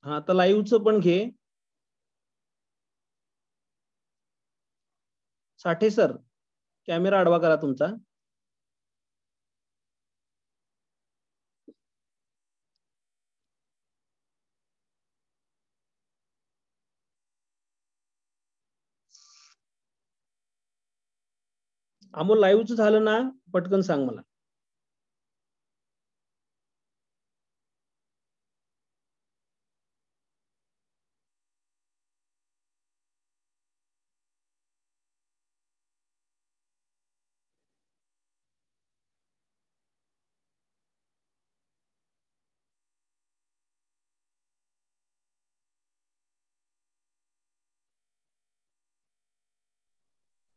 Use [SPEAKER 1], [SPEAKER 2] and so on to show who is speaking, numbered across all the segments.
[SPEAKER 1] हा, तर लाईव्हचं पण घे. साठे सर, कॅमेरा आडवा करा तुमचा. अमोल, लाईव्हचं झालं ना? पटकन सांग मला.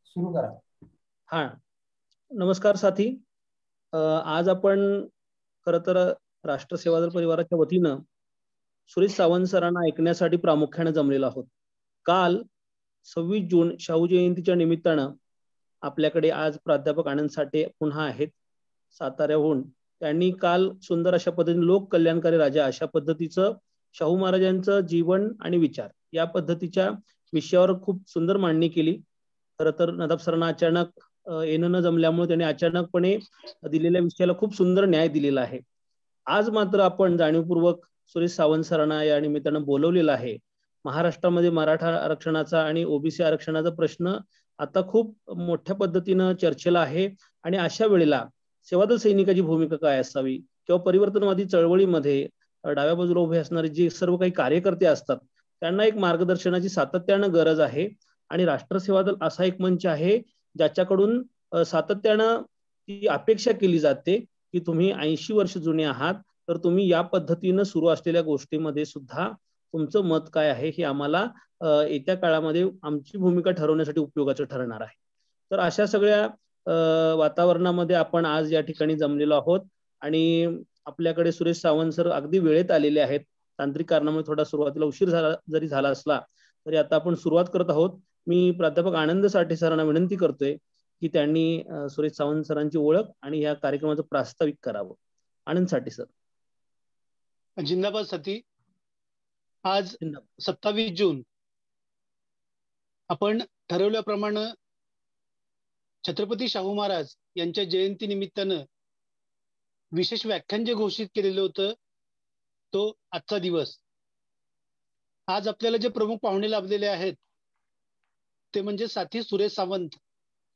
[SPEAKER 2] सुरू करा.
[SPEAKER 1] हा, नमस्कार साथी. आज आपण खरं तर राष्ट्र सेवादल परिवाराच्या वतीनं सुरेश सावंत सरांना ऐकण्यासाठी प्रामुख्याने जमलेलो आहोत. काल 26 जून शाहू जयंतीच्या निमित्तानं आपल्याकडे आज प्राध्यापक आनंद साठे पुन्हा आहेत साताऱ्याहून. त्यांनी काल सुंदर अशा पद्धतीने लोक कल्याणकारी राजा अशा पद्धतीचं शाहू महाराजांचं जीवन आणि विचार या पद्धतीच्या विषयावर खूप सुंदर मांडणी केली. खरं तर नदाब सरांना अचानक येणं न जमल्यामुळे त्यांनी अचानकपणे दिलेल्या विषयाला खूप सुंदर न्याय दिलेला आहे. आज मात्र आपण जाणीवपूर्वक सुरेश सावंत सरांना या निमित्तानं बोलवलेलं आहे. महाराष्ट्रामध्ये मराठा आरक्षणाचा आणि ओबीसी आरक्षणाचा प्रश्न आता खूप मोठ्या पद्धतीनं चर्चेला आहे आणि अशा वेळेला सेवादल सैनिकाची भूमिका काय असावी किंवा परिवर्तनवादी चळवळीमध्ये डाव्या बाजूला उभे असणारे जे सर्व काही कार्यकर्ते असतात त्यांना एक मार्गदर्शनाची सातत्यानं गरज आहे. आणि राष्ट्र सेवा दल असा एक मंच आहे ज्याच्याकडून सातत्यानं ती अपेक्षा केली जाते की तुम्ही 80 वर्ष जुने आहात तर तुम्ही या पद्धतीनं सुरू असलेल्या गोष्टीमध्ये सुद्धा तुमचं मत काय आहे हे आम्हाला येत्या काळामध्ये आमची भूमिका ठरवण्यासाठी उपयोगाचं ठरणार आहे. तर अशा सगळ्या वातावरणामध्ये आपण आज या ठिकाणी जमलेलो आहोत आणि आपल्याकडे सुरेश सावंत सर अगदी वेळेत आलेले आहेत. तांत्रिक कारणामुळे थोडा सुरुवातीला उशीर जरी झाला असला तरी आता आपण सुरुवात करत आहोत. मी प्राध्यापक आनंद साठे सरांना विनंती करतोय की त्यांनी सुरेश सावंत सरांची ओळख आणि या कार्यक्रमाचं प्रास्ताविक करावं. आनंद साठे सर.
[SPEAKER 3] जिंदाबाद साथी. आज 27 जून आपण ठरवल्याप्रमाणे छत्रपती शाहू महाराज यांच्या जयंती निमित्तानं विशेष व्याख्यान जे घोषित केलेलं होतं तो आजचा दिवस. आज आपल्याला जे प्रमुख पाहुणे लाभलेले आहेत ते म्हणजे साथी सुरेश सावंत,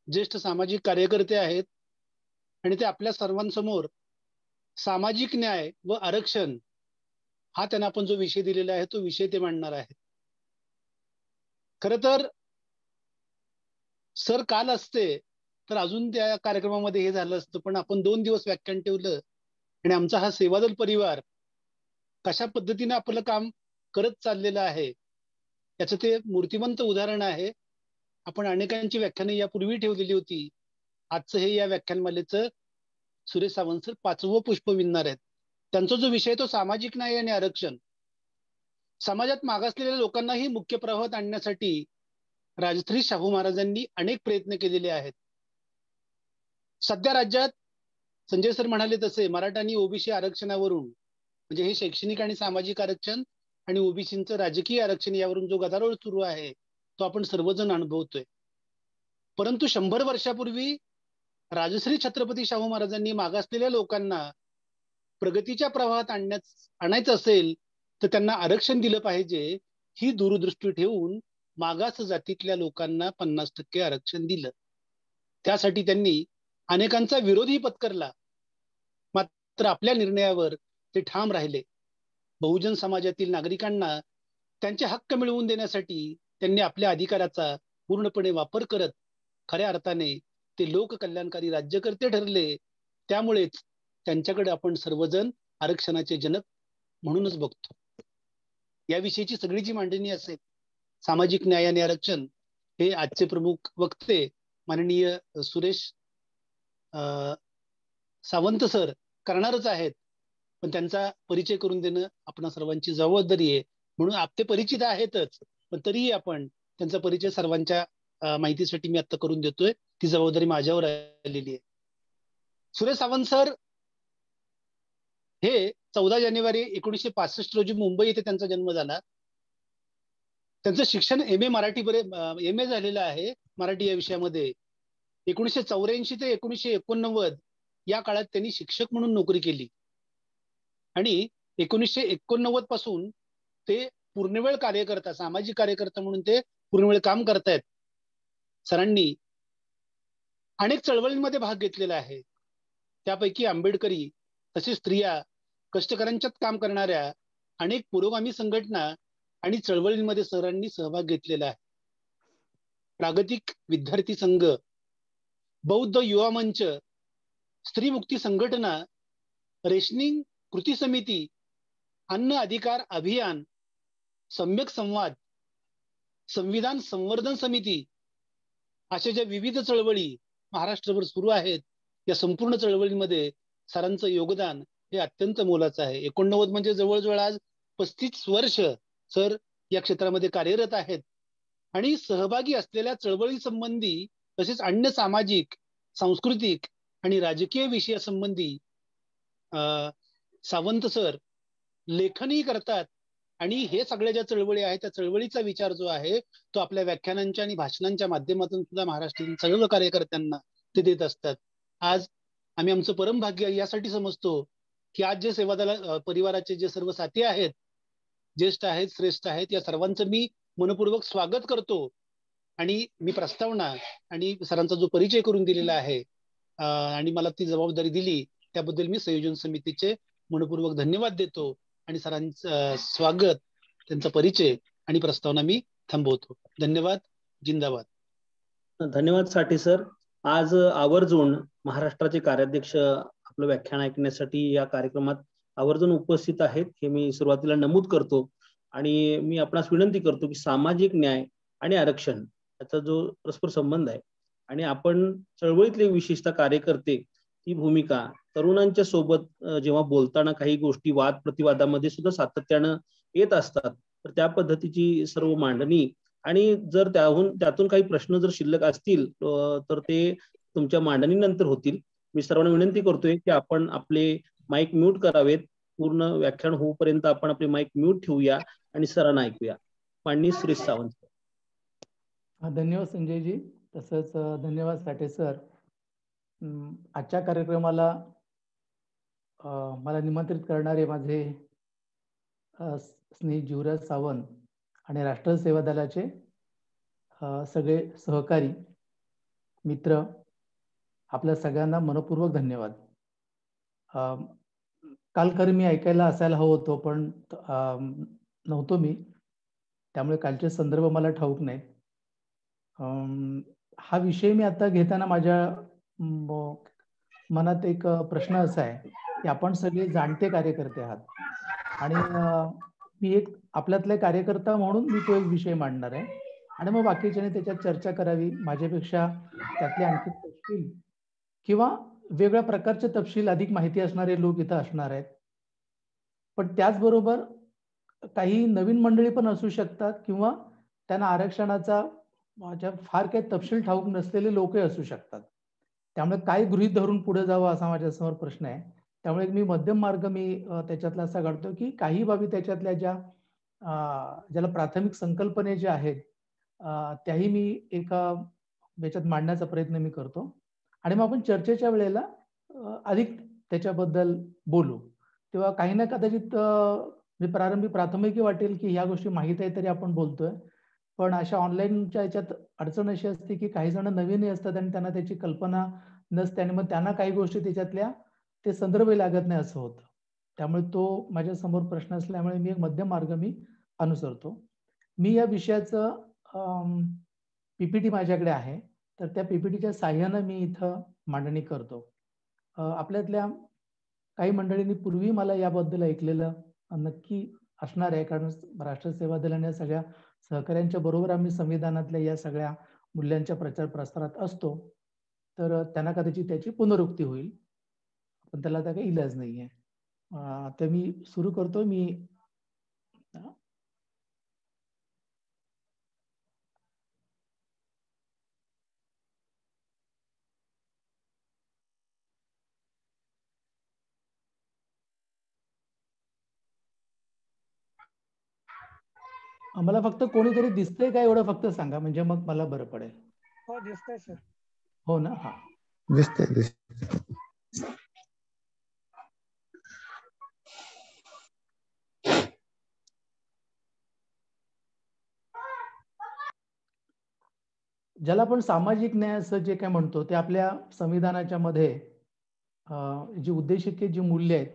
[SPEAKER 3] ज्येष्ठ सामाजिक कार्यकर्ते आहेत आणि ते आपल्या सर्वांसमोर सामाजिक न्याय व आरक्षण हा त्यांना आपण जो विषय दिलेला आहे तो विषय ते मांडणार आहेत. खर तर सर काल असते तर अजून त्या कार्यक्रमामध्ये हे झालं असतं, पण आपण 2 दिवस व्याख्यान ठेवलं आणि आमचा हा सेवादल परिवार कशा पद्धतीने आपलं काम करत चाललेलं आहे याचं ते मूर्तिमंत उदाहरण आहे. आपण अनेकांची व्याख्याने यापूर्वी ठेवलेली होती. आजचं हे या व्याख्यानमालेचं सुरेश सावंत सर 5वं पुष्प विणणार आहेत. त्यांचा जो विषय तो सामाजिक न्याय आणि आरक्षण. समाजात मागासलेल्या लोकांनाही मुख्य प्रवाहात आणण्यासाठी राजश्री शाहू महाराजांनी अनेक प्रयत्न केलेले आहेत. सध्या राज्यात संजय सर म्हणाले तसे मराठा आणि ओबीसी आरक्षणावरून म्हणजे हे शैक्षणिक आणि सामाजिक आरक्षण आणि ओबीसीचं राजकीय आरक्षण यावरून जो गदारोळ सुरू आहे तो आपण सर्वजण अनुभवतोय. परंतु 100 वर्षापूर्वी राजश्री छत्रपती शाहू महाराजांनी मागासलेल्या लोकांना प्रगतीच्या प्रवाहात आणायचं असेल तर त्यांना आरक्षण दिलं पाहिजे ही दूरदृष्टी ठेवून मागास जातीतल्या लोकांना 50% आरक्षण दिलं. त्यासाठी त्यांनी अनेकांचा विरोधही पत्करला, मात्र आपल्या निर्णयावर ते ठाम राहिले. बहुजन समाजातील नागरिकांना त्यांचे हक्क मिळवून देण्यासाठी त्यांनी आपल्या अधिकाराचा पूर्णपणे वापर करत खऱ्या अर्थाने ते लोककल्याणकारी राज्यकर्ते ठरले. त्यामुळेच त्यांच्याकडे आपण सर्वजण आरक्षणाचे जनक म्हणूनच बघतो. याविषयीची सगळी जी मांडणी असेल सामाजिक न्याय आणि आरक्षण हे आजचे प्रमुख वक्ते माननीय सुरेश सावंत सर करणारच आहेत, पण त्यांचा परिचय करून देणं आपणा सर्वांची जबाबदारी आहे. म्हणून ते परिचित आहेतच, पण तरीही आपण त्यांचा परिचय सर्वांच्या माहितीसाठी मी आता करून देतोय. ती जबाबदारी माझ्यावर आलेली आहे. सुरेश सावंत सर हे 14 जानेवारी 1965 रोजी मुंबई येथे त्यांचा जन्म झाला. त्यांचं शिक्षण एम ए झालेलं आहे मराठी या विषयामध्ये. 1984 ते 1989 या काळात त्यांनी शिक्षक म्हणून नोकरी केली आणि 1989 पासून ते पूर्णवेळ कार्यकर्ता, सामाजिक कार्यकर्ता म्हणून ते पूर्णवेळ काम करतायत. सरांनी अनेक चळवळींमध्ये भाग घेतलेला आहे. त्यापैकी आंबेडकरी, तसेच स्त्रिया, कष्टकऱ्यांच्यात काम करणाऱ्या अनेक पुरोगामी संघटना आणि चळवळींमध्ये सरांनी सहभाग घेतलेला आहे. प्रागतिक विद्यार्थी संघ, बौद्ध युवा मंच, स्त्री मुक्ती संघटना, रेशनिंग कृती समिती, अन्न अधिकार अभियान, सम्यक संवाद, संविधान संवर्धन समिती, अशा ज्या विविध चळवळी महाराष्ट्रभर सुरू आहेत, या संपूर्ण चळवळीमध्ये सरांचं योगदान हे अत्यंत मोलाचं आहे. 89 म्हणजे जवळजवळ आज 35 वर्ष सर या क्षेत्रामध्ये कार्यरत आहेत आणि सहभागी असलेल्या चळवळी संबंधी तसेच अन्य सामाजिक, सांस्कृतिक आणि राजकीय विषयासंबंधी सावंत सर लेखनही करतात आणि हे सगळ्या ज्या चळवळी आहेत त्या चळवळीचा विचार जो आहे तो आपल्या व्याख्यानांच्या आणि भाषणांच्या माध्यमातून सुद्धा महाराष्ट्रातील सर्व कार्यकर्त्यांना ते देत असतात. आज आम्ही आमचं परम भाग्य यासाठी समजतो की आज जे सेवादल परिवाराचे जे सर्व साथी आहेत, ज्येष्ठ आहेत, श्रेष्ठ आहेत, या सर्वांचं मी मनपूर्वक स्वागत करतो आणि मी प्रस्तावना आणि सरांचा जो परिचय करून दिलेला आहे आणि मला ती जबाबदारी दिली त्याबद्दल मी संयोजन समितीचे मनपूर्वक धन्यवाद देतो आणि सरांचं स्वागत, त्यांचा परिचय आणि प्रस्तावना मी थांबवतो. धन्यवाद. जिंदाबाद.
[SPEAKER 1] धन्यवाद साठी सर. आज आवर्जून महाराष्ट्राचे कार्याध्यक्ष आपलं व्याख्यान ऐकण्यासाठी या कार्यक्रमात आवर्जून उपस्थित आहेत हे मी सुरुवातीला नमूद करतो आणि मी आपणास विनंती करतो की सामाजिक न्याय आणि आरक्षण याचा जो परस्पर संबंध आहे आणि आपण चळवळीतले विशेषतः कार्यकर्ते ती भूमिका तरुणांच्या सोबत जेव्हा बोलताना काही गोष्टी वाद प्रतिवादामध्ये सुद्धा सातत्यानं येत असतात, तर त्या पद्धतीची सर्व मांडणी आणि जर त्यातून काही प्रश्न जर शिल्लक असतील तर ते तुमच्या मांडणीनंतर होतील. मी सर्वांना विनंती करतोय की आपण आपले माईक म्यूट करावेत. पूर्ण व्याख्यान होऊपर्यंत आपण आपले माईक म्यूट ठेवूया आणि सरांना ऐकूया. माननीय सुरेश सावंत.
[SPEAKER 2] धन्यवाद संजयजी. तसंच धन्यवाद साठे सर. आजच्या कार्यक्रमाला मला निमंत्रित करणारे माझे स्नेही जीवराज सावंत आणि राष्ट्रीय सेवा दलाचे सगळे सहकारी मित्र, आपल्या सगळ्यांना मनपूर्वक धन्यवाद. काल खरं मी ऐकायला असायला हवं होतो पण नव्हतो मी, त्यामुळे कालचे संदर्भ मला ठाऊक नाहीत. हा विषय मी आता घेताना माझ्या मनात एक प्रश्न असा आहे की आपण सगळे जाणते कार्यकर्ते आहात आणि मी एक आपल्यातले कार्यकर्ता म्हणून मी तो एक विषय मांडणार आहे आणि मग बाकीच्याने त्याच्यात चर्चा करावी. माझ्यापेक्षा त्यातले आणखी तपशील किंवा वेगळ्या प्रकारचे तपशील अधिक माहिती असणारे लोक इथं असणार आहेत. पण त्याचबरोबर काही नवीन मंडळी पण असू शकतात किंवा त्यांना आरक्षणाचा फार काही तपशील ठाऊक नसलेले लोकही असू शकतात. त्यामुळे काय गृहीत धरून पुढे जावं असा माझ्यासमोर प्रश्न आहे. त्यामुळे मी मध्यम मार्ग त्याच्यातला असा काढतो की काही बाबी त्याच्यातल्या ज्याला प्राथमिक संकल्पने ज्या आहेत त्याही मी एका याच्यात मांडण्याचा प्रयत्न मी करतो आणि मग आपण चर्चेच्या वेळेला अधिक त्याच्याबद्दल बोलू. तेव्हा काही ना कदाचित प्रारंभी प्राथमिक वाटेल की ह्या गोष्टी माहीत आहे तरी आपण बोलतोय, पण अशा ऑनलाईनच्या याच्यात अडचण अशी असते की काही जण नवीनही असतात आणि त्यांना त्याची कल्पना नसते आणि मग त्यांना काही गोष्टी त्याच्यातल्या ते संदर्भ लागत नाही असं होतं. त्यामुळे तो माझ्या समोर प्रश्न असल्यामुळे मी एक मध्यम मार्ग अनुसरतो. मी या विषयाचं पीपीटी माझ्याकडे आहे, तर त्या पीपीटीच्या साह्यानं मी इथं मांडणी करतो. आपल्यातल्या काही मंडळींनी पूर्वी मला याबद्दल ऐकलेलं नक्की असणार आहे, कारण राष्ट्रीय सेवा दलाने सगळ्या सहकाऱ्यांच्या बरोबर आम्ही संविधानातल्या या सगळ्या मूल्यांच्या प्रचार प्रसारात असतो, तर त्यांना कदाचित त्याची पुनरुक्ती होईल, पण त्याला आता काही इलाज नाहीये. तर मी सुरू करतो. मला फक्त कोणीतरी दिसतंय का एवढं फक्त सांगा, म्हणजे मग मला बरं पडेल.
[SPEAKER 4] हो दिसतंय सर.
[SPEAKER 2] हो ना, हा
[SPEAKER 5] दिसतंय.
[SPEAKER 2] ज्याला आपण सामाजिक न्याय असं जे काय म्हणतो ते आपल्या संविधानाच्या मध्ये जी उद्देशिके जी मूल्य आहेत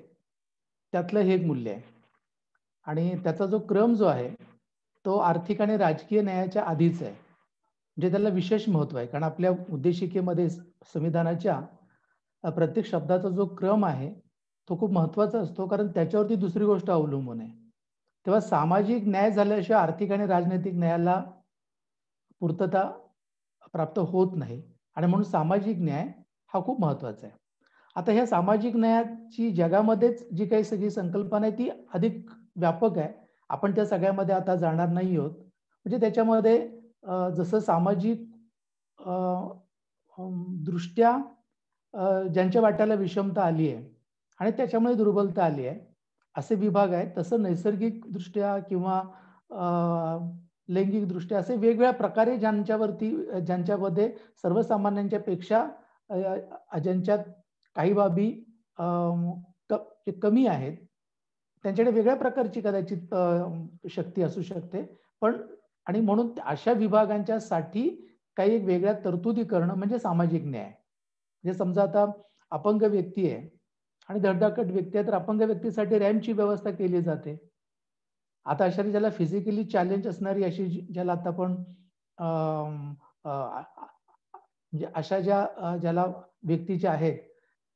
[SPEAKER 2] त्यातलं हे एक मूल्य आहे. आणि त्याचा जो क्रम जो आहे तो आर्थिक आणि राजकीय न्यायाच्या आधीच आहे, म्हणजे त्याला विशेष महत्व आहे. कारण आपल्या उद्देशिकेमध्ये संविधानाच्या प्रत्येक शब्दाचा जो क्रम आहे तो खूप महत्वाचा असतो, कारण त्याच्यावरती दुसरी गोष्ट अवलंबून आहे. तेव्हा सामाजिक न्याय झाल्याशिवाय आर्थिक आणि राजनैतिक न्यायाला पूर्तता प्राप्त होत नाही, आणि म्हणून सामाजिक न्याय हा खूप महत्वाचा आहे. आता ह्या सामाजिक न्यायाची जगामध्येच जी काही सगळी संकल्पना आहे ती अधिक व्यापक आहे. आपण त्या सगळ्यामध्ये आता जाणार नाही आहोत. म्हणजे त्याच्यामध्ये जसं सामाजिक दृष्ट्या ज्यांच्या वाट्याला विषमता आली आहे आणि त्याच्यामुळे दुर्बलता आली आहे असे विभाग आहेत, तसं नैसर्गिक दृष्ट्या किंवा लैंगिक दृष्ट्या असे वेगवेगळ्या प्रकारे ज्यांच्यामध्ये सर्वसामान्यांच्या पेक्षा ज्यांच्यात काही बाबी कमी आहेत त्यांच्याकडे वेगळ्या प्रकारची कदाचित शक्ती असू शकते. पण आणि म्हणून अशा विभागांच्या साठी काही एक वेगळ्या तरतुदी करणं म्हणजे सामाजिक न्याय. म्हणजे समजा आता अपंग व्यक्ती आहे आणि धडधाकट व्यक्ती आहे, तर अपंग व्यक्तीसाठी रॅम्पची व्यवस्था केली जाते. आता अशा ज्याला फिजिकली चॅलेंज असणारी अशी ज्याला आता आपण म्हणजे अशा ज्याला व्यक्तीच्या आहेत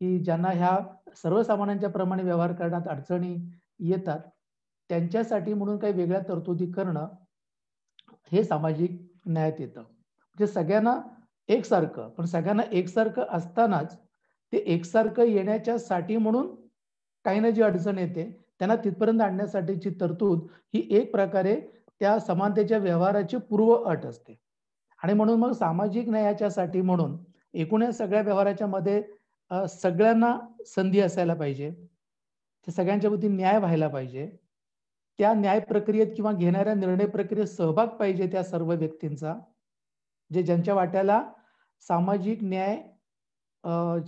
[SPEAKER 2] की ज्यांना ह्या सर्वसामान्यांच्या प्रमाणे व्यवहार करण्यात अडचणी येतात, त्यांच्यासाठी म्हणून काही वेगळ्या तरतुदी करणं हे सामाजिक न्यायात येतं. म्हणजे सगळ्यांना एकसारखं, पण सगळ्यांना एकसारखं असतानाच ते एकसारखं येण्याच्या साठी म्हणून काही ना जी अडचण येते त्यांना तिथपर्यंत आणण्यासाठीची तरतूद ही एक प्रकारे त्या समानतेच्या व्यवहाराची पूर्व अट असते. आणि म्हणून मग सामाजिक न्यायाच्या साठी म्हणून एकूण या सगळ्या व्यवहाराच्या मध्ये सगळ्यांना संधी असायला पाहिजे, ते सगळ्यांच्या वतीने न्याय व्हायला पाहिजे, त्या न्याय प्रक्रियेत किंवा घेणाऱ्या निर्णय प्रक्रियेत सहभाग पाहिजे त्या सर्व व्यक्तींचा, जे ज्यांच्या वाट्याला सामाजिक न्याय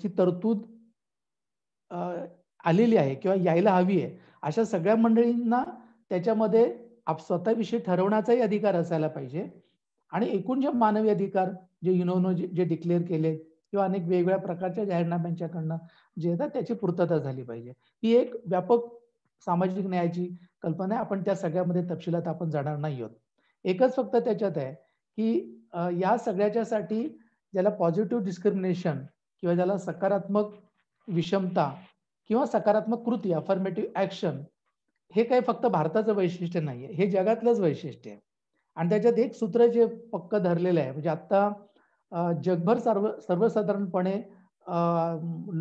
[SPEAKER 2] ची तरतूद आलेली आहे किंवा यायला हवी आहे, अशा सगळ्या मंडळींना त्याच्यामध्ये स्वतःविषयी ठरवण्याचाही अधिकार असायला पाहिजे. आणि एकूण जे मानवी अधिकार जे युनोनो जे डिक्लेअर केले किंवा अनेक वेगवेगळ्या प्रकारच्या जाहीरनाम्यांच्याकडनं जे येतात त्याची पूर्तता झाली पाहिजे. ही एक व्यापक सामाजिक न्यायाची कल्पना आहे. आपण त्या सगळ्यामध्ये तपशिलात आपण जाणार नाही आहोत. एकच फक्त त्याच्यात आहे की या सगळ्याच्यासाठी ज्याला पॉझिटिव्ह डिस्क्रिमिनेशन किंवा ज्याला सकारात्मक विषमता किंवा सकारात्मक कृती अफर्मेटिव्ह ऍक्शन, हे काही फक्त भारताचं वैशिष्ट्य नाहीये, हे जगातलंच वैशिष्ट्य आहे. आणि त्याच्यात एक सूत्र जे पक्क धरलेलं आहे, म्हणजे आता जगभर सर्वसाधारणपणे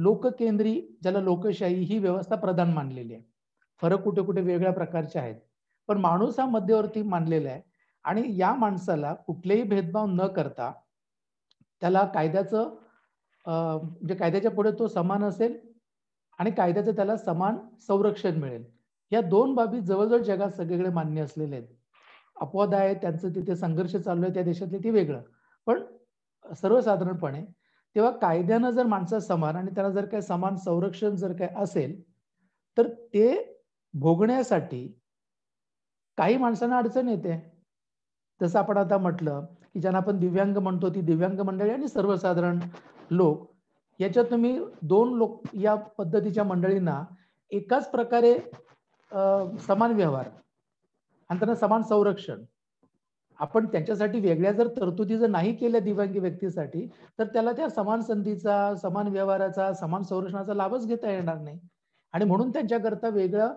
[SPEAKER 2] लोककेंद्री ज्याला लोकशाही ही व्यवस्था प्रधान मानलेली आहे. फरक कुठे कुठे वेगळ्या प्रकारचे आहेत, पण माणूस हा मध्यवर्ती मानलेला आहे. आणि या माणसाला कुठलेही भेदभाव न करता त्याला कायद्याचं म्हणजे कायद्याच्या पुढे तो समान असेल आणि कायद्याचं त्याला समान संरक्षण मिळेल. या दोन बाबी जवळजवळ जगात सगळीकडे मान्य असलेले आहेत. अपवाद आहे, त्यांचं तिथे संघर्ष चालू आहे त्या देशातले, ते वेगळं. पण सर्वसाधारणपणे तेव्हा कायद्यानं जर माणसं समान आणि त्याला जर काही समान संरक्षण जर काय असेल, तर ते भोगण्यासाठी काही माणसांना अडचण येते. जसं आपण आता म्हटलं की ज्यांना आपण दिव्यांग म्हणतो, ती दिव्यांग मंडळी आणि सर्वसाधारण लोक, याच्यात तुम्ही दोन लोक या पद्धतीच्या मंडळींना एकाच प्रकारे समान व्यवहार आणि त्यांना समान संरक्षण आपण त्यांच्यासाठी वेगळ्या जर तरतुदी जर नाही केल्या दिव्यांग व्यक्तीसाठी, तर त्याला त्या समान संधीचा, समान व्यवहाराचा, समान संरक्षणाचा लाभच घेता येणार नाही. आणि म्हणून त्यांच्याकरता वेगळं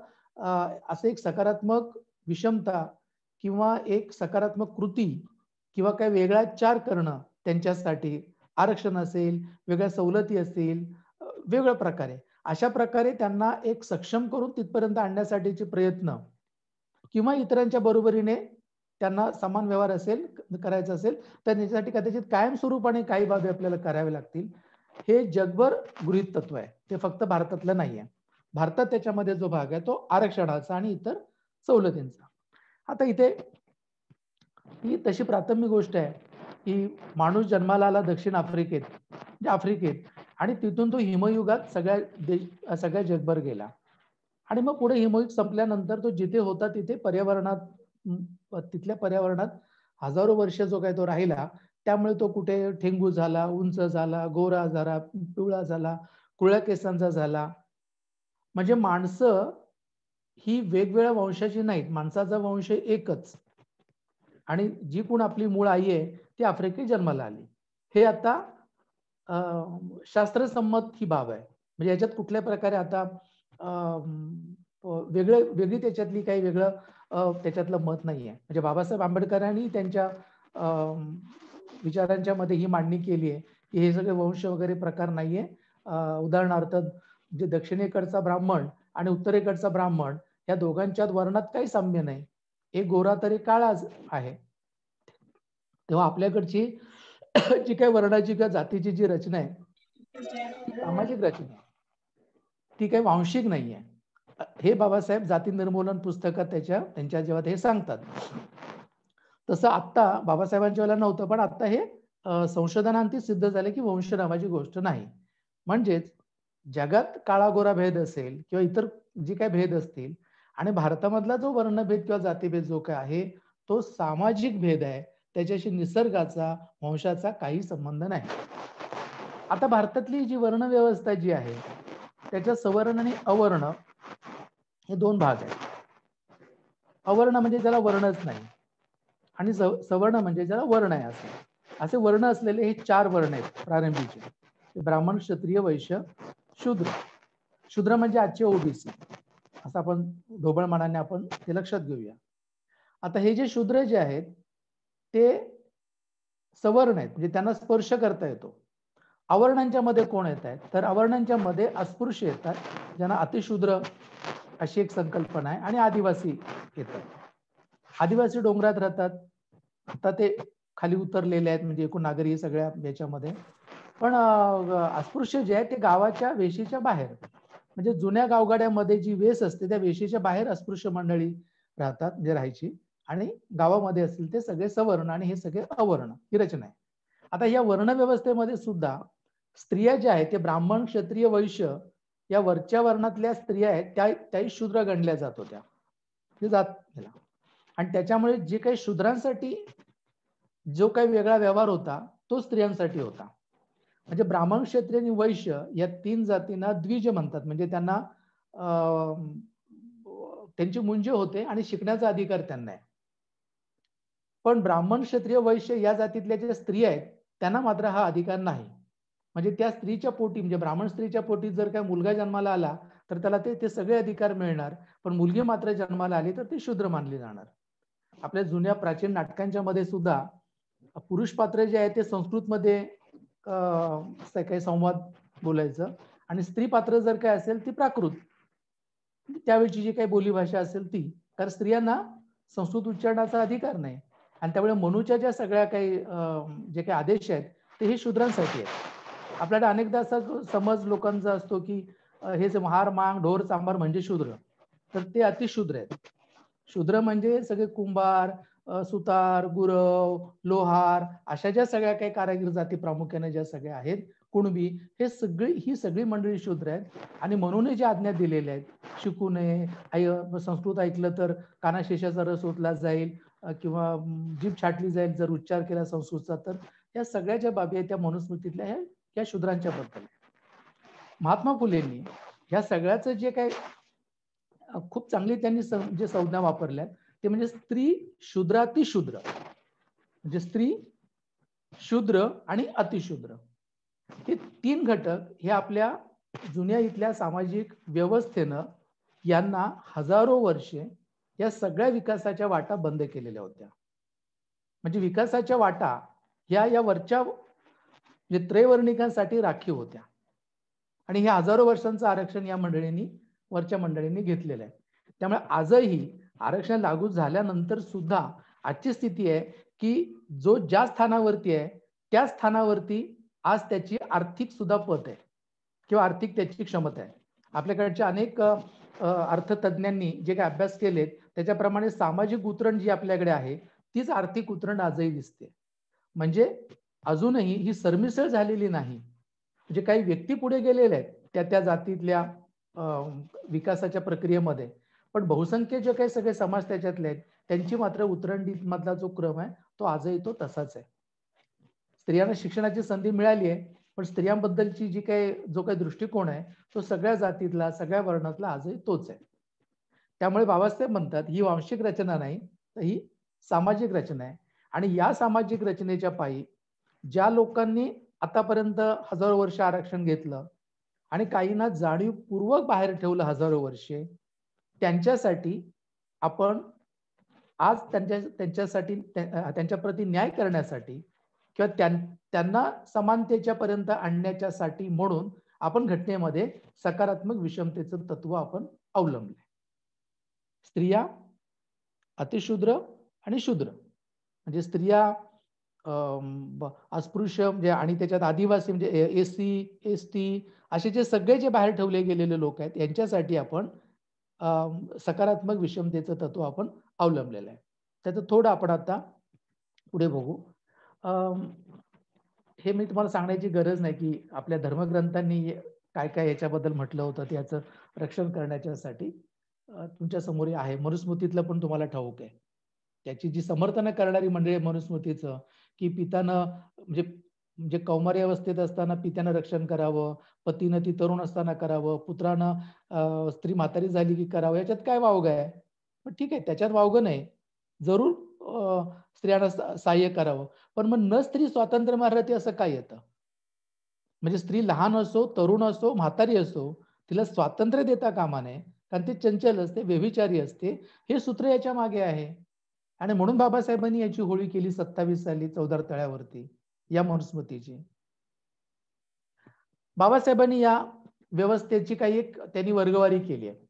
[SPEAKER 2] असं एक सकारात्मक विषमता किंवा एक सकारात्मक कृती किंवा काही वेगळा चार करणं त्यांच्यासाठी, आरक्षण असेल, वेगळ्या सवलती असतील, वेगवेगळ्या प्रकारे, अशा प्रकारे त्यांना एक सक्षम करून तिथपर्यंत आणण्यासाठीचे प्रयत्न किंवा इतरांच्या बरोबरीने त्यांना समान व्यवहार असेल करायचा असेल तर त्याच्यासाठी कदाचित कायमस्वरूपाने काही बाबी आपल्याला कराव्या लागतील. हे जगभर गृहीत तत्व आहे, ते फक्त भारतातलं नाही आहे. भारतात त्याच्यामध्ये जो भाग आहे तो आरक्षणाचा आणि इतर सवलतींचा. आता इथे ही तशी प्राथमिक गोष्ट आहे की माणूस जन्माला आला दक्षिण आफ्रिकेत, म्हणजे आफ्रिकेत, आणि तिथून तो हिमयुगात सगळ्या जगभर गेला. आणि मग पुढे हिमयुग संपल्यानंतर तो जिथे होता तिथे तिथल्या पर्यावरणात हजारो वर्ष जो काय तो राहिला. त्यामुळे तो कुठे ठेंगू झाला, उंच झाला, गोरा झाला, पिवळा झाला, कुळ्या केसांचा झाला. म्हणजे माणसं ही वेगवेगळ्या वंशाची नाहीत, माणसाचा वंश एकच. आणि जी कोण आपली मूळ आई आहे ती आफ्रिकेत जन्माला आली. हे आता शास्त्रसंमत ही बाब आहे. म्हणजे याच्यात कुठल्या प्रकारे आता वेगळी त्याच्यातली काही वेगळं त्याच्यातलं मत नाहीये. म्हणजे बाबासाहेब आंबेडकरांनी त्यांच्या विचारांच्या मध्ये ही मांडणी केली आहे की हे सगळे वंश वगैरे प्रकार नाहीये. उदाहरणार्थ जे दक्षिणेकडचा ब्राह्मण आणि उत्तरेकडचा ब्राह्मण या दोघांच्यात वर्णात काही साम्य नाही. एक गोरा तरी काळाच आहे. तेव्हा आपल्याकडची जी काही वर्णाची किंवा जातीची जी रचना आहे, सामाजिक रचना आहे, ती काही वांशिक नाहीये. हे बाबासाहेब जाती निर्मूलन पुस्तकात त्यांच्या जेव्हा हे सांगतात. तसं आत्ता बाबासाहेबांच्या वेळेला नव्हतं, पण आता हे संशोधनांती सिद्ध झाले की वंश नावाची गोष्ट नाही. म्हणजेच जगात काळा गोरा भेद असेल किंवा इतर जे काही भेद असतील, आणि भारतामधला जो वर्णभेद किंवा जातीभेद जो काय आहे तो सामाजिक भेद आहे. त्याच्याशी निसर्गाचा, वंशाचा काही संबंध नाही. आता भारतातली जी वर्ण व्यवस्था जी आहे त्याच्यात सवर्ण आणि अवर्ण हे दोन भाग आहेत. अवर्ण म्हणजे ज्याला वर्णच नाही, आणि सवर्ण म्हणजे ज्याला वर्ण आहे. असे वर्ण असलेले हे 4 वर्ण आहेत प्रारंभीचे: ब्राह्मण, क्षत्रिय, वैश्य, शूद्र. शूद्र म्हणजे आजचे ओबीसी, असं आपण ढोबळमानाने आपण ते लक्षात घेऊया. आता हे जे शूद्र जे आहेत ते सवर्ण आहेत, म्हणजे त्यांना स्पर्श करता येतो. अवर्णांच्या मध्ये कोण येत आहेत तर अवर्णांच्या मध्ये अस्पृश्य येतात, ज्यांना अतिशूद्र अशी एक संकल्पना आहे, आणि आदिवासी येतात. आदिवासी डोंगरात राहतात. आता ते खाली उतरलेले आहेत, म्हणजे एकूण नागरी सगळ्या याच्यामध्ये. पण अस्पृश्य जे आहे ते गावाच्या वेशीच्या बाहेर, म्हणजे जुन्या गावगाड्यामध्ये जी वेस असते त्या वेशीच्या बाहेर अस्पृश्य मंडळी राहतात, म्हणजे राहायची. आणि गावामध्ये असतील ते सगळे सवर्ण आणि हे सगळे अवर्ण, ही रचना आहे. आता या वर्ण व्यवस्थेमध्ये सुद्धा स्त्रिया ज्या आहेत ते ब्राह्मण, क्षत्रिय, वैश्य या वरच्या वर्णातल्या स्त्रिया आहेत त्याही शूद्र गणल्या जात होत्या, आणि त्याच्यामुळे जे काही शूद्रांसाठी जो काही वेगळा व्यवहार होता तो स्त्रियांसाठी होता. म्हणजे ब्राह्मण, क्षत्रिय आणि वैश्य या 3 जातींना द्विज म्हणतात. म्हणजे त्यांना त्यांची मुंजे होते आणि शिकण्याचा अधिकार त्यांना आहे. पण ब्राह्मण, क्षत्रिय, वैश्य या जातीतल्या ज्या स्त्रिया आहेत त्यांना मात्र हा अधिकार नाही. म्हणजे त्या स्त्रीच्या पोटी, म्हणजे ब्राह्मण स्त्रीच्या पोटी जर काय मुलगा जन्माला आला तर त्याला ते सगळे अधिकार मिळणार, पण मुलगी मात्र जन्माला आली तर ती शूद्र मानली जाणार. आपल्या जुन्या प्राचीन नाटकांच्या मध्ये सुद्धा पुरुष पात्र जे आहे ते संस्कृतमध्ये काही संवाद बोलायचं, आणि स्त्री पात्र जर काय असेल ती प्राकृत, त्यावेळची जी काही बोलीभाषा असेल ती. तर स्त्रियांना संस्कृत उच्चारणाचा अधिकार नाही, आणि त्यामुळे मनुच्या ज्या सगळ्या काही जे काही आदेश आहेत ते हे शूद्रांसाठी आहेत. आपल्याला अनेकदा असा समज लोकांचा असतो की हे जे महार, मांग, ढोर, चांभार म्हणजे शूद्र, तर ते अतिशूद्र आहेत. शूद्र म्हणजे सगळे कुंभार, सुतार, गुरव, लोहार अशा ज्या सगळ्या काही कारागीर जाती प्रामुख्याने ज्या सगळ्या आहेत, कुणबी, ही सगळी मंडळी शूद्र आहेत. आणि म्हणून जे आज्ञा दिलेल्या आहेत, शिकू नये, संस्कृत ऐकलं तर कानाशेषाचा रस ओतला जाईल किंवा जीभ छाटली जाईल जर उच्चार केला संस्कृतचा, तर या सगळ्या ज्या बाबी आहेत त्या मनुस्मृतीतल्या ह्या शूद्रांच्या बद्दल. महात्मा फुलेंनी ह्या सगळ्याचं जे काही खूप चांगली त्यांनी जे संज्ञा वापरल्या ते म्हणजे स्त्री, शूद्र, अतिशूद्र. म्हणजे स्त्री, शूद्र आणि अतिशूद्र हे 3 घटक हे आपल्या जुन्या इथल्या सामाजिक व्यवस्थेनं यांना हजारो वर्षे या सगळ्या विकासाच्या वाटा बंद केलेल्या होत्या. म्हणजे विकासाच्या वाटा या वरच्या म्हणजे त्रैवर्णिकांसाठी राखीव होत्या, आणि हे हजारो वर्षांचं आरक्षण या वरच्या मंडळींनी घेतलेलं आहे. त्यामुळे आजही आरक्षण लागू झाल्यानंतर सुद्धा आजची स्थिती आहे की जो ज्या स्थानावरती आहे त्या स्थानावरती आज त्याची आर्थिक सुद्धा पत आहे किंवा आर्थिक त्याची क्षमता आहे. आपल्याकडच्या अनेक अर्थतज्ञांनी जे काही अभ्यास केलेत त्याच्याप्रमाणे सामाजिक उतरण जी आपल्याकडे आहे तीच आर्थिक उतरंड आजही दिसते. म्हणजे अजूनही ही सरमिसळ झालेली नाही. म्हणजे काही व्यक्ती पुढे गेलेल्या आहेत त्या त्या जातीतल्या विकासाच्या प्रक्रियेमध्ये, पण बहुसंख्य जे काही सगळे समाज त्याच्यातले आहेत त्यांची मात्र उतरंडीत मधला जो क्रम आहे तो आजही तो तसाच आहे. स्त्रियांना शिक्षणाची संधी मिळाली आहे, पण स्त्रियांबद्दलची जी काही जो काही दृष्टिकोन आहे तो सगळ्या जातीतला सगळ्या वर्णातला आजही तोच आहे. त्यामुळे बाबासाहेब म्हणतात ही वांशिक रचना नाही तर ही सामाजिक रचना आहे. आणि या सामाजिक रचनेच्या पायी ज्या लोकांनी आतापर्यंत हजारो वर्ष आरक्षण घेतलं आणि काहींना जाणीवपूर्वक बाहेर ठेवलं हजारो वर्षे, त्यांच्यासाठी आपण आज त्यांच्यासाठी त्यांच्या प्रती न्याय करण्यासाठी किंवा त्यांना समानतेच्या पर्यंत आणण्याच्यासाठी म्हणून आपण घटनेमध्ये सकारात्मक विषमतेचं तत्व आपण अवलंबले. स्त्रिया, अतिशूद्र आणि शूद्र म्हणजे स्त्रिया अस्पृश्य म्हणजे आणि त्याच्यात आदिवासी म्हणजे एससी एसटी असे जे सगळे जे बाहेर ठेवले गेलेले लोक आहेत यांच्यासाठी आपण सकारात्मक विषमतेचं तत्व आपण अवलंबलेलं आहे. त्याचं थोडं आपण आता पुढे बघू. हे मी तुम्हाला सांगण्याची गरज नाही की आपल्या धर्मग्रंथांनी काय काय याच्याबद्दल म्हटलं होतं त्याचं रक्षण करण्याच्यासाठी तुमच्या समोर आहे. मनुस्मृतीतलं पण तुम्हाला ठाऊक आहे. त्याची जी समर्थन करणारी मंडळी मनुस्मृतीचं की पितानं म्हणजे कौमार्य अवस्थेत असताना पित्यानं रक्षण करावं, पतीनं ती तरुण असताना करावं, पुत्रानं स्त्री म्हातारी झाली की करावं, याच्यात काय वावगं आहे? पण ठीक आहे, त्याच्यात वावगं नाही, जरूर स्त्रियांना सहाय्य करावं. पण मग न स्त्री स्वातंत्र्य मारती असं काय येतं? म्हणजे स्त्री लहान असो, तरुण असो, म्हातारी असो, तिला स्वातंत्र्य देता कामा नये, कारण ती चंचल असते, व्यभिचारी असते. हे सूत्र याच्या मागे आहे. आणि म्हणून बाबासाहेबांनी याची होळी केली 27 साली चौदार तळ्यावरती या मनुस्मृतीची. बाबासाहेबांनी या व्यवस्थेची काही एक त्यांनी वर्गवारी केली आहे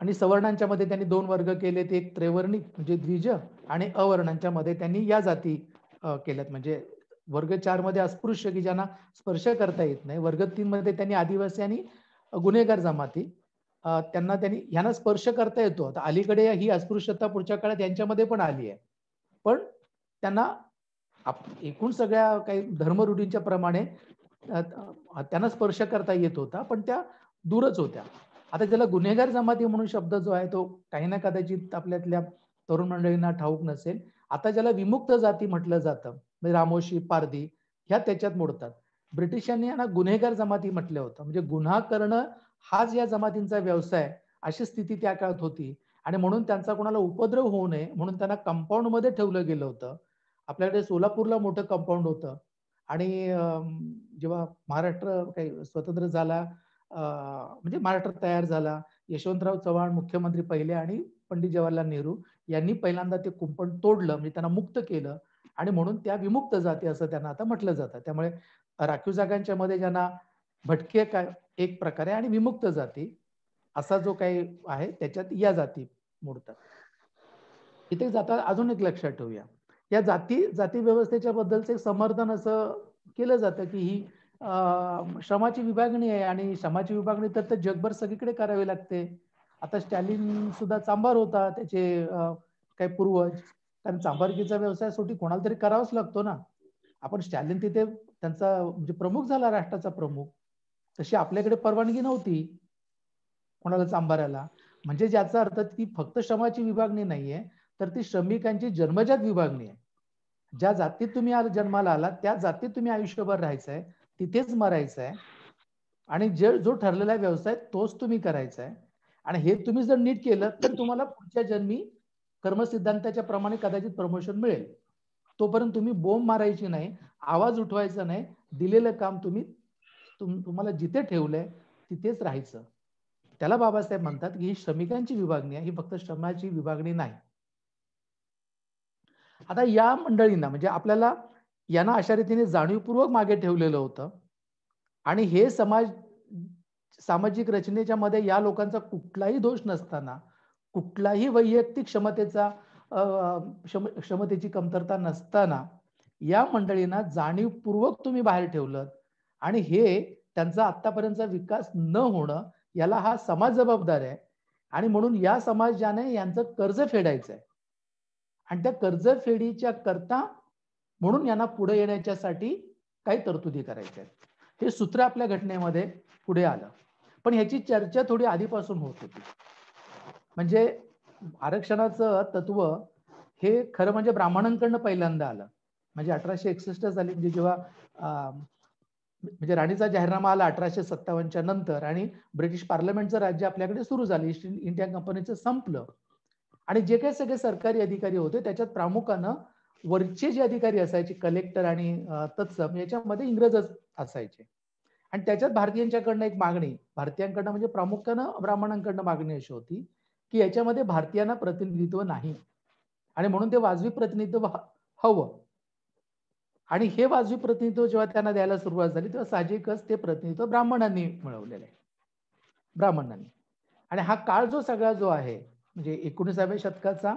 [SPEAKER 2] आणि सवर्णांच्या मध्ये त्यांनी 2 वर्ग केले. ते एक त्रैवर्णिक म्हणजे द्विज आणि अवर्णांच्या मध्ये त्यांनी या जाती केल्यात. म्हणजे वर्ग 4 मध्ये अस्पृश्य की ज्यांना स्पर्श करता येत नाही, वर्ग 3 मध्ये त्यांनी आदिवासी आणि गुन्हेगार जमाती त्यांना ह्यांना स्पर्श करता येतो. आता अलीकडे ही अस्पृश्यता पुढच्या काळात यांच्यामध्ये पण आली आहे, पण त्यांना एकूण सगळ्या काही धर्मरूढींच्या प्रमाणे त्यांना स्पर्श करता येत होता, पण त्या दूरच होत्या. आता ज्याला गुन्हेगार जमाती म्हणून शब्द जो आहे तो काही ना कदाचित आपल्यातल्या तरुण मंडळींना ठाऊक नसेल. आता ज्याला विमुक्त जाती म्हटलं जातं, म्हणजे रामोशी, पारधी ह्या त्याच्यात मोडतात. ब्रिटिशांनी यांना गुन्हेगार जमाती म्हटलं होतं. म्हणजे गुन्हा करणं हाच या जमातींचा व्यवसाय अशी स्थिती त्या काळात होती. आणि म्हणून त्यांचा कोणाला उपद्रव होऊ नये म्हणून त्यांना कंपाऊंड मध्ये ठेवलं गेलं होतं. आपल्याकडे सोलापूरला मोठं कंपाऊंड होतं आणि जेव्हा महाराष्ट्र काही स्वतंत्र झाला, म्हणजे महाराष्ट्र तयार झाला, यशवंतराव चव्हाण मुख्यमंत्री पहिले आणि पंडित जवाहरलाल नेहरू यांनी पहिल्यांदा ते कुंपण तोडलं, म्हणजे त्यांना मुक्त केलं आणि म्हणून त्या विमुक्त जाती असं त्यांना आता म्हटलं जातं. त्यामुळे राखीव जागांच्या मध्ये ज्यांना भटके काय एक प्रकारे आणि विमुक्त जाती असा जो काही आहे त्याच्यात या जाती मोडतात. इथे जाता अजून एक लक्षात ठेवूया, या जाती व्यवस्थेच्या बद्दलचे समर्थन असं केलं जातं की ही श्रमाची विभागणी आहे आणि श्रमाची विभागणी तर जगभर सगळीकडे करावी लागते. आता स्टॅलिन सुद्धा चांभार होता, त्याचे काही पूर्वज, कारण चांभारकीचा व्यवसाय शेवटी कोणाला तरी करावाच लागतो ना. आपण स्टॅलिन तिथे त्यांचा म्हणजे प्रमुख झाला, राष्ट्राचा प्रमुख. तशी आपल्याकडे परवानगी नव्हती कोणाला चांभारायला. म्हणजे ज्याचा अर्थ ती फक्त श्रमाची विभागणी नाहीये, तर ती श्रमिकांची जन्मजात विभागणी आहे. ज्या जातीत तुम्ही जन्माला आला त्या जातीत तुम्ही आयुष्यभर राहायचंय, तिथेच मरायचं आहे आणि जो ठरलेला व्यवसाय तोच तुम्ही करायचा आहे. आणि हे तुम्ही जर नीट केलं तर तुम्हाला पुढच्या जन्मी कर्मसिद्धांताच्या प्रमाणे कदाचित प्रमोशन मिळेल. तोपर्यंत तुम्ही बोंब मारायची नाही, आवाज उठवायचा नाही, दिलेलं काम तुम्हाला जिथे ठेवलंय तिथेच राहायचं. त्याला बाबासाहेब म्हणतात की ही श्रमिकांची विभागणी आहे, ही फक्त श्रमाची विभागणी नाही. आता या मंडळींना म्हणजे आपल्याला यांना अशा रीतीने जाणीवपूर्वक मागे ठेवलेलं होतं आणि हे सामाजिक रचनेच्या मध्ये या लोकांचा कुठलाही दोष नसताना, कुठलाही वैयक्तिक क्षमतेची कमतरता नसताना या मंडळींना जाणीवपूर्वक तुम्ही बाहेर ठेवलं आणि हे त्यांचा आतापर्यंतचा विकास न होणं याला हा समाज जबाबदार आहे. आणि म्हणून या समाजाने यांचं कर्ज फेडायचं आहे आणि त्या कर्जफेडीच्या करता म्हणून यांना पुढे येण्याच्यासाठी काही तरतुदी करायच्या आहेत. हे सूत्र आपल्या घटनेमध्ये पुढे आलं. पण ह्याची चर्चा थोडी आधीपासून होत होती. म्हणजे आरक्षणाचं तत्व हे खरं म्हणजे ब्राह्मणांकडनं पहिल्यांदा आलं. म्हणजे 1861 साली, म्हणजे जेव्हा म्हणजे राणीचा जाहीरनामा आला 1857च्या नंतर आणि ब्रिटिश पार्लमेंटचं राज्य आपल्याकडे सुरू झालं, ईस्ट इंडिया कंपनीचं संपलं आणि जे काही सगळे सरकारी अधिकारी होते त्याच्यात प्रामुख्यानं वरचे जे अधिकारी असायचे, कलेक्टर आणि तत्सम, याच्यामध्ये इंग्रजच असायचे. आणि त्याच्यात भारतीयांच्याकडनं एक मागणी, भारतीयांकडनं म्हणजे प्रामुख्यानं ब्राह्मणांकडनं मागणी अशी होती की याच्यामध्ये भारतीयांना प्रतिनिधित्व नाही आणि म्हणून ते वाजवी प्रतिनिधित्व हवं. आणि हे वाजवी प्रतिनिधित्व जेव्हा त्यांना द्यायला सुरुवात झाली तेव्हा साहजिकच ते प्रतिनिधित्व ब्राह्मणांनी मिळवलेलं आहे, ब्राह्मणांनी. आणि हा काळ जो सगळा जो आहे म्हणजे 19व्या शतकाचा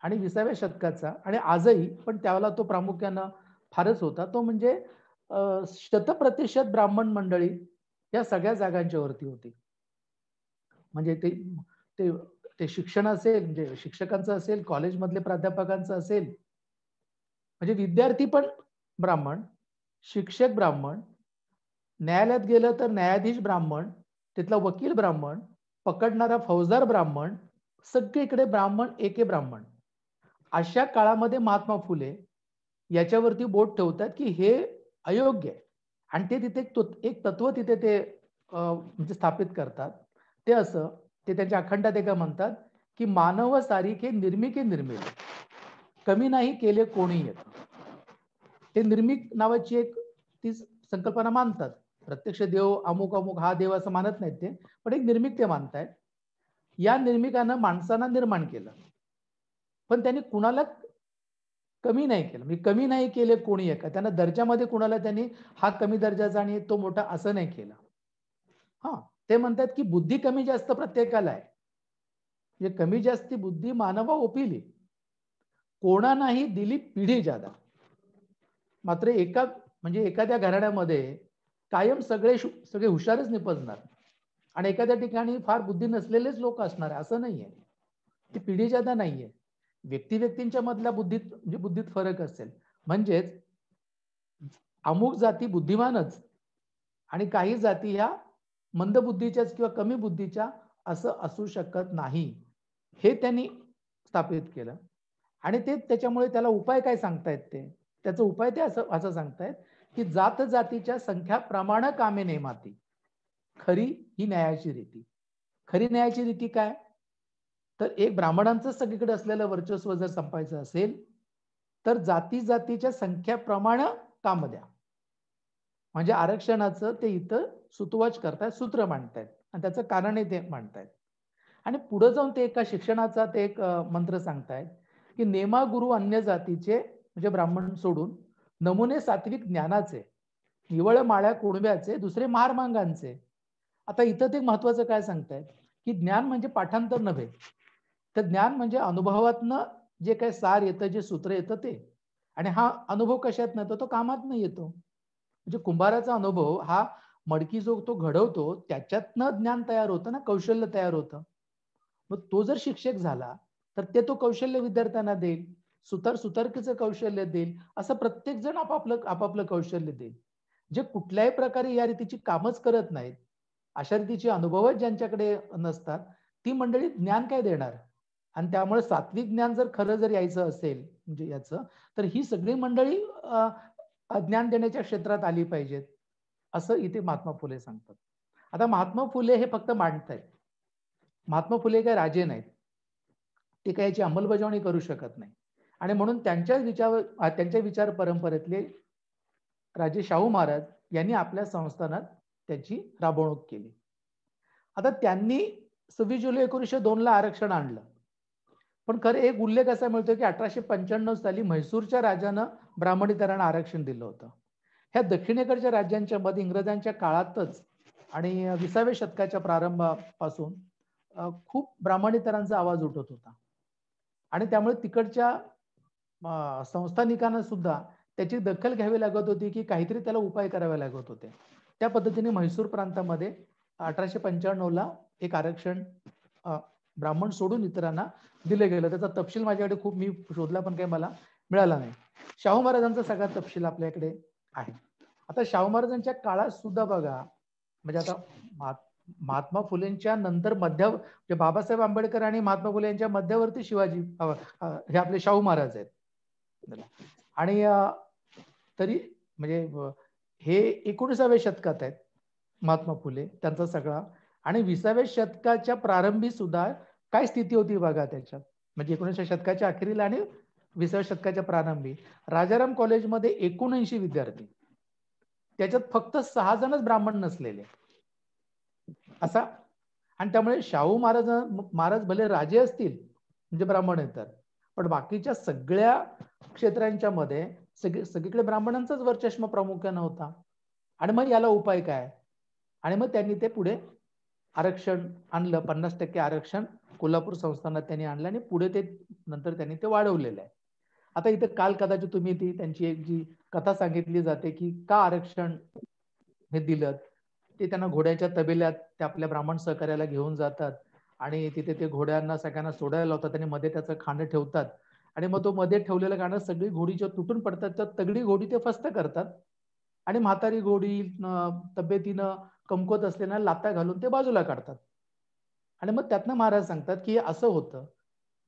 [SPEAKER 2] आणि 20व्या शतकाचा आणि आजही, पण त्यावेळेला तो प्रामुख्यानं फारच होता, तो म्हणजे 100% ब्राह्मण मंडळी या सगळ्या जागांच्या वरती होती. म्हणजे ते ते ते शिक्षण असेल, म्हणजे शिक्षकांचं असेल, कॉलेजमधले प्राध्यापकांचं असेल, म्हणजे विद्यार्थी पण ब्राह्मण, शिक्षक ब्राह्मण, न्यायालयात गेलं तर न्यायाधीश ब्राह्मण, तिथला वकील ब्राह्मण, पकडणारा फौजदार ब्राह्मण, सगळीकडे ब्राह्मण, एके ब्राह्मण. अशा काळामध्ये महात्मा फुले याच्यावरती बोट ठेवतात की हे अयोग्य आहे आणि ते तिथे एक तत्व तिथे ते म्हणजे स्थापित करतात. ते असं, ते त्यांच्या अखंडतेका म्हणतात की मानव सारिखे निर्मिके निर्मिले, कमी नाही केले कोणी येत. ते निर्मिक नावाची एक ती संकल्पना मानतात. प्रत्यक्ष देव अमुक अमुक हा देव असं मानत नाहीत ते, पण एक निर्मिक ते मानतायत. या निर्मिकानं माणसांना निर्माण केलं, पण त्यांनी कुणाला कमी नाही केलं. म्हणजे कमी नाही केले कोणी एका, त्यांना दर्जामध्ये कुणाला त्यांनी हा कमी दर्जाचा आणि तो मोठा असं नाही केलं. हा, ते म्हणतात की बुद्धी कमी जास्त प्रत्येकाला आहे, म्हणजे कमी जास्ती बुद्धी मानवा ओपिली, कोणा नाही दिली पिढी जादा. मात्र म्हणजे एखाद्या घराण्यामध्ये कायम सगळे हुशारच निपजणार आणि एखाद्या ठिकाणी फार बुद्धी नसलेलेच लोक असणार असं नाहीये. ती पिढी जादा नाहीये. व्यक्तिंच्या मधल्या बुद्धीत फरक असेल. म्हणजेच अमुक जाती बुद्धिमानच आणि काही जाती ह्या मंदबुद्धीच्याच किंवा कमी बुद्धीच्या असं असू शकत नाही, हे त्यांनी स्थापित केलं. आणि ते त्याच्यामुळे त्याला उपाय काय सांगतायत, त्याचा उपाय ते असं सांगतायत की जात जातीच्या संख्या प्रमाण कामे नेमाती, खरी ही न्यायाची रीती. खरी न्यायाची रीती काय, तर एक ब्राह्मणांचं सगळीकडे असलेलं वर्चस्व जर संपायचं असेल तर जाती जातीच्या संख्याप्रमाणे काम द्या. म्हणजे आरक्षणाचं ते इथं सुतवाच करतायत, सूत्र मांडतायत आणि त्याचं कारणही ते मांडतायत. आणि पुढे जाऊन ते एका शिक्षणाचा ते एक मंत्र सांगतायत की नेमा गुरु अन्य जातीचे, म्हणजे ब्राह्मण सोडून, नमुने सात्विक ज्ञानाचे, निवळ माळ्या कुणब्याचे, दुसरे महारमांगांचे. आता इथं ते महत्वाचं काय सांगतायत की ज्ञान म्हणजे पाठांतर नव्हे, तर ज्ञान म्हणजे अनुभवातनं जे काही सार येतं, जे सूत्र येतं ते. आणि हा अनुभव कशात येतो, तो कामात नाही येतो. म्हणजे कुंभाराचा अनुभव हा मडकी जो तो घडवतो त्याच्यातनं ज्ञान तयार होतं ना, कौशल्य तयार होतं. मग तो जर शिक्षक झाला तर ते तो कौशल्य विद्यार्थ्यांना देईल, सुतारकीचं कौशल्य देईल, असं प्रत्येक जण आपापलं कौशल्य देईल. जे कुठल्याही प्रकारे या रीतीची कामच करत नाहीत, अशा रीतीची अनुभवच ज्यांच्याकडे नसतात, ती मंडळी ज्ञान काय देणार. आणि त्यामुळे सात्विक ज्ञान जर खरं जर यायचं असेल म्हणजे याचं, तर ही सगळी मंडळी ज्ञान देण्याच्या क्षेत्रात आली पाहिजेत, असं इथे महात्मा फुले सांगतात. आता महात्मा फुले हे फक्त मांडतायत, महात्मा फुले काय राजे नाहीत, ते काय याची अंमलबजावणी करू शकत नाही. आणि म्हणून त्यांच्या विचार परंपरेतले राजे शाहू महाराज यांनी आपल्या संस्थानात त्याची राबवणूक केली. आता त्यांनी 26 जुलै 1902 आरक्षण आणलं, पण खरं एक उल्लेख असा मिळतो की 1895 साली म्हैसूरच्या राजानं ब्राह्मणेतरांना आरक्षण दिलं होतं. ह्या दक्षिणेकडच्या राज्यांच्या मध्ये इंग्रजांच्या काळातच आणि 20व्या शतकाच्या प्रारंभापासून खूप ब्राह्मणेतरांचा आवाज उठत होता आणि त्यामुळे तिकडच्या संस्थानिकांना सुद्धा त्याची दखल घ्यावी लागत होती की काहीतरी त्याला उपाय करावे लागत होते. त्या पद्धतीने म्हैसूर प्रांतामध्ये 1895 एक आरक्षण ब्राह्मण सोडून इतरांना दिलं गेलं. त्याचा तपशील माझ्याकडे खूप मी शोधला पण काही मला मिळाला नाही. शाहू महाराजांचा सगळा तपशील आपल्याकडे आहे. आता शाहू महाराजांच्या काळात सुद्धा बघा, म्हणजे आता महात्मा फुलेंच्या नंतर म्हणजे बाबासाहेब आंबेडकर आणि महात्मा फुले यांच्या मध्यवर्ती शिवाजी हे आपले शाहू महाराज आहेत. आणि तरी म्हणजे हे 19व्या शतकात आहेत महात्मा फुले, त्यांचा सगळा. आणि 20व्या शतकाच्या प्रारंभी सुद्धा काय स्थिती होती बघा त्याच्यात, म्हणजे 19व्या शतकाच्या अखेरीला आणि 20व्या शतकाच्या प्रारंभी राजाराम कॉलेजमध्ये 79 विद्यार्थी, त्याच्यात फक्त 6 जणच ब्राह्मण नसलेले असा. आणि त्यामुळे शाहू महाराज भले राजे असतील म्हणजे ब्राह्मण येतात, पण बाकीच्या सगळ्या क्षेत्रांच्या मध्ये सगळीकडे ब्राह्मणांचाच वरचष्मा प्रामुख्याने होता. आणि मग याला उपाय काय? आणि मग त्यांनी ते पुढे आरक्षण आणलं, 50% आरक्षण कोल्हापूर संस्थानात त्यांनी आणलं आणि पुढे ते नंतर त्यांनी ते वाढवलेलं आहे. आता इथं काल कदाचित तुम्ही ती त्यांची एक जी कथा सांगितली जाते की का आरक्षण हे दिलं, ते त्यांना घोड्याच्या तबेल्यात ते आपल्या ब्राह्मण सहकार्याला घेऊन जातात आणि तिथे ते घोड्यांना सगळ्यांना सोडायला लावतात आणि मध्ये त्याचं खाणं ठेवतात. आणि मग तो मध्ये ठेवलेलं गाणं सगळी घोडी जेव्हा तुटून पडतात तर तगडी घोडी ते फस्त करतात आणि म्हातारी घोडी तब्येतीनं कमकुवत असलेल्या लाता घालून ते बाजूला काढतात. आणि मग त्यातनं महाराज सांगतात की असं होतं,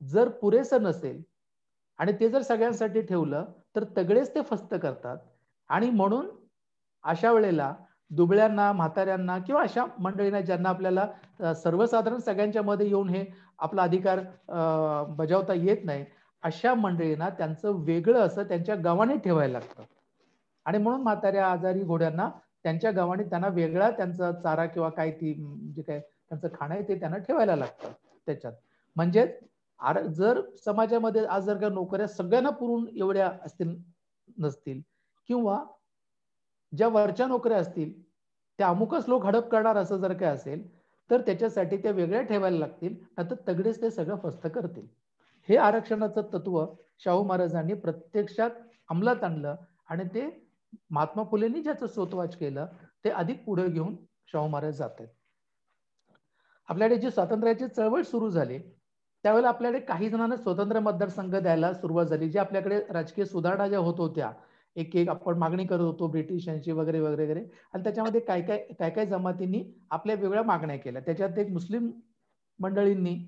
[SPEAKER 2] जर पुरेसं नसेल आणि ते जर सगळ्यांसाठी ठेवलं तर तगडेच ते फस्त करतात. आणि म्हणून अशा वेळेला दुबळ्यांना, म्हाताऱ्यांना किंवा अशा मंडळींना ज्यांना आपल्याला सर्वसाधारण सगळ्यांच्या मध्ये येऊन हे आपला अधिकार बजावता येत नाही, अशा मंडळींना त्यांचं वेगळं असं त्यांच्या गावाने ठेवायला लागतं. आणि म्हणून म्हाताऱ्या आजारी घोड्यांना त्यांच्या गावाने त्यांना वेगळा त्यांचा चारा किंवा काय ती जे काय त्यांचं खाणं आहे ते त्यांना ठेवायला लागतं त्याच्यात. म्हणजे जर समाजामध्ये आज जर का नोकऱ्या सगळ्यांना पुरून एवढ्या असतील नसतील किंवा ज्या वरच्या नोकऱ्या असतील त्या अमुकच लोक हडप करणार असं जर काय असेल तर त्याच्यासाठी त्या वेगळ्या ठेवायला लागतील, आता तगडेच ते सगळं फस्त करतील. हे आरक्षणाचं तत्व शाहू महाराजांनी प्रत्यक्षात अंमलात आणलं आणि ते महात्मा फुलेंनी ज्याचं स्वतवाच केलं ते अधिक पुढे घेऊन शाहू महाराज जात आहेत. आपल्याकडे जी स्वातंत्र्याची चळवळ सुरू झाली त्यावेळेला आपल्याकडे काही जणांना स्वतंत्र मतदारसंघ द्यायला सुरुवात झाली. जे आपल्याकडे राजकीय सुधारणा ज्या होत होत्या, एक एक आपण मागणी करत होतो ब्रिटिशांची वगैरे वगैरे वगैरे, आणि त्याच्यामध्ये काय काय जमातींनी आपल्या वेगळ्या मागण्या केल्या. त्याच्यात एक मुस्लिम मंडळींनी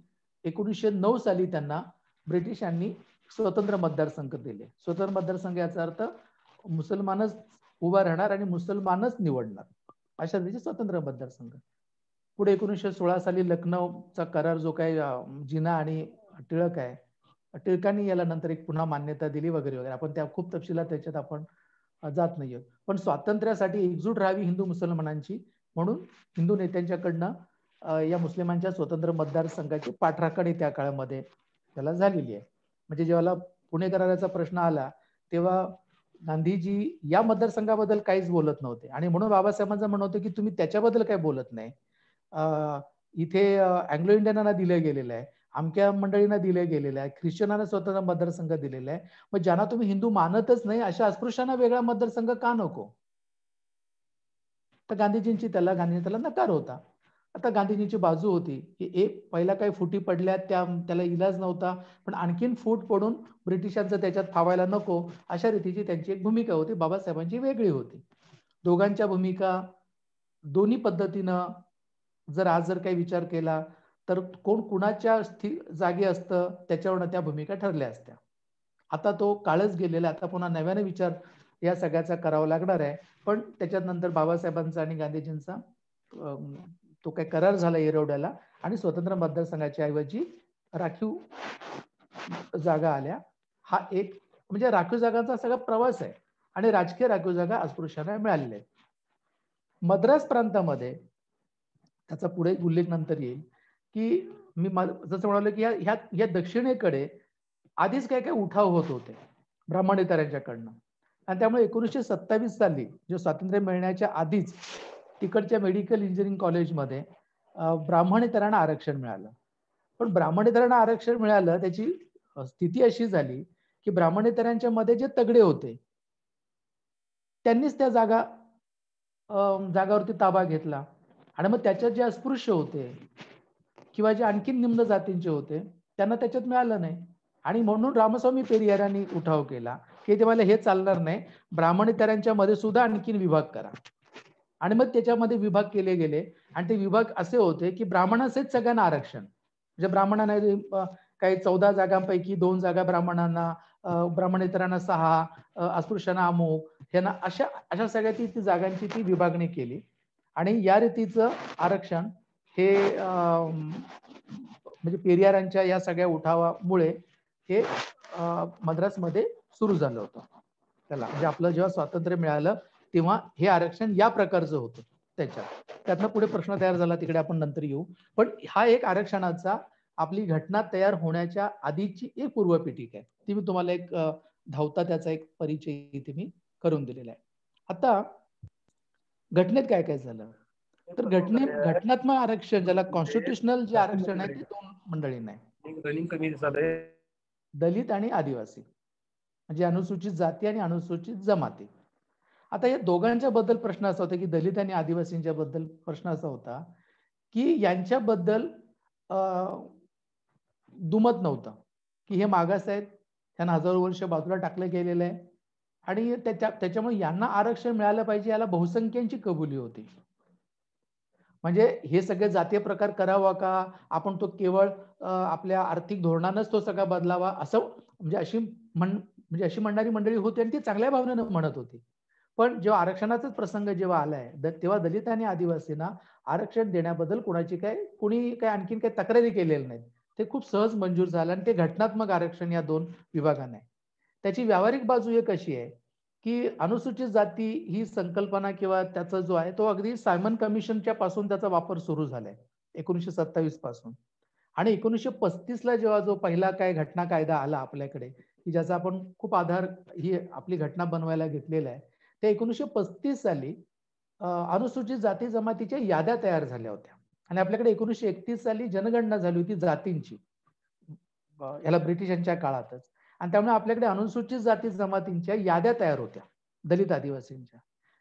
[SPEAKER 2] 1909 साली त्यांना ब्रिटिशांनी स्वतंत्र मतदारसंघ दिले. स्वतंत्र मतदारसंघ याचा अर्थ मुसलमानच उभा राहणार आणि मुसलमानच निवडणार, अशा रीतीचे स्वतंत्र मतदारसंघ. पुढे 1916 साली लखनौचा करार जो काही जिना आणि टिळक आहे, टिळकांनी याला नंतर एक पुन्हा मान्यता दिली वगैरे वगैरे. आपण त्या खूप तपशिलात त्याच्यात आपण जात नाहीये. पण स्वातंत्र्यासाठी एकजूट राहावी हिंदू मुसलमानांची म्हणून हिंदू नेत्यांच्याकडनं या मुस्लिमांच्या स्वतंत्र मतदारसंघाची पाठराखणी त्या काळामध्ये त्याला झालेली आहे. म्हणजे जेव्हा पुणे कराराचा प्रश्न आला तेव्हा गांधीजी या मतदारसंघाबद्दल काहीच बोलत नव्हते आणि म्हणून बाबासाहेबांचं म्हणणं होतं की तुम्ही त्याच्याबद्दल काही बोलत नाही. इथे अँग्लो इंडियनांना दिलं गेलेलं आहे, अमक्या मंडळींना दिले गेलेलं आहे, ख्रिश्चनांना स्वतंत्र मतदारसंघ दिलेला आहे, मग ज्यांना तुम्ही हिंदू मानतच नाही अशा अस्पृश्यांना वेगळा मतदारसंघ का नको? तर गांधीजींची त्याला नकार होता. आता गांधीजींची बाजू होती की एक पहिला काही फुटी पडल्या त्याला इलाज नव्हता, पण आणखीन फूट पडून ब्रिटिशांचं त्याच्यात फावायला नको अशा रीतीची त्यांची एक भूमिका होती. बाबासाहेबांची वेगळी होती. दोघांच्या भूमिका दोन्ही पद्धतीनं जर आज जर काही विचार केला तर कोण कुणाच्या जागी असतं त्याच्यावरनं त्या भूमिका ठरल्या असत्या. आता तो काळच गेलेला, आता पुन्हा नव्याने विचार या सगळ्याचा करावा लागणार आहे. पण त्याच्यात नंतर बाबासाहेबांचा आणि गांधीजींचा तो काही करार झाला येरवड्याला आणि स्वतंत्र मतदारसंघाच्या ऐवजी राखीव जागा आल्या. हा एक म्हणजे राखीव जागांचा सगळा प्रवास आहे आणि राजकीय राखीव जागा अस्पृश्यांना मिळालेल्या आहेत. मद्रास प्रांतामध्ये त्याचा पुढे उल्लेख नंतर येईल की मी जसं म्हणालो की ह्या दक्षिणेकडे आधीच काय काय उठाव होत होते ब्राह्मणेतरांच्याकडनं, आणि त्यामुळे 1927 साली जे स्वातंत्र्य मिळण्याच्या आधीच तिकडच्या मेडिकल इंजिनिअरिंग कॉलेजमध्ये ब्राह्मणेतरांना आरक्षण मिळालं. पण ब्राह्मणेतरांना आरक्षण मिळालं त्याची स्थिती अशी झाली की ब्राह्मणेतरांच्या मध्ये जे तगडे होते त्यांनीच त्या जागावरती ताबा घेतला आणि मग त्याच्यात जे अस्पृश्य होते किंवा जे आणखीन निम्न जातींचे होते त्यांना त्याच्यात मिळालं नाही. आणि म्हणून रामस्वामी पेरियारांनी उठाव केला की ते मला हे चालणार नाही, ब्राह्मणेतरांच्या मध्ये सुद्धा आणखीन विभाग करा. आणि मग त्याच्यामध्ये विभाग केले गेले आणि ते विभाग असे होते की ब्राह्मणाचेच सगळ्यांना आरक्षण. म्हणजे ब्राह्मणांना काही 14 जागांपैकी 2 जागा ब्राह्मणांना, ब्राह्मणेतरांना 6, अस्पृश्यांना अमुक, ह्यांना अशा अशा सगळ्या ती जागांची ती विभागणी केली. आणि या रीतीचं आरक्षण हे म्हणजे पेरियारांच्या या सगळ्या उठावामुळे हे मद्रासमध्ये सुरू झालं होतं. त्याला म्हणजे आपलं जेव्हा स्वातंत्र्य मिळालं तेव्हा हे आरक्षण या प्रकारचं होतं. त्यातनं पुढे प्रश्न तयार झाला, तिकडे आपण नंतर येऊ. पण हा एक आरक्षणाचा आपली घटना तयार होण्याच्या आधीची एक पूर्वपीठिका आहे. ती मी तुम्हाला एक धावता त्याचा एक परिचय इथे मी करून दिलेला आहे. आता घटनेत काय काय झालं तर घटनात्मक आरक्षण, ज्याला कॉन्स्टिट्युशनल जे आरक्षण आहे ते 2 मंडळींना आहे, दलित आणि आदिवासी, म्हणजे अनुसूचित जाती आणि अनुसूचित जमाती. आता या दोघांच्या बद्दल प्रश्न असा होता की दलित आणि आदिवासींच्या बद्दल प्रश्न असा होता की यांच्याबद्दल दुमत नव्हतं की हे मागास आहेत, त्यांना हजारो वर्ष बाजूला टाकलं गेलेलं आहे आणि त्याच्यामुळे यांना आरक्षण मिळालं पाहिजे याला बहुसंख्यांची कबुली होती. म्हणजे हे सगळे जातीय प्रकार करावा का, आपण तो केवळ आपल्या आर्थिक धोरणानंच तो सगळा बदलावा, असं म्हणजे अशी म्हणणारी मंडळी होती आणि ती चांगल्या भावनेनं म्हणत होती. पण जेव्हा आरक्षणाचाच प्रसंग जेव्हा आलाय तेव्हा दलित आणि आदिवासींना आरक्षण देण्याबद्दल कोणी काय आणखीन काही तक्रारी केलेल्या नाहीत. ते खूप सहज मंजूर झालं आणि ते घटनात्मक आरक्षण या 2 विभागांना आहे. त्याची व्यावहारिक बाजू एक अशी आहे की अनुसूचित जाती ही संकल्पना किंवा त्याचा जो आहे तो अगदी सायमन कमिशनच्या पासून त्याचा वापर सुरू झालाय 1927 पासून. आणि 1935ला जेव्हा जो पहिला काय घटना कायदा आला आपल्याकडे की ज्याचा आपण खूप आधार ही आपली घटना बनवायला घेतलेला आहे, त्या 1935 साली अनुसूचित जाती जमातीच्या याद्या तयार झाल्या होत्या. आणि आपल्याकडे 1931 साली जनगणना झाली होती जातींची, याला ब्रिटिशांच्या काळातच. आणि त्यामुळे आपल्याकडे अनुसूचित जाती जमातींच्या याद्या तयार होत्या दलित आदिवासींच्या.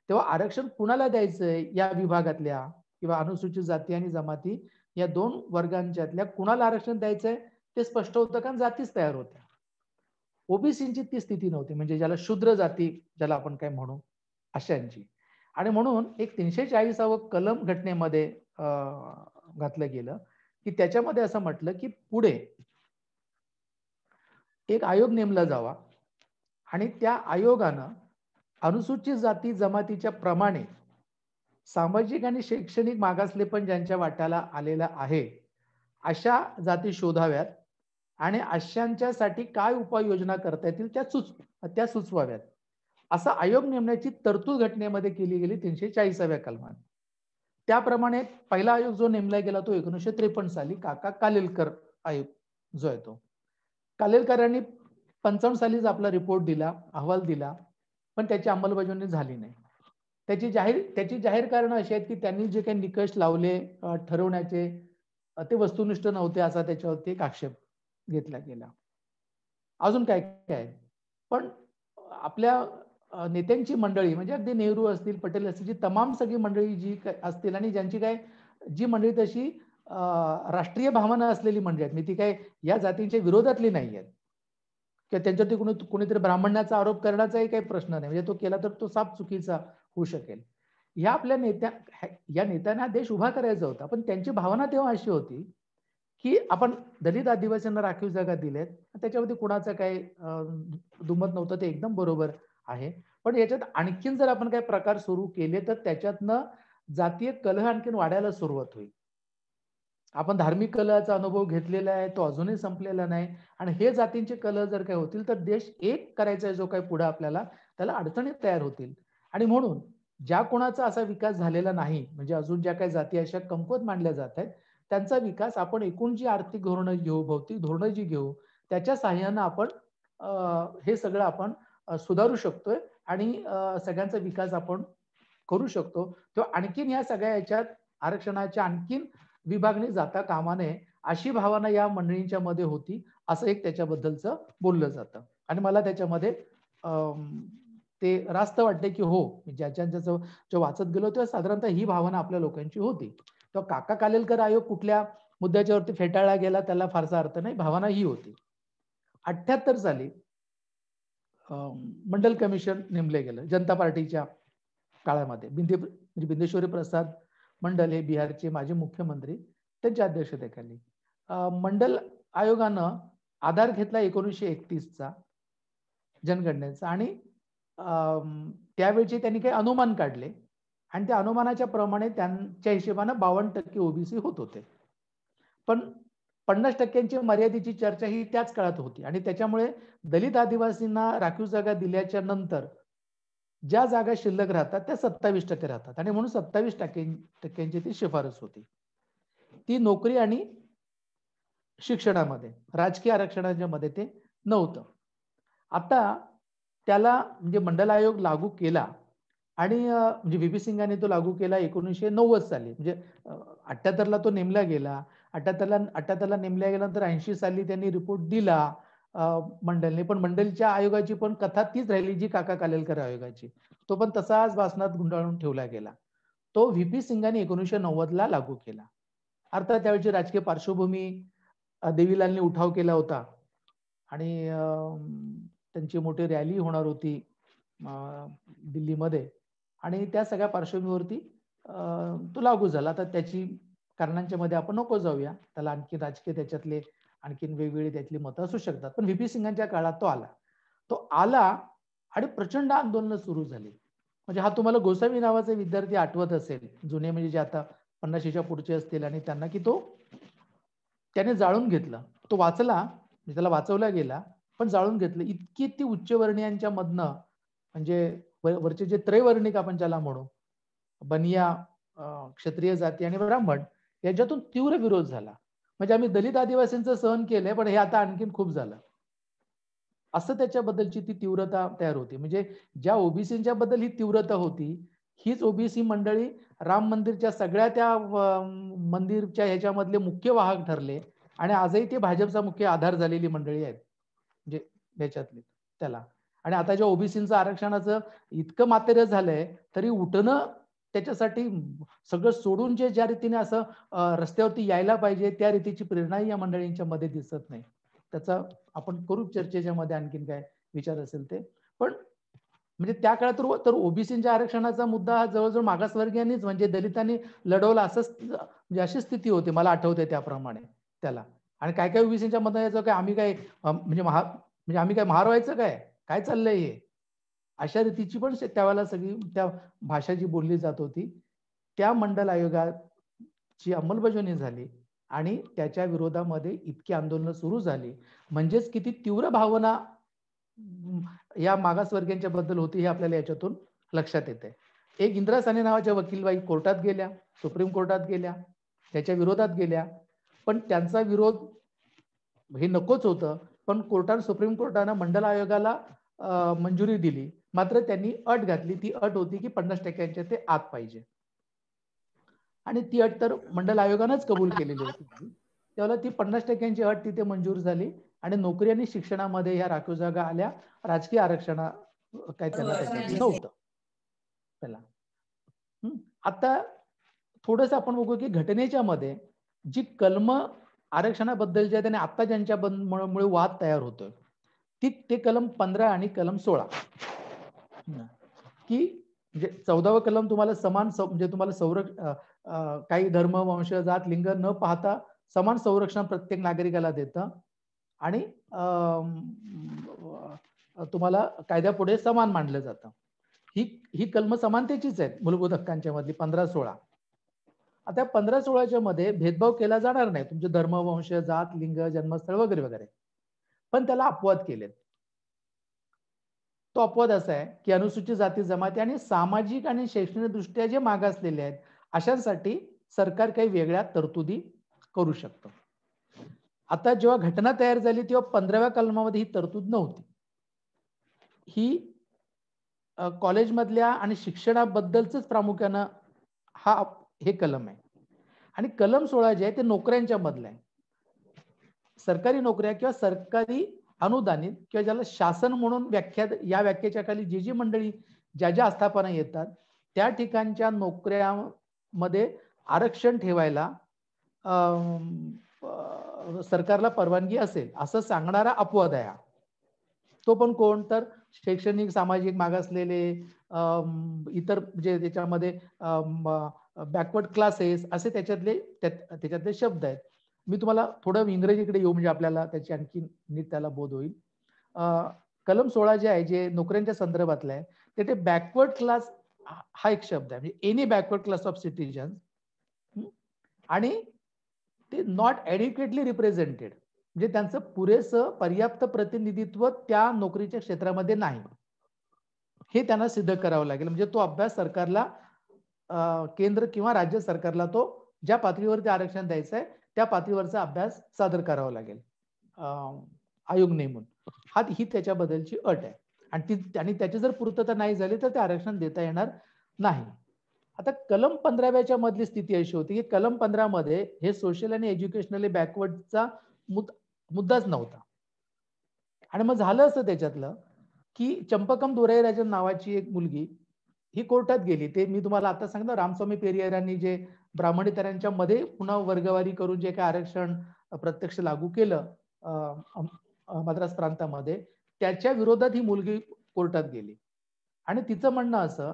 [SPEAKER 2] तेव्हा आरक्षण कुणाला द्यायचंय या विभागातल्या किंवा अनुसूचित जाती आणि जमाती या 2 वर्गांच्यातल्या कुणाला आरक्षण द्यायचंय ते स्पष्ट होतं, कारण जातीच तयार होत्या. ओबीसींची ती स्थिती नव्हती, म्हणजे ज्याला शूद्र जाती ज्याला आपण काय म्हणू अशांची. आणि म्हणून एक 340व कलम घटनेमध्ये घातलं गेलं की त्याच्यामध्ये असं म्हटलं की पुढे एक आयोग नेमला जावा आणि त्या आयोगानं अनुसूचित जाती जमातीच्या प्रमाणे सामाजिक आणि शैक्षणिक मागासलेपण ज्यांच्या वाट्याला आलेला आहे अशा जाती शोधाव्यात आणि अशांच्यासाठी काय उपाययोजना करता येतील त्या सुचवाव्यात, असा आयोग नेमण्याची तरतूद घटनेमध्ये केली गेली 340व्या कलमात. त्याप्रमाणे पहिला आयोग जो नेमला गेला तो 1953 साली काका कालेलकर आयोग जो आहे तो. कालेलकरांनी 55 सालीच आपला रिपोर्ट दिला, अहवाल दिला, पण त्याची अंमलबजावणी झाली नाही. त्याची जाहीर कारणं अशी आहेत की त्यांनी जे काही निकष लावले ठरवण्याचे ते वस्तुनिष्ठ नव्हते असा त्याच्यावरती एक आक्षेप घेतला गेला. अजून काय काय पण आपल्या नेत्यांची मंडळी म्हणजे अगदी नेहरू असतील, पटेल असतील, जी तमाम सगळी मंडळी जी असतील आणि ज्यांची काय जी मंडळी तशी राष्ट्रीय भावना असलेली मंडळी आहेत, मी ती काय या जातींच्या विरोधातली नाही आहेत किंवा त्यांच्यावरती कोणीतरी ब्राह्मण्याचा आरोप करण्याचाही काही प्रश्न नाही, म्हणजे तो केला तर तो साफ चुकीचा होऊ शकेल. या आपल्या नेत्यांना देश उभा करायचा होता, पण त्यांची भावना तेव्हा अशी होती की आपण दलित आदिवासींना राखीव जागा दिल्यात, त्याच्यावरती कुणाचं काही दुमत नव्हतं, ते एकदम बरोबर आहे. पण याच्यात आणखीन जर आपण काही प्रकार सुरू केले तर त्याच्यातनं जातीय कलह आणखीन वाढायला सुरुवात होईल. आपण धार्मिक कलहाचा अनुभव घेतलेला आहे, तो अजूनही संपलेला नाही. आणि हे जातींचे कलह जर काही होतील तर देश एक करायचा जो काही पुढे आपल्याला त्याला अडचणी तयार होतील. आणि म्हणून ज्या कोणाचा असा विकास झालेला नाही, म्हणजे अजून ज्या काही जाती अशा कमकुवत मानल्या जात आहेत, त्यांचा विकास आपण एकूण जी आर्थिक धोरणं घेऊ, भौतिक धोरणं जी घेऊ, त्याच्या साहाय्यानं आपण हे सगळं आपण सुधारू शकतोय आणि सगळ्यांचा विकास आपण करू शकतो. तेव्हा आणखीन या सगळ्या याच्यात आरक्षणाच्या आणखीन विभागणी जाता कामा नये अशी भावना या मंडळींच्या मध्ये होती, असं एक त्याच्याबद्दलचं बोललं जातं. आणि मला त्याच्यामध्ये ते रास्त वाटते की हो, ज्याचं वाचत गेलो तेव्हा साधारणतः ही भावना आपल्या लोकांची होती. तर काका कालेलकर आयोग कुठल्या मुद्द्याच्यावरती फेटाळला गेला, त्याला फारसा अर्थ नाही, भावना ही होती. 78 साली मंडल कमिशन नेमले गेलं जनता पार्टीच्या काळामध्ये. बिंदेश्वरी प्रसाद मंडल हे बिहारचे माजी मुख्यमंत्री, त्यांच्या अध्यक्षतेखाली मंडल आयोगानं आधार घेतला 1931चा जनगणनेचा, आणि त्यावेळी त्यांनी काही अनुमान काढले आणि त्या अनुमानाच्या प्रमाणे त्यांच्या हिशोबानं 52% ओबीसी होत होते. पण 50% मर्यादेची चर्चा ही त्याच काळात होती आणि त्याच्यामुळे दलित आदिवासींना राखीव जागा दिल्याच्या नंतर ज्या जागा शिल्लक राहतात त्या 27% राहतात आणि म्हणून 27% ती शिफारस होती. ती नोकरी आणि शिक्षणामध्ये, राजकीय आरक्षणाच्या मध्ये ते नव्हतं. आता त्याला म्हणजे मंडल आयोग लागू केला आणि म्हणजे व्ही पी सिंगाने तो लागू केला 1990 साली. म्हणजे 78ला तो नेमला गेला. 78ला नेमल्या गेल्यानंतर 80 साली त्यांनी रिपोर्ट दिला मंडलने. पण मंडलच्या आयोगाची पण कथा तीच राहिली जी काका कालेलकर आयोगाची. तो पण तसाच भासणात गुंडाळून ठेवला गेला. तो व्ही पी सिंगाने 1990ला लागू केला. अर्थात त्यावेळची राजकीय पार्श्वभूमी, देवीलालने उठाव केला होता आणि त्यांची मोठी रॅली होणार होती दिल्लीमध्ये आणि त्या सगळ्या पार्श्वभूमीवरती तो लागू झाला. तर त्याची कारणांच्या मध्ये आपण नको जाऊया, त्याला आणखी राजकीय त्याच्यातले आणखीन वेगवेगळी त्यातली मतं असू शकतात. पण व्ही पी सिंगांच्या काळात तो आला आणि प्रचंड आंदोलन सुरू झाली. म्हणजे हा तुम्हाला गोसावी नावाचे विद्यार्थी आठवत असेल, जुने म्हणजे जे आता 50च्या पुढचे असतील, आणि त्यांना की त्याने जाळून घेतलं. तो वाचला, म्हणजे त्याला वाचवला गेला, पण जाळून घेतलं. इतकी ती उच्चवर्णीयांच्या मधनं, म्हणजे वरचे जे त्रैवर्णिक आपण ज्याला म्हणू, बनिया, क्षत्रिय जाती आणि ब्राह्मण, याच्यातून तीव्र विरोध झाला. म्हणजे आम्ही दलित आदिवासींचं सहन केलंय, पण हे आता आणखीन खूप झालं, असं त्याच्याबद्दलची ती तीव्रता तयार होती. म्हणजे ज्या ओबीसींच्या बद्दल ही तीव्रता होती, हीच ओबीसी मंडळी राम मंदिरच्या सगळ्या त्या मंदिरच्या ह्याच्यामधले मुख्य वाहक ठरले आणि आजही ते भाजपचा मुख्य आधार झालेली मंडळी आहेत, म्हणजे ह्याच्यातली त्याला. आणि आता ज्या ओबीसींचं आरक्षणाचं इतकं मातेर झालंय, तरी उठणं त्याच्यासाठी सगळं सोडून ज्या रीतीने असं रस्त्यावरती यायला पाहिजे, त्या रीतीची प्रेरणाही या मंडळींच्या मध्ये दिसत नाही. त्याचा आपण करू चर्चेच्या मध्ये आणखीन काय विचार असेल ते. पण म्हणजे त्या काळात तर ओबीसीच्या आरक्षणाचा मुद्दा हा जवळजवळ मागासवर्गीयांनीच, म्हणजे दलितांनी लढवला, असंच म्हणजे अशी स्थिती होती, मला आठवते त्याप्रमाणे त्याला. आणि काय काय ओबीसीच्या मध्ये यायचं काय, आम्ही काय म्हणजे आम्ही काय महार व्हायचं, काय चाललंय हे, अशा रीतीची पण त्यावेळेला सगळी त्या भाषा जी बोलली जात होती. त्या मंडल आयोगाची अंमलबजावणी झाली आणि त्याच्या विरोधामध्ये इतकी आंदोलनं सुरू झाली. म्हणजेच किती तीव्र भावना या मागासवर्गीयांच्या बद्दल होती हे आपल्याला याच्यातून लक्षात येते. एक इंदिरा साने नावाच्या वकीलबाई कोर्टात गेल्या, सुप्रीम कोर्टात गेल्या, त्याच्या विरोधात गेल्या, पण त्यांचा विरोध हे नकोच होतं. पण सुप्रीम कोर्टानं मंडल आयोगाला मंजुरी दिली. मात्र त्यांनी अट घातली. ती अट होती की 50% ते आत पाहिजे, आणि ती अट तर मंडल आयोगानंच कबूल केलेली होती. त्यावेळेला ती 50% अट तिथे मंजूर झाली आणि नोकरी आणि शिक्षणामध्ये ह्या राखीव जागा आल्या. राजकीय आरक्षण काय त्यांना त्याच्यात नव्हतं त्याला. आता थोडंसं आपण बघू की घटनेच्या मध्ये जी कलम आरक्षणाबद्दल जे त्याने आता ज्यांच्यामुळे वाद तयार होतोय, ते कलम 15 आणि कलम 16 की म्हणजे 14वा कलम तुम्हाला समान म्हणजे तुम्हाला काही धर्म, वंश, जात, लिंग न पाहता समान संरक्षण प्रत्येक नागरिकाला देतं आणि तुम्हाला कायद्यापुढे समान मानलं जातं. ही कलम समानतेचीच आहेत मूलभूत हक्कांच्या मधली 15-16. आता 15-16च्या मध्ये भेदभाव केला जाणार नाही, तुमचे धर्म, वंश, जात, लिंग, जन्मस्थळ वगैरे वगैरे. पण त्याला अपवाद केलेत. तो अपवाद असा आहे की अनुसूचित जाती, जमाती आणि सामाजिक आणि शैक्षणिक दृष्ट्या जे मागासलेले आहेत अशांसाठी सरकार काही वेगळ्या तरतुदी करू शकतं. आता जेव्हा घटना तयार झाली तेव्हा 15व्या कलमामध्ये ही तरतूद नव्हती. ही कॉलेजमधल्या आणि शिक्षणाबद्दलच प्रामुख्यानं हे कलम आहे. आणि कलम 16 जे आहे ते नोकऱ्यांच्या मधलं आहे. सरकारी नोकऱ्या किंवा सरकारी अनुदानित किंवा ज्याला शासन म्हणून या व्याख्येच्या खाली जी मंडळी ज्या आस्थापना येतात त्या ठिकाणच्या नोकऱ्यामध्ये आरक्षण ठेवायला सरकारला परवानगी असेल असं सांगणारा अपवाद आहे. तो पण कोण? तर शैक्षणिक सामाजिक मागासलेले, इतर जे त्याच्यामध्ये बॅकवर्ड क्लासेस असे त्याच्यातले शब्द आहेत. मी तुम्हाला थोडं इंग्रजीकडे येऊ म्हणजे आपल्याला त्याची आणखी नीट त्याला बोध होईल. कलम 16 जे आहे, जे नोकऱ्यांच्या संदर्भातलं आहे, ते बॅकवर्ड क्लास हा एक शब्द आहे, म्हणजे any backward class of citizen, आणि ते नॉट ॲडिक्वेटली रिप्रेझेंटेड, म्हणजे त्यांचं पुरेसं पर्याप्त प्रतिनिधित्व त्या नोकरीच्या क्षेत्रामध्ये नाही, हे त्यांना सिद्ध करावं लागेल. म्हणजे तो अभ्यास सरकारला, केंद्र किंवा राज्य सरकारला तो ज्या पातळीवरती आरक्षण द्यायचं आहे त्या पातळीवरचा अभ्यास सादर करावा लागेल आयोग नेमून. ही त्याच्याबद्दलची अट आहे. आणि त्याची जर पूर्तता नाही झाली तर ते आरक्षण देता येणार नाही. आता कलम 15व्याच्या मधली स्थिती अशी होती की कलम 15 मध्ये हे सोशल आणि एज्युकेशनली बॅकवर्डचा मुद्दाच नव्हता. आणि मग झालं असं त्याच्यातलं की चंपकम दोराईराजन नावाची एक मुलगी ही कोर्टात गेली. ते मी तुम्हाला आता सांगितलं, रामस्वामी पेरियारांनी जे ब्राह्मणेतरांच्या मध्ये पुन्हा वर्गवारी करून जे काही आरक्षण प्रत्यक्ष लागू केलं मद्रास प्रांतामध्ये, त्याच्या विरोधात ही मुलगी कोर्टात गेली. आणि तिचं म्हणणं असं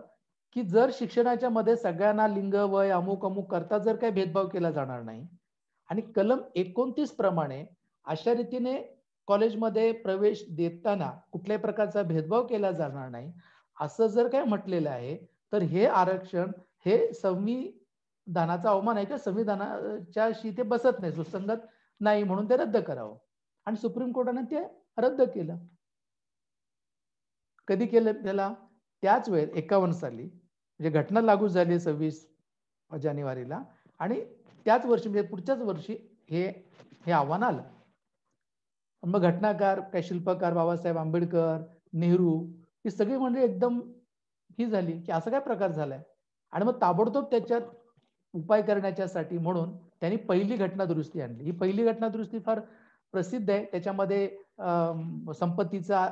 [SPEAKER 2] की जर शिक्षणाच्या मध्ये सगळ्यांना लिंग, वय, अमुक अमुक करता जर काही भेदभाव केला जाणार नाही आणि कलम 29 प्रमाणे अशा रीतीने कॉलेजमध्ये प्रवेश देताना कुठल्याही प्रकारचा भेदभाव केला जाणार नाही असं जर काय म्हटलेलं आहे, तर हे आरक्षण हे संविधानाचा अवमान आहे, किंवा संविधानाच्याशी ते बसत नाही, सुसंगत नाही, म्हणून ते रद्द करावं. आणि सुप्रीम कोर्टाने ते रद्द केलं. कधी केलं त्याला? त्याच वेळेस 51 साली, म्हणजे घटना लागू झाली 26 जानेवारीला, आणि त्याच वर्षी म्हणजे पुढच्याच वर्षी हे आव्हान आलं. मग घटनाकार, काय शिल्पकार बाबासाहेब आंबेडकर, नेहरू, ही सगळी म्हणजे एकदम ही झाली की असा काय प्रकार झालाय. आणि मग ताबडतोब त्याच्यात उपाय करण्याच्यासाठी म्हणून त्यांनी पहिली घटना दुरुस्ती आणली. ही पहिली घटना दुरुस्ती फार प्रसिद्ध आहे. त्याच्यामध्ये संपत्तीचा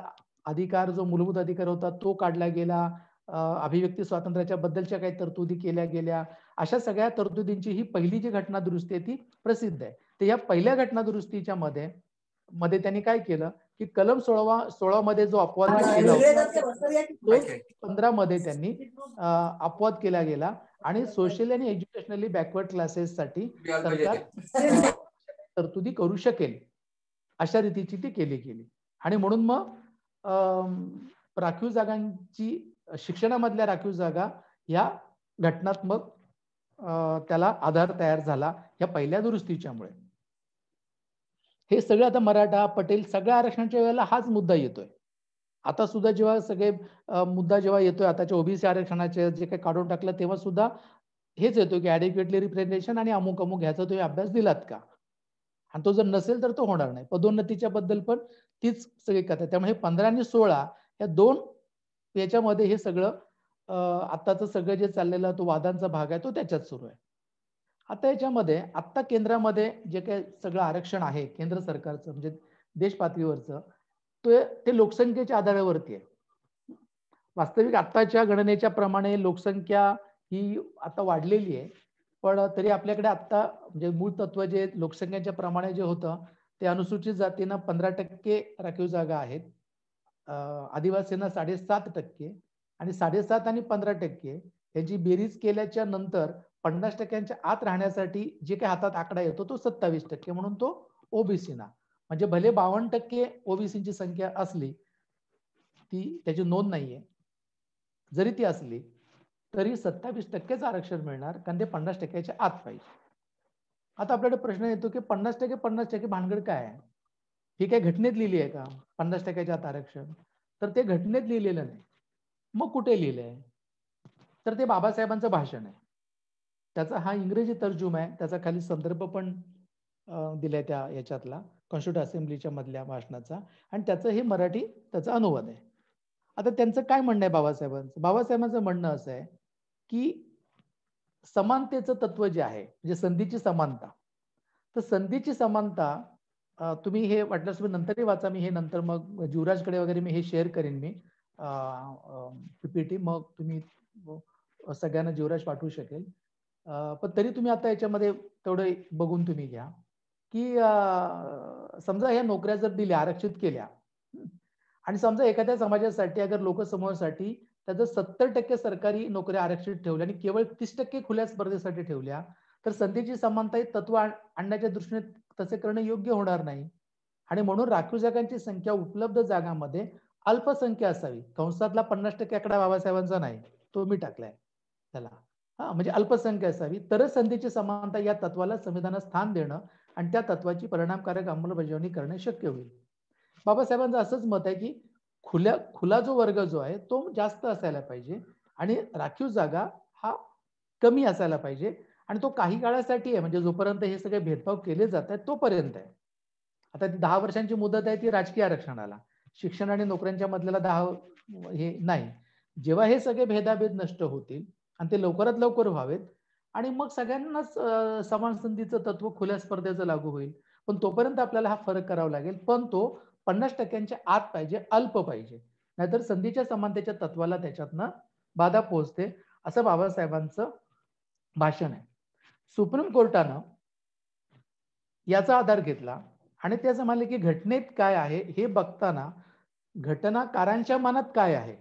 [SPEAKER 2] अधिकार, जो मूलभूत अधिकार होता तो काढला गेला, अभिव्यक्ती स्वातंत्र्याच्या बद्दलच्या काही तरतुदी केल्या गेल्या. अशा सगळ्या तरतुदींची ही पहिली जी घटना दुरुस्ती आहे ती प्रसिद्ध आहे. तर या पहिल्या घटना दुरुस्तीच्या मध्ये त्यांनी काय केलं की कलम 16 मध्ये जो अपवाद केला होता तो 15 मध्ये त्यांनी अपवाद केला गेला, आणि सोशल आणि एज्युकेशनली बॅकवर्ड क्लासेस साठी सरकार तरतुदी करू शकेल अशा रीतीची ती केली गेली. आणि म्हणून मग राखीव जागांची, शिक्षणामधल्या राखीव जागा या घटनात्मक त्याला आधार तयार झाला या पहिल्या दुरुस्तीच्यामुळे. हे सगळं आता मराठा, पटेल सगळ्या आरक्षणाच्या वेळेला हाच मुद्दा येतोय. आता सुद्धा जेव्हा सगळे मुद्दा जेव्हा येतोय आताच्या ओबीसी आरक्षणाचे जे काही काढून टाकलं तेव्हा सुद्धा हेच येतो की ॲडिक्वेटली रिप्रेझेंटेशन आणि अमुक अमुक ह्याचा तुम्ही अभ्यास दिलात का, आणि तो जर नसेल तर तो होणार नाही. पदोन्नतीच्या बद्दल पण तीच सगळी कथा. त्यामुळे 15 आणि 16 या दोन याच्यामध्ये हे सगळं आताचं सगळं जे चाललेलं तो वादांचा भाग आहे तो त्याच्यात सुरू आहे. आता याच्यामध्ये आत्ता केंद्रामध्ये जे काही सगळं आरक्षण आहे केंद्र सरकारचं, म्हणजे देश पातळीवरचं, ते लोकसंख्येच्या आधारावरती आहे. वास्तविक आत्ताच्या गणनेच्या प्रमाणे लोकसंख्या ही आता वाढलेली आहे, पण तरी आपल्याकडे आत्ता म्हणजे मूळ तत्व जे लोकसंख्येच्या प्रमाणे जे होतं ते अनुसूचित जातींना 15% राखीव जागा आहेत, आदिवासींना 7.5%, आणि 7.5 आणि 15% याची बेरीज केल्याच्या नंतर 50% आत राहण्यासाठी जे काही हातात आकडा येतो तो 27%, म्हणून तो ओबीसीना, म्हणजे भले 52% ओबीसीची संख्या असली, ती त्याची नोंद नाहीये, जरी ती असली तरी 27%च आरक्षण मिळणार, कारण ते 50%च्या आत पाहिजे. आता आपल्याकडे प्रश्न येतो की 50% भानगड काय आहे? ही काय घटनेत लिहिली आहे का 50%च्या आत आरक्षण? तर ते घटनेत लिहिलेलं नाही. मग कुठे लिहिलंय? तर ते बाबासाहेबांचं भाषण आहे, त्याचा हा इंग्रजी तर्जुमा आहे, त्याचा खाली संदर्भ पण दिलाय त्या याच्यातला कॉन्स्टिट्यूट असेंब्लीच्या मधल्या भाषणाचा, आणि त्याचं हे मराठी त्याचा अनुवाद आहे. आता त्यांचं काय म्हणणं आहे बाबासाहेबांचं म्हणणं असं आहे की समानतेचं तत्व जे आहे, म्हणजे संधीची समानता, तर संधीची समानता तुम्ही हे वाटल्यास तुम्ही नंतरही वाचा, मी हे नंतर मग जीवराजकडे वगैरे मी हे शेअर करेन मी पीपीटी, मग तुम्ही सगळ्यांना जीवराज पाठवू शकेल. पण तरी तुम्ही आता याच्यामध्ये तेवढं बघून तुम्ही घ्या की समजा ह्या नोकऱ्या जर दिल्या, आरक्षित केल्या, आणि समजा एखाद्या समाजासाठी अगर लोकसमूहासाठी त्याचं 70% सरकारी नोकऱ्या आरक्षित ठेवल्या आणि केवळ 30% खुल्या स्पर्धेसाठी ठेवल्या, तर संधीची समानता हे तत्व आणण्याच्या दृष्टीने तसे करणं योग्य होणार नाही. आणि म्हणून राखीव जागांची संख्या उपलब्ध जागांमध्ये अल्पसंख्या असावी. कंसातला 50% आकडा बाबासाहेबांचा नाही, तो मी टाकलाय त्याला. म्हणजे अल्पसंख्या असावी, तरच संधीची समानता या तत्वाला संविधानात स्थान देणं आणि त्या तत्वाची परिणामकारक अंमलबजावणी करणे शक्य होईल. बाबासाहेबांचं असंच मत आहे की खुला जो वर्ग जो आहे तो जास्त असायला पाहिजे आणि राखीव जागा हा कमी असायला पाहिजे, आणि तो काही काळासाठी आहे, म्हणजे जोपर्यंत हे सगळे भेदभाव केले जात आहेत तोपर्यंत आहे. आता ती 10 वर्षांची मुदत आहे ती राजकीय आरक्षणाला, शिक्षण आणि नोकऱ्यांच्या मधल्याला 10 हे नाही. जेव्हा हे सगळे भेदाभेद नष्ट होतील आणि ते लवकरात लवकर व्हावेत आणि मग सगळ्यांनाच समान संधीचं तत्व खुल्या स्पर्धेचं लागू होईल. पण तोपर्यंत आपल्याला हा फरक करावा लागेल, पण तो 50%च्या आत पाहिजे, अल्प पाहिजे, नाहीतर संधीच्या समानतेच्या तत्वाला त्याच्यातनं बाधा पोहोचते, असं बाबासाहेबांचं भाषण आहे. सुप्रीम कोर्टानं याचा आधार घेतला आणि ते असं म्हणले की घटनेत काय आहे हे बघताना घटनाकारांच्या मनात काय आहे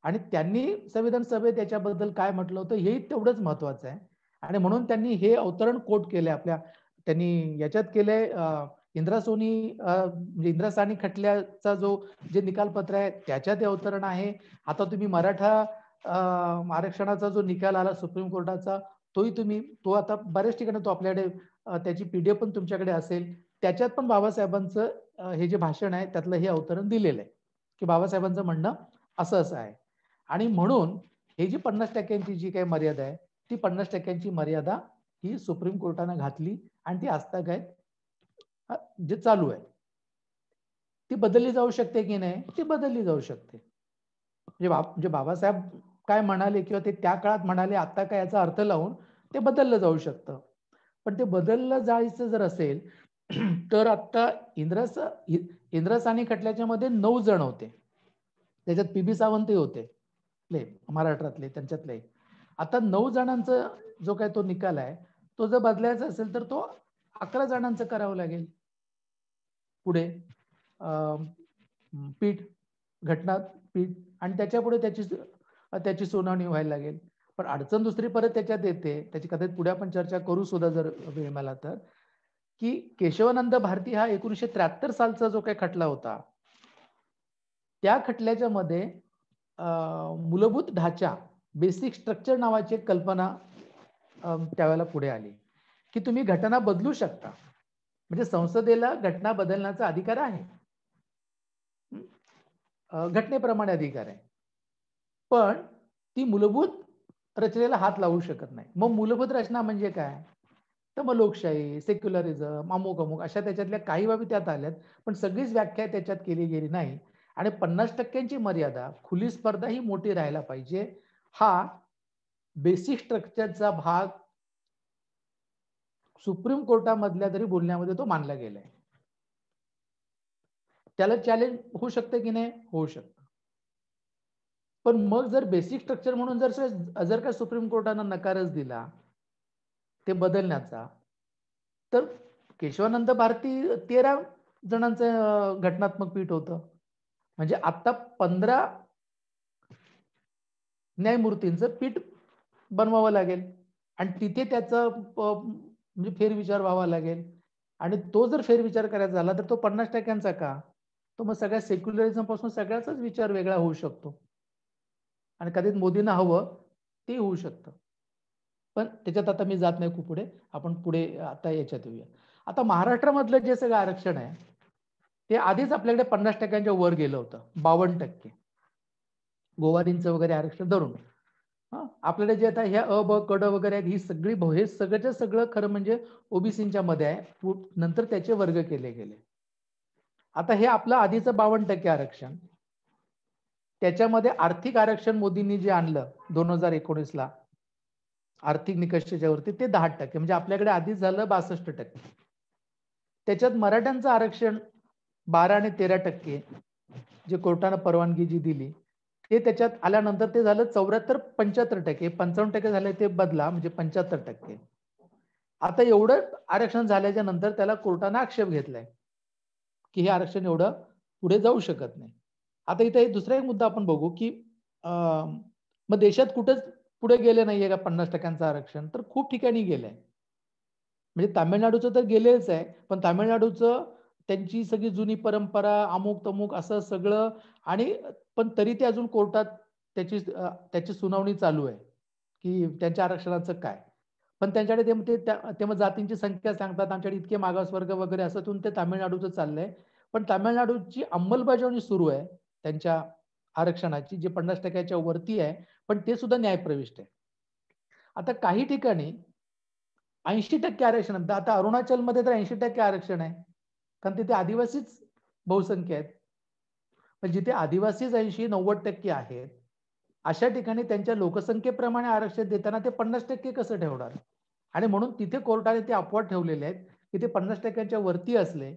[SPEAKER 2] आणि त्यांनी संविधान सभेत याच्याबद्दल काय म्हटलं होतं हेही तेवढंच महत्वाचं आहे. आणि म्हणून त्यांनी हे अवतरण कोट केले आपल्या, त्यांनी याच्यात केलंय म्हणजे इंदिरा साहनी खटल्याचा जो जे निकालपत्र आहे त्याच्यात हे अवतरण आहे. आता तुम्ही मराठा आरक्षणाचा जो निकाल आला सुप्रीम कोर्टाचा तो आता बऱ्याच ठिकाणी तो आपल्याकडे त्याची पीडीएफ पण तुमच्याकडे असेल, त्याच्यात पण बाबासाहेबांचं हे जे भाषण आहे त्यातलं हे अवतरण दिलेलं आहे की बाबासाहेबांचं म्हणणं असं असं आहे. आणि म्हणून हे जी 50% जी काही मर्यादा आहे ती 50% मर्यादा ही सुप्रीम कोर्टाने घातली आणि ती आजतागायत जे चालू आहे ती बदलली जाऊ शकते की नाही, ती बदलली जाऊ शकते. म्हणजे बाबासाहेब काय म्हणाले किंवा ते त्या काळात म्हणाले आता काय याचा अर्थ लावून ते बदललं जाऊ शकतं. पण ते बदललं जायचं जर असेल तर आता इंदिरा साहनी खटल्याच्या मध्ये 9 जण होते, त्याच्यात पीबी सावंतही होते महाराष्ट्रातले, त्यांच्यातले. आता 9 जणांचा जो काय तो निकाल आहे तो जर बदलायचा असेल तर तो 11 जणांचं करावं लागेल पुढे पीठ, घटना पीठ, आणि त्याच्या पुढे त्याची सुनावणी व्हायला लागेल. पण अडचण दुसरी परत त्याच्यात येते, त्याची कदाचित पुढे आपण चर्चा करू सुद्धा जर वेळ मिळाला तर, की केशवानंद भारती हा 1973 सालचा जो काही खटला होता त्या खटल्याच्या मध्ये मूलभूत ढाचा, बेसिक स्ट्रक्चर नावाची एक कल्पना त्यावेळेला पुढे आली की तुम्ही घटना बदलू शकता, म्हणजे संसदेला घटना बदलण्याचा अधिकार आहे, घटनेप्रमाणे अधिकार आहे, पण ती मूलभूत रचनेला हात लावू शकत नाही. मग मूलभूत रचना म्हणजे काय, तर मग लोकशाही, सेक्युलरिझम, अमुक अशा त्याच्यातल्या काही बाबी त्यात आल्यात, पण सगळीच व्याख्या त्याच्यात केली गेली नाही. आणि 50%ची मर्यादा, खुली स्पर्धा ही मोठी राहायला पाहिजे, हा बेसिक स्ट्रक्चरचा भाग सुप्रीम कोर्टामधल्या तरी बोलण्यामध्ये तो मानला गेलाय. त्याला चॅलेंज होऊ शकतं की नाही, होऊ शकतं. पण मग जर बेसिक स्ट्रक्चर म्हणून जर का सुप्रीम कोर्टानं नकारच दिला ते बदलण्याचा, तर केशवानंद भारती 13 जणांचं घटनात्मक पीठ होतं, म्हणजे आता 15 न्यायमूर्तींचं पीठ बनवावं लागेल आणि तिथे त्याचा म्हणजे फेरविचार व्हावा लागेल. आणि तो जर फेरविचार करायचा झाला तर तो 50% का, तो मग सगळ्या सेक्युलरिझम पासून सगळ्याचाच विचार वेगळा होऊ शकतो आणि कधीच मोदींना हवं ते होऊ शकतं. पण त्याच्यात आता मी जात नाही खूप पुढे, आपण पुढे आता याच्यात येऊया. आता महाराष्ट्रामधलं जे सगळं आरक्षण आहे ते आधीच आपल्याकडे 50%च्या वर गेलं होतं, 52%. गोवारींचं वगैरे आरक्षण धरून आपल्याकडे जे आता ह्या अ ब कड वगैरे आहेत ही सगळी हे सगळ्याच्या सगळं खरं म्हणजे ओबीसीच्या मध्ये आहे, नंतर त्याचे वर्ग केले गेले. आता हे आपलं आधीचं 52% आरक्षण, त्याच्यामध्ये आर्थिक आरक्षण मोदींनी जे आणलं 2019ला आर्थिक निकषाच्या वरती, ते 10%, म्हणजे आपल्याकडे आधीच झालं 62%. त्याच्यात मराठ्यांचं आरक्षण 12 आणि 13%, जे कोर्टानं परवानगी जी दिली ते त्याच्यात आल्यानंतर ते झालं 74-75%, 55% झाले ते बदला, म्हणजे 75%. आता एवढं आरक्षण झाल्याच्या नंतर त्याला कोर्टाने आक्षेप घेतलाय की हे आरक्षण एवढं पुढे जाऊ शकत नाही. आता इथे दुसरा एक मुद्दा आपण बघू की मग देशात कुठंच पुढे गेले नाहीये का 50% आरक्षण? तर खूप ठिकाणी गेलंय. म्हणजे तामिळनाडूचं तर गेलेच आहे, पण तामिळनाडूचं त्यांची सगळी जुनी परंपरा, अमुक तमुक असं सगळं, आणि पण तरी ते अजून कोर्टात त्याची सुनावणी चालू आहे की त्यांच्या आरक्षणाचं काय. पण त्यांच्याकडे ते मग जातींची संख्या सांगतात, आमच्याकडे इतके मागासवर्ग वगैरे, असं ते तामिळनाडूचं चाललंय. पण तामिळनाडूची अंमलबजावणी सुरू आहे त्यांच्या आरक्षणाची, जे 50% वरती आहे, पण ते सुद्धा न्यायप्रविष्ट आहे. आता काही ठिकाणी 80% आरक्षण, आता अरुणाचलमध्ये तर 80% आरक्षण आहे, कारण तिथे आदिवासीच बहुसंख्य आहेत. पण जिथे आदिवासीच 80-90% आहेत, अशा ठिकाणी त्यांच्या लोकसंख्येप्रमाणे आरक्षण देताना ते 50% कसं ठेवणार? आणि म्हणून तिथे कोर्टाने ते अपवाद ठेवलेले आहेत की ते 50%च्या वरती असले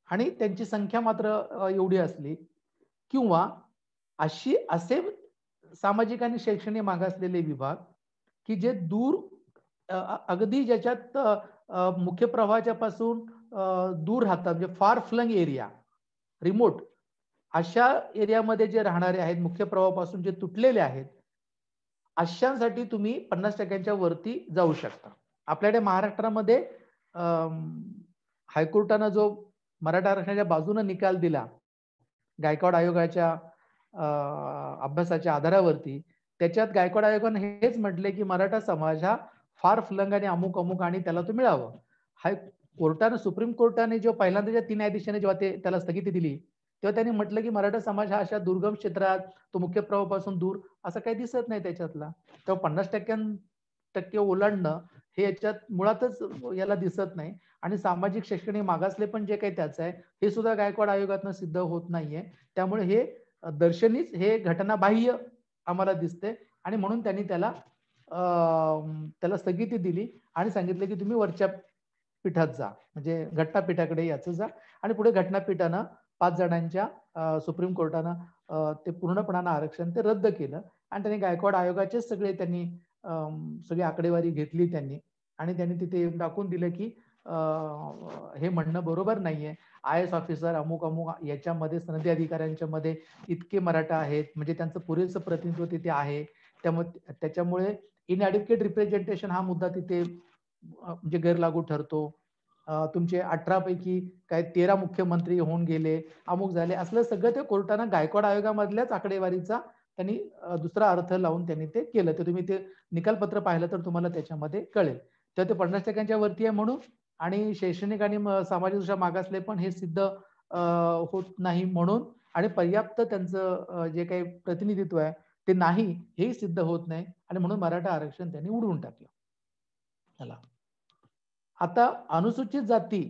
[SPEAKER 2] आणि त्यांची संख्या मात्र एवढी असली, किंवा असे सामाजिक आणि शैक्षणिक मागासलेले विभाग की जे दूर, अगदी ज्याच्यात मुख्य प्रवाहाच्या पासून दूर राहतात, म्हणजे फार फ्लंग एरिया, रिमोट, अशा एरियामध्ये जे राहणारे आहेत, मुख्य प्रवाहापासून जे तुटलेले आहेत, अशांसाठी तुम्ही 50%च्या वरती जाऊ शकता. आपल्याकडे महाराष्ट्रामध्ये हायकोर्टानं जो मराठा आरक्षणाच्या बाजूने निकाल दिला गायकवाड आयोगाच्या अभ्यासाच्या आधारावरती, त्याच्यात गायकवाड आयोगाने हेच म्हटले की मराठा समाज हा फार फ्लंग आणि अमुक अमुक आणि त्याला तो मिळावं. कोर्टाने, सुप्रीम कोर्टाने जो पहिल्यांदा 3 न्यायाधीशांनी जेव्हा त्याला स्थगिती दिली, तेव्हा त्यांनी म्हटलं की मराठा समाज हा अशा दुर्गम क्षेत्रात, तो मुख्य प्रवाहापासून दूर, असं काही दिसत नाही त्याच्यातला. तेव्हा 50% ओलांडणं हे याच्यात मुळातच याला दिसत नाही. आणि सामाजिक शैक्षणिक मागासले पण जे काही त्याचं आहे, हे सुद्धा गायकवाड आयोगातनं सिद्ध होत नाहीये. त्यामुळे हे दर्शनीच हे घटनाबाह्य आम्हाला दिसते, आणि म्हणून त्यांनी त्याला स्थगिती दिली आणि सांगितलं की तुम्ही वरच्या पीठात जा, म्हणजे घटनापीठाकडे याचं जा. आणि पुढे घटनापीठानं 5 जणांच्या सुप्रीम कोर्टानं ते पूर्णपणानं आरक्षण ते रद्द केलं, आणि त्यांनी गायकवाड आयोगाचे त्यांनी सगळी आकडेवारी घेतली त्यांनी, आणि त्यांनी तिथे टाकून दिलं की हे म्हणणं बरोबर नाहीये. IAS ऑफिसर अमुक अमुक याच्यामध्ये सनदी अधिकाऱ्यांच्या मध्ये इतके मराठा आहेत, म्हणजे त्यांचं पुरेसं प्रतिनिधित्व तिथे आहे. त्याच्यामुळे इनएडिक्वेट रिप्रेझेंटेशन हा मुद्दा तिथे म्हणजे गैरलागू ठरतो. तुमचे 18 पैकी काय 13 मुख्यमंत्री होऊन गेले, अमुक झाले, असलं सगळं ते कोर्टानं गायकवाड आयोगामधल्याच आकडेवारीचा त्यांनी दुसरा अर्थ लावून त्यांनी ते केलं. तर तुम्ही ते निकालपत्र पाहिलं तर तुम्हाला त्याच्यामध्ये कळेल. तर ते 50%च्या वरती आहे म्हणून, आणि शैक्षणिक आणि सामाजिकदृष्ट्या मागासले पण हे सिद्ध होत नाही म्हणून, आणि पर्याप्त त्यांचं जे काही प्रतिनिधित्व आहे ते नाही, हे सिद्ध होत नाही, आणि म्हणून मराठा आरक्षण त्यांनी उडवून टाकलं. चला, आता अनुसूचित जाती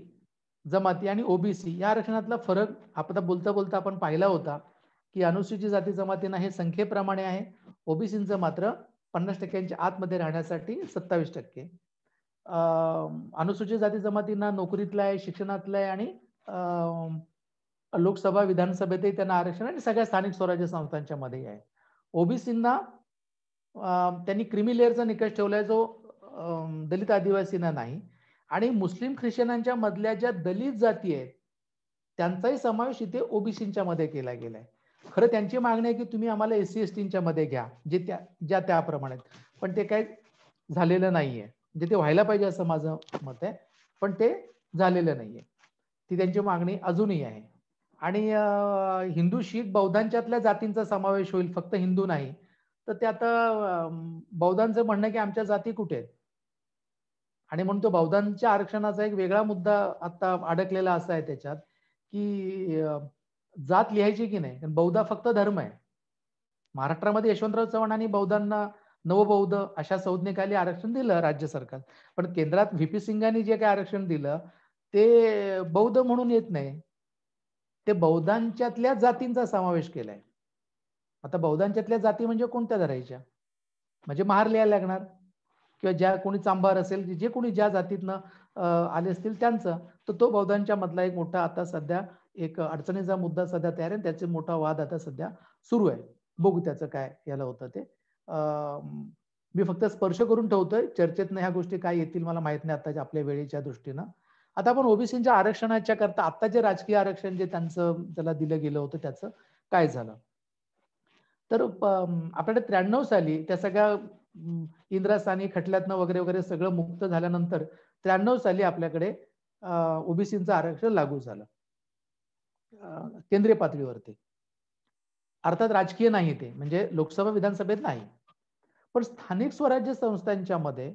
[SPEAKER 2] जमाती आणि ओबीसी या आरक्षणातला फरक आपला बोलता बोलता आपण पाहिला होता की अनुसूचित जाती जमातींना हे संख्येप्रमाणे आहे, ओबीसींचं मात्र 50%च्या आतमध्ये राहण्यासाठी 27%. अनुसूचित जाती जमातींना नोकरीतलं आहे, शिक्षणातलं आहे, आणि लोकसभा विधानसभेतही त्यांना आरक्षण, आणि सगळ्या स्थानिक स्वराज्य संस्थांच्या मध्ये आहे. ओबीसींना त्यांनी क्रिमी लेअरचा निकष ठेवलाय, जो दलित आदिवासींना नाही, आणि मुस्लिम ख्रिश्चनांच्या मधल्या ज्या दलित जाती आहेत त्यांचाही समावेश इथे ओबीसींच्या मध्ये केला गेलाय. खरं त्यांची मागणी आहे की तुम्ही आम्हाला SC STच्या मध्ये घ्या, ज्या त्याप्रमाणे, पण ते काही झालेलं नाहीये. म्हणजे ते व्हायला पाहिजे असं माझं मत आहे, पण ते झालेलं नाहीये. ती त्यांची मागणी अजूनही आहे. आणि हिंदू, शीख, बौद्धांच्यातल्या जातींचा समावेश होईल, फक्त हिंदू नाही. तर ते आता बौद्धांचं म्हणणं की आमच्या जाती कुठे आहेत, आणि म्हणून तो बौद्धांच्या आरक्षणाचा एक वेगळा मुद्दा आता अडकलेला असा आहे त्याच्यात की जात लिहायची की नाही, बौद्ध फक्त धर्म आहे. महाराष्ट्रामध्ये यशवंतराव चव्हाणांनी बौद्धांना नवबौद्ध अशा संज्ञेखाली आरक्षण दिलं राज्य सरकार, पण केंद्रात VP सिंगांनी जे काही आरक्षण दिलं ते बौद्ध म्हणून येत नाही, ते बौद्धांच्यातल्या जातींचा समावेश केलाय. आता बौद्धांच्यातल्या जाती म्हणजे कोणत्या धरायच्या, म्हणजे महार लिहायला लागणार, किंवा ज्या कोणी चांभार असेल, जे कोणी ज्या जातीतनं आले असतील त्यांचं, तर तो बौद्धांच्या मधला एक मोठा आता सध्या एक अडचणीचा मुद्दा सध्या तयार आहे, त्याचे मोठा वाद आता सध्या सुरू आहे. बघू त्याचं काय याला होतं ते. मी फक्त स्पर्श करून ठेवतोय, चर्चेतनं ह्या गोष्टी काय येतील मला माहित नाही आताच्या आपल्या वेळेच्या दृष्टीनं. आता आपण ओबीसीच्या आरक्षणाच्या करता आता जे राजकीय आरक्षण जे त्याला दिलं गेलं होतं त्याचं काय झालं. तर आपल्याकडे 93 साली त्या सगळ्या इंद्रासानी खटल्यातनं वगैरे वगैरे सगळं मुक्त झाल्यानंतर 93 साली आपल्याकडे ओबीसीचं आरक्षण लागू झालं केंद्रीय पातळीवरती. अर्थात राजकीय नाही ते, म्हणजे लोकसभा विधानसभेत नाही, पण स्थानिक स्वराज्य संस्थांच्या मध्ये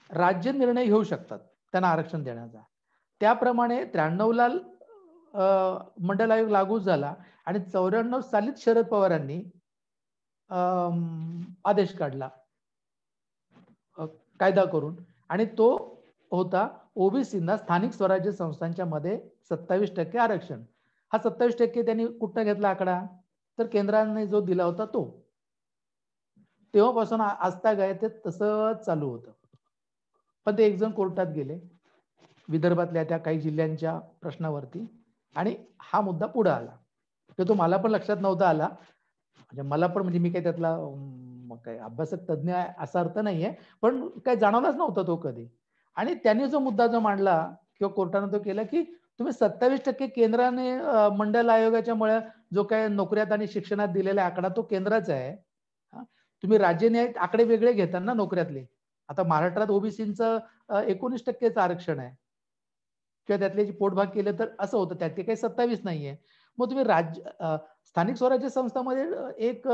[SPEAKER 2] राज्य निर्णय घेऊ शकतात त्यांना आरक्षण देण्याचा. त्याप्रमाणे 93ला मंडल आयोग लागू झाला आणि 94 सालीच शरद पवारांनी आदेश काढला कायदा करून, आणि तो होता ओबीसींना स्थानिक स्वराज्य संस्थांच्या मध्ये 27% आरक्षण. हा 27% त्यांनी कुठं घेतला आकडा, तर केंद्राने जो दिला होता तो. तेव्हापासून आजता काय ते तसंच चालू होतं. पण ते एक जण कोर्टात गेले विदर्भातल्या त्या काही जिल्ह्यांच्या प्रश्नावरती, आणि हा मुद्दा पुढे आला. तो मला पण लक्षात नव्हता आला, म्हणजे मला पण, म्हणजे मी काही त्यातला काय अभ्यासक तज्ज्ञ आहे असा अर्थ नाहीये, पण काही जाणवलाच नव्हता तो कधी. आणि त्यांनी जो मुद्दा जो मांडला किंवा कोर्टाने तो केला की तुम्ही 27% केंद्राने मंडल आयोगाच्या मुळे जो काय नोकऱ्यात आणि शिक्षणात दिलेला आकडा तो केंद्राचा आहे. तुम्ही राज्यन्याय आकडे वेगळे घेता ना नोकऱ्यातले. आता महाराष्ट्रात ओबीसीचं 19%चं आरक्षण आहे, किंवा त्यातले पोटभाग केले तर असं होतं, त्यात ते काही 27 नाहीये. मग तुम्ही स्थानिक स्वराज्य संस्थांमध्ये एक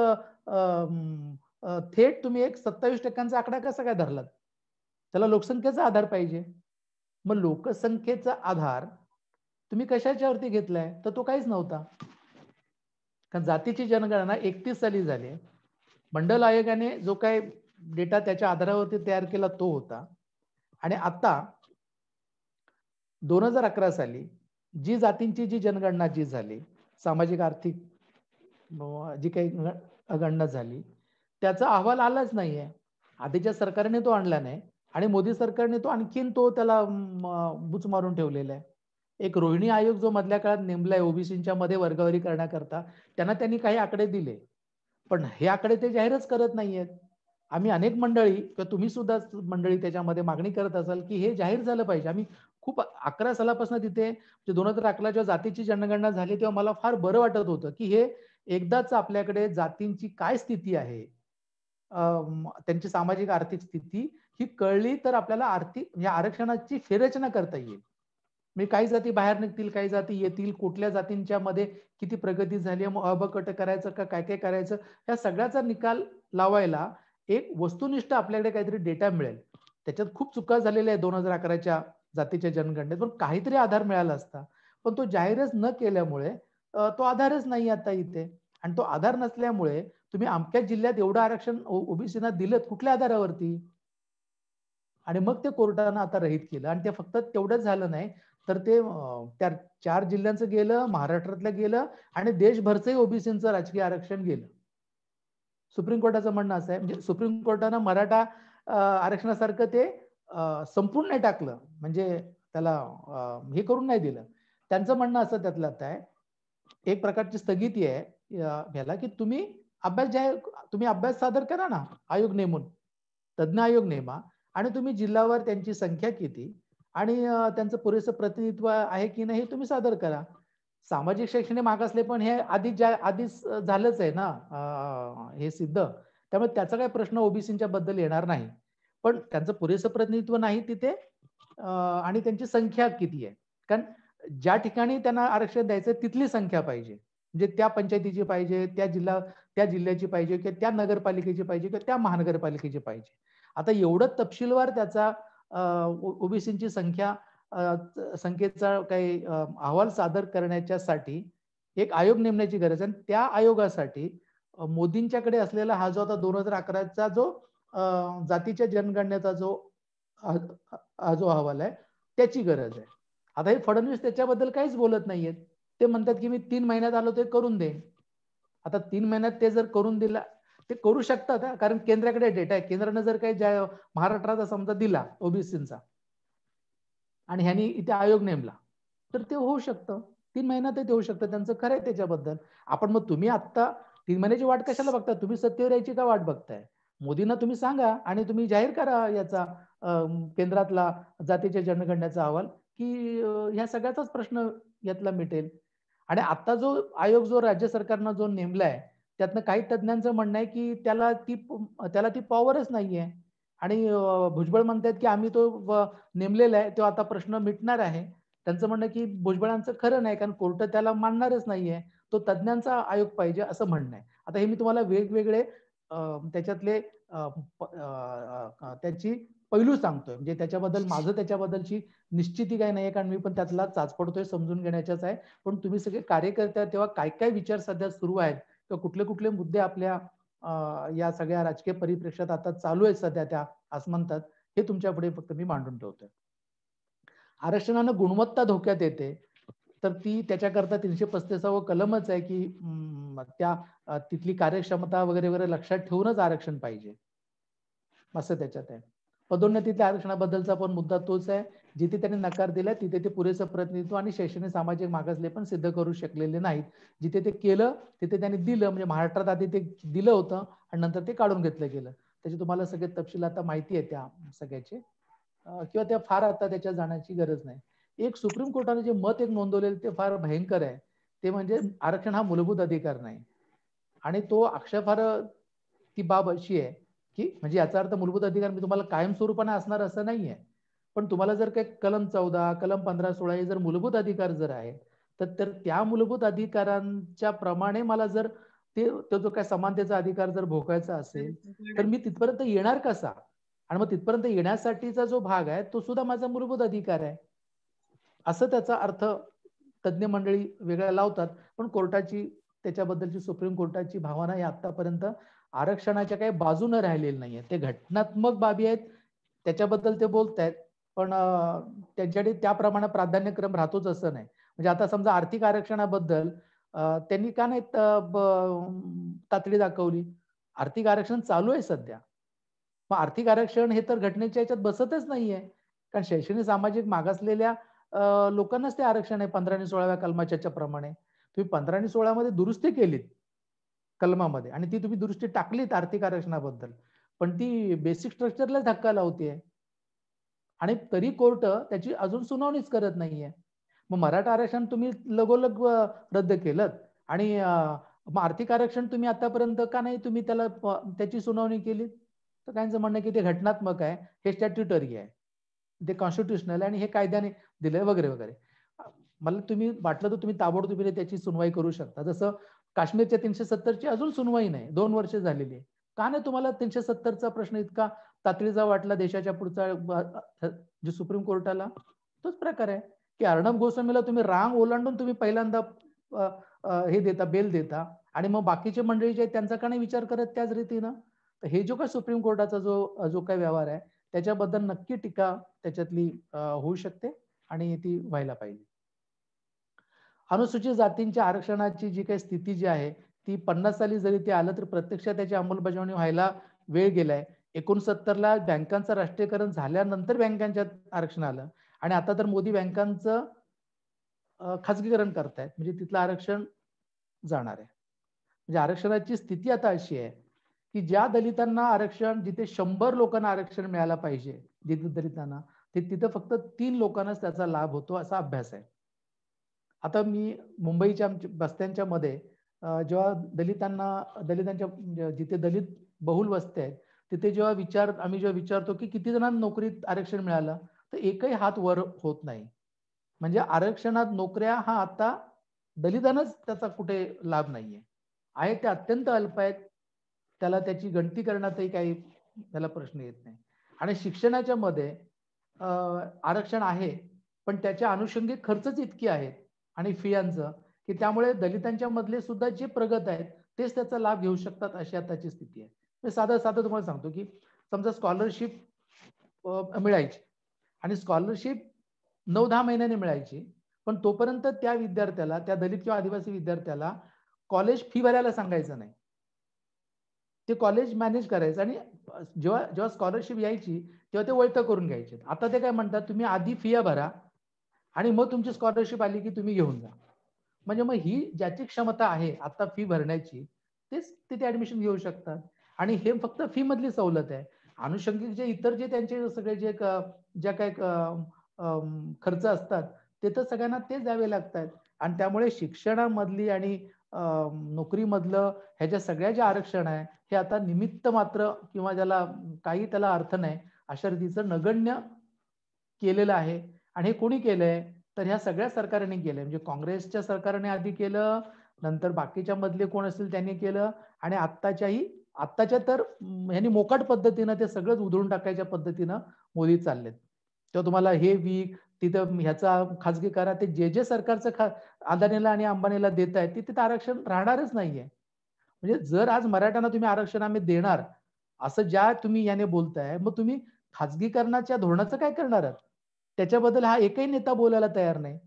[SPEAKER 2] थेट तुम्ही एक 27% आकडा कसा काय धरलात? त्याला लोकसंख्येचा आधार पाहिजे. मग लोकसंख्येचा आधार तुम्ही कशाच्यावरती घेतलाय, तर तो काहीच नव्हता. कारण जातीची जनगणना 31 साली झाली. मंडल आयोगाने जो काही डेटा त्याच्या आधारावरती तयार केला तो होता. आणि आता 2011 साली जी जातींची जी जनगणना जी झाली, सामाजिक आर्थिक जी काही गणना झाली, त्याचा अहवाल आलाच नाहीये. आधीच्या सरकारने तो आणला नाही, आणि मोदी सरकारने तो आणखीन त्याला बुच मारून ठेवलेला आहे. एक रोहिणी आयोग जो मधल्या काळात नेमलाय ओबीसीच्या मध्ये वर्गवारी करण्याकरता, त्यांनी काही आकडे दिले, पण हे आकडे ते जाहीरच करत नाहीयेत. आम्ही अनेक मंडळी किंवा तुम्ही सुद्धा मंडळी त्याच्यामध्ये मागणी करत असाल की हे जाहीर झालं पाहिजे. आम्ही खूप 11 सालापासून तिथे 2011 जेव्हा जातीची जनगणना झाली तेव्हा मला फार बरं वाटत होतं की हे एकदाच आपल्याकडे जातींची काय स्थिती आहे, त्यांची सामाजिक आर्थिक स्थिती ही कळली तर आपल्याला आर्थिक म्हणजे आरक्षणाची फेररचना करता येईल. म्हणजे काही जाती बाहेर निघतील, काही जाती येतील, कुठल्या जातींच्या मध्ये किती प्रगती झाली, मग अबकट करायचं का काय काय करायचं, या सगळ्याचा निकाल लावायला एक वस्तुनिष्ठ आपल्याकडे काहीतरी डेटा मिळेल. त्याच्यात खूप चुका झालेल्या आहेत 2011च्या जातीच्या जनगणनेत, पण काहीतरी आधार मिळाला असता, पण तो जाहीरच न केल्यामुळे तो आधारच नाही आता इथे. आणि तो आधार नसल्यामुळे तुम्ही अमक्या जिल्ह्यात एवढं आरक्षण ओबीसीना दिलं कुठल्या आधारावरती, आणि मग ते कोर्टानं आता रहित केलं. आणि ते फक्त तेवढंच झालं नाही, तर ते त्या 4 जिल्ह्यांचं गेलं, महाराष्ट्रातलं गेलं, आणि देशभरचंही ओबीसीचं राजकीय आरक्षण गेलं. सुप्रीम कोर्टाचं म्हणणं असं आहे, म्हणजे सुप्रीम कोर्टानं मराठा आरक्षणासारखं ते संपूर्ण नाही टाकलं, म्हणजे त्याला हे करून नाही दिलं. त्यांचं म्हणणं असं त्यातलं आता आहे, एक प्रकारची स्थगिती आहे ह्याला की तुम्ही अभ्यास सादर करा ना, आयोग नेमून, तज्ञ आयोग नेमा, आणि तुम्ही जिल्ह्यावर त्यांची संख्या किती आणि त्यांचं पुरेसं प्रतिनिधित्व आहे की नाही हे तुम्ही सादर करा. सामाजिक शैक्षणिक मागासले पण हे आधीच झालंच आहे ना हे सिद्ध, त्यामुळे त्याचा काही प्रश्न ओबीसीच्या बद्दल येणार नाही. पण त्यांचं पुरेसं प्रतिनिधित्व नाही तिथे, आणि त्यांची संख्या किती आहे, कारण ज्या ठिकाणी त्यांना आरक्षण द्यायचं तिथली संख्या पाहिजे, म्हणजे त्या पंचायतीची पाहिजे, त्या जिल्ह्याची पाहिजे, किंवा त्या नगरपालिकेची पाहिजे, किंवा त्या महानगरपालिकेची पाहिजे. आता एवढं तपशीलवार त्याचा ओबीसीची संख्येचा काही अहवाल सादर करण्याच्यासाठी एक आयोग नेमण्याची गरज आहे. आणि त्या आयोगासाठी मोदींच्याकडे असलेला हा जो आता 2011चा जो जातीच्या जनगणनेचा जो अहवाल आहे त्याची गरज आहे. आता हे फडणवीस त्याच्याबद्दल काहीच बोलत नाहीयेत. ते म्हणतात की मी 3 महिन्यात आलो ते करून देईन. आता 3 महिन्यात ते जर करून दिला, ते करू शकतात, कारण केंद्राकडे डेटा आहे. केंद्रानं जर काही महाराष्ट्राचा समजा दिला ओबीसीचा आणि ह्यांनी इथे आयोग नेमला तर ते होऊ शकतं. 3 महिन्यात ते होऊ शकतं, त्यांचं खरं आहे त्याच्याबद्दल. आपण मग तुम्ही आता 3 महिन्याची वाट कशाला बघता? तुम्ही सत्तेवर यायची का वाट बघताय? मोदींना तुम्ही सांगा आणि तुम्ही जाहीर करा याचा केंद्रातला जातीच्या जनगणनेचा अहवाल, की ह्या सगळ्याचाच प्रश्न यातला मिटेल. आणि आता जो आयोग जो राज्य सरकारनं जो नेमलाय, त्यातनं काही तज्ञांचं म्हणणं आहे की त्याला ती पॉवरच नाहीये. आणि भुजबळ म्हणतात की आम्ही तो नेमलेला आहे, तो आता प्रश्न मिटणार आहे. त्यांचं म्हणणं की भुजबळांचं खरं नाही, कारण कोर्ट त्याला मानणारच नाहीये. तो तज्ञांचा आयोग पाहिजे असं म्हणणं आहे. आता हे मी तुम्हाला वेगवेगळे त्याच्यातले त्याची पैलू सांगतोय, म्हणजे त्याच्याबद्दल माझं त्याच्याबद्दलची निश्चिती काही नाहीये, कारण मी पण त्यातला चाचपडतोय, समजून घेण्याच्याच आहे. पण तुम्ही सगळे कार्यकर्ते तेव्हा काय काय विचार सध्या सुरू आहेत किंवा कुठले कुठले मुद्दे आपल्या या सगळ्या राजकीय परिप्रेक्षात आता चालू आहेत सध्या त्या असं म्हणतात, हे तुमच्या पुढे फक्त मी मांडून ठेवतोय. आरक्षणानं गुणवत्ता धोक्यात येते, तर ती त्याच्याकरता 335 कलमच आहे की त्या तिथली कार्यक्षमता वगैरे वगैरे लक्षात ठेवूनच आरक्षण पाहिजे असं त्याच्यात आहे. पदोन्नतीतल्या आरक्षणाबद्दलचा पण मुद्दा तोच आहे. जिथे त्यांनी नकार दिला तिथे ते पुरेसं प्रतिनिधित्व आणि शैक्षणिक सामाजिक मागासले पण सिद्ध करू शकलेले नाहीत. जिथे ते केलं तिथे त्यांनी दिलं, म्हणजे महाराष्ट्रात आधी ते दिलं होतं आणि नंतर ते काढून घेतलं गेलं. त्याचे तुम्हाला सगळे तपशील आता माहिती आहे त्या सगळ्याचे, किंवा त्या फार आता त्याच्यात जाण्याची गरज नाही. एक सुप्रीम कोर्टाने जे मत एक नोंदवलेलं ते फार भयंकर आहे. ते म्हणजे आरक्षण हा मूलभूत अधिकार नाही. आणि तो अक्षरफार ती बाब अशी आहे की म्हणजे याचा अर्थ मूलभूत अधिकार मी तुम्हाला कायमस्वरूपाने असणार असं नाहीये. पण तुम्हाला जर काही कलम 14, कलम 15-16 हे जर मूलभूत अधिकार जर आहे, तर त्या मूलभूत अधिकारांच्या प्रमाणे मला जर तो जो काय समानतेचा अधिकार जर भोगायचा असेल, तर मी तिथपर्यंत येणार कसा? आणि मग तिथपर्यंत येण्यासाठीचा जो भाग आहे तो सुद्धा माझा मूलभूत अधिकार आहे असं त्याचा अर्थ तज्ञ मंडळी वेगळ्या लावतात. पण कोर्टाची त्याच्याबद्दलची सुप्रीम कोर्टाची भावना ही आतापर्यंत आरक्षणाच्या काही बाजूने राहिलेली नाहीये. ते घटनात्मक बाबी आहेत, त्याच्याबद्दल ते बोलतायत, पण त्यांच्याकडे त्याप्रमाणे प्राधान्यक्रम राहतोच असं नाही. म्हणजे आता समजा आर्थिक आरक्षणाबद्दल त्यांनी का नाही तातडी दाखवली? आर्थिक आरक्षण चालू आहे सध्या. मग आर्थिक आरक्षण हे तर घटनेच्या याच्यात बसतच नाहीये, कारण शैक्षणिक सामाजिक मागासलेल्या लोकांनाच ते आरक्षण आहे 15 आणि 16व्या कलमाच्या प्रमाणे. तुम्ही 15 आणि 16 मध्ये दुरुस्ती केलीत कलमामध्ये आणि ती तुम्ही दुरुस्ती टाकलीत आर्थिक आरक्षणाबद्दल, पण ती बेसिक स्ट्रक्चरला धक्का लावते आणि तरी कोर्ट त्याची अजून सुनावणीच करत नाहीये. मग मराठा आरक्षण तुम्ही लगोलग रद्द केलं आणि मग आर्थिक आरक्षण तुम्ही आतापर्यंत का नाही तुम्ही त्याची सुनावणी केली? तर काहींचं म्हणणं की ते घटनात्मक आहे, हे स्टॅट्युटरी आहे, ते कॉन्स्टिट्युशनल आहे आणि हे कायद्याने दिलंय वगैरे वगैरे. मला तुम्ही वाटलं तर तुम्ही ताबडतोब त्याची सुनवाई करू शकता. जसं काश्मीरच्या 370ची अजून सुनवाई नाही, 2 वर्ष झालेली आहे. का नाही तुम्हाला 370चा प्रश्न इतका तातडीचा वाटला देशाच्या पुढचा जे सुप्रीम कोर्टाला? तोच प्रकार आहे की अर्णब गोस्वामीला तुम्ही रांग ओलांडून तुम्ही पहिल्यांदा हे देता, बेल देता आणि मग बाकीचे मंडळी जे आहेत त्यांचा का नाही विचार करत त्याच रीतीनं? तर हे जो काय सुप्रीम कोर्टाचा जो काही व्यवहार आहे त्याच्याबद्दल नक्की टीका त्याच्यातली होऊ शकते आणि ती व्हायला पाहिजे. अनुसूचित जातींच्या आरक्षणाची जी काही स्थिती जी आहे ती 50 साली जरी ते आलं तर प्रत्यक्षात त्याची अंमलबजावणी व्हायला वेळ गेलाय. 69ला बँकांचं राष्ट्रीयकरण झाल्यानंतर बँकांच्यात आरक्षण आलं आणि आता तर मोदी बँकांचं खाजगीकरण करतायत, म्हणजे तिथलं आरक्षण जाणार आहे. म्हणजे आरक्षणाची स्थिती आता अशी आहे की ज्या दलितांना आरक्षण, जिथे 100 लोकांना आरक्षण मिळायला पाहिजे दलितांना, तिथं फक्त 3 लोकांनाच त्याचा लाभ होतो असा अभ्यास आहे. आता मी मुंबईच्या वस्त्यांच्या मध्ये जेव्हा दलितांच्या जिथे दलित बहुल वस्त्या आहेत तिथे आम्ही जेव्हा विचारतो की किती जणांना नोकरीत आरक्षण मिळालं, तर एकही हात वर होत नाही. म्हणजे आरक्षणात नोकऱ्या हा आता दलितांनाच त्याचा कुठे लाभ नाहीये, आहे ते अत्यंत अल्प आहेत. त्याला त्याची गणती करण्यातही काही त्याला प्रश्न येत नाही. आणि शिक्षणाच्या मध्ये आरक्षण आहे, पण त्याच्या अनुषंगिक खर्चच इतके आहेत आणि फियांचं की त्यामुळे दलितांच्या मधले सुद्धा जे प्रगत आहेत तेच त्याचा लाभ घेऊ शकतात अशी आताची स्थिती आहे. साधं तुम्हाला सांगतो की समजा स्कॉलरशिप मिळायची आणि स्कॉलरशिप 9-10 महिन्याने मिळायची, पण तोपर्यंत त्या विद्यार्थ्याला, त्या दलित किंवा आदिवासी विद्यार्थ्याला कॉलेज फी भरायला सांगायचं नाही. ते कॉलेज मॅनेज करायचं आणि जेव्हा स्कॉलरशिप यायची तेव्हा ते वळतं करून घ्यायचे. आता ते काय म्हणतात, तुम्ही आधी फी भरा आणि मग तुमची स्कॉलरशिप आली की तुम्ही घेऊन जा. म्हणजे मग ही ज्याची क्षमता आहे आता फी भरण्याची तेच तिथे ऍडमिशन घेऊ शकतात. आणि हे फक्त फी मधली सवलत आहे. आनुषंगिक जे इतर जे त्यांचे सगळे जे ज्या काही खर्च असतात ते तर सगळ्यांना तेच द्यावे लागतात. आणि त्यामुळे शिक्षणामधली आणि नोकरीमधलं ह्याच्या सगळ्या ज्या आरक्षण आहे हे आता निमित्त मात्र किंवा ज्याला काही त्याला अर्थ नाही अशा रीतीचं नगण्य केलेलं आहे. आणि हे कोणी केलंय तर ह्या सगळ्या सरकारने केलंय. म्हणजे काँग्रेसच्या सरकारने आधी केलं, नंतर बाकीच्या मधले कोण असतील त्यांनी केलं, आणि आत्ताच्या तर ह्यांनी मोकाट पद्धतीनं ते सगळंच उधळून टाकायच्या पद्धतीनं मोदी चाललेत. तेव्हा तुम्हाला हे वीक तिथं ह्याचा खाजगी करा, ते जे सरकारचं अदानीला आणि अंबानीला देत आहे तिथे आरक्षण राहणारच नाहीये. म्हणजे जर आज मराठ्यांना तुम्ही आरक्षण आम्ही देणार असं ज्या तुम्ही याने बोलताय, मग तुम्ही खाजगीकरणाच्या धोरणाचं काय करणार आहात? त्याच्याबद्दल हा एकही नेता बोलायला तयार नाही.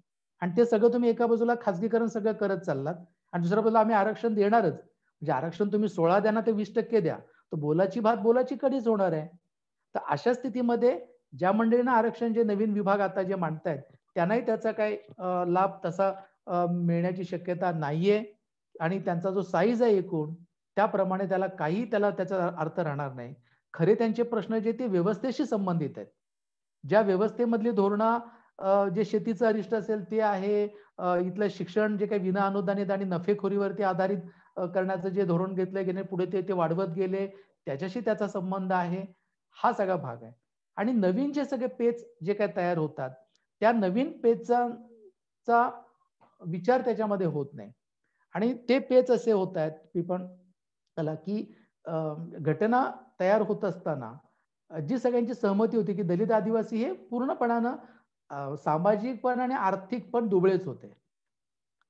[SPEAKER 2] आणि ते सगळं तुम्ही एका बाजूला खाजगीकरण सगळं करत चाललात आणि दुसऱ्या बाजूला आम्ही आरक्षण देणारच. म्हणजे आरक्षण तुम्ही 16 द्या ना ते 20% द्या, तर बोलाची भात बोलाची कधीच होणार आहे. तर अशा स्थितीमध्ये ज्या मंडळींना आरक्षण जे नवीन विभाग आता जे मांडतायत त्यांनाही त्याचा काही लाभ तसा मिळण्याची शक्यता नाहीये. आणि त्यांचा जो साईज आहे एकूण त्याप्रमाणे त्याला त्याचा अर्थ राहणार नाही. खरे त्यांचे प्रश्न जे ते व्यवस्थेशी संबंधित आहेत. ज्या व्यवस्थेमधली धोरणं जे शेतीचं अरिष्ट असेल ते आहे, इथलं शिक्षण जे काही विना अनुदानित आणि नफेखोरीवरती आधारित करण्याचं जे धोरण घेतलं गेले पुढे ते वाढवत गेले त्याच्याशी त्याचा संबंध आहे. हा सगळा भाग आहे. आणि नवीन जे सगळे पेच जे काही तयार होतात त्या नवीन पेचचा विचार त्याच्यामध्ये होत नाही. आणि ते पेच असे होत आहेत की पण त्याला की घटना तयार होत असताना जी सगळ्यांची सहमती होती की दलित आदिवासी हे पूर्णपणानं सामाजिक पण आणि आर्थिक पण दुबळेच होते.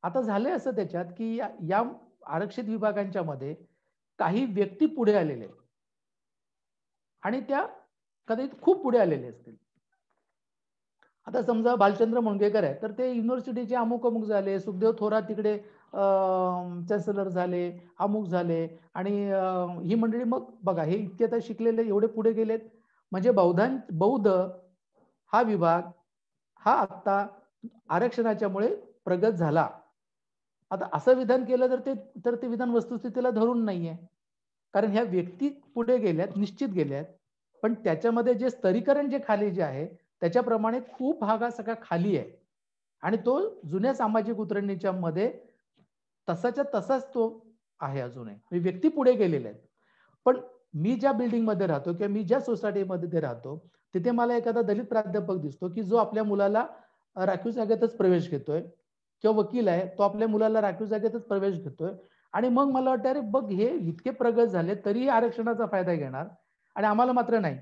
[SPEAKER 2] आता झाले असं त्याच्यात की या आरक्षित विभागांच्या मध्ये काही व्यक्ती पुढे आलेले आणि त्या कदाचित खूप पुढे आलेले असतील. आता समजा भालचंद्र मुणगेकर आहे तर ते युनिव्हर्सिटीचे अमुक अमुक झाले, सुखदेव थोरात तिकडे चान्सलर झाले, अमुक झाले, आणि ही मंडळी मग बघा हे इतके तर शिकलेले एवढे पुढे गेलेत. म्हणजे बौद्ध हा विभाग हा आता आरक्षणाच्यामुळे प्रगत झाला. आता असं विधान केलं तर ते विधान वस्तुस्थितीला धरून नाहीये. कारण ह्या व्यक्ती पुढे गेल्यात, निश्चित गेल्यात, पण त्याच्यामध्ये जे स्तरीकरण जे खाली जे आहे त्याच्याप्रमाणे खूप भाग हा सगळा खाली आहे. आणि तो जुन्या सामाजिक उतरणीच्या मध्ये तसाच्या तसाच तो आहे अजूनही. व्यक्ती पुढे गेलेले आहेत. पण मी ज्या बिल्डिंग मध्ये राहतो किंवा मी ज्या सोसायटीमध्ये राहतो तिथे मला एखादा दलित प्राध्यापक दिसतो की जो आपल्या मुलाला राखीव जागेतच प्रवेश घेतोय, किंवा वकील आहे तो आपल्या मुलाला राखीव जागेतच प्रवेश घेतोय. आणि मग मला वाटतं अरे बघ हे इतके प्रगत झाले तरी आरक्षणाचा फायदा घेणार आणि आम्हाला मात्र नाही.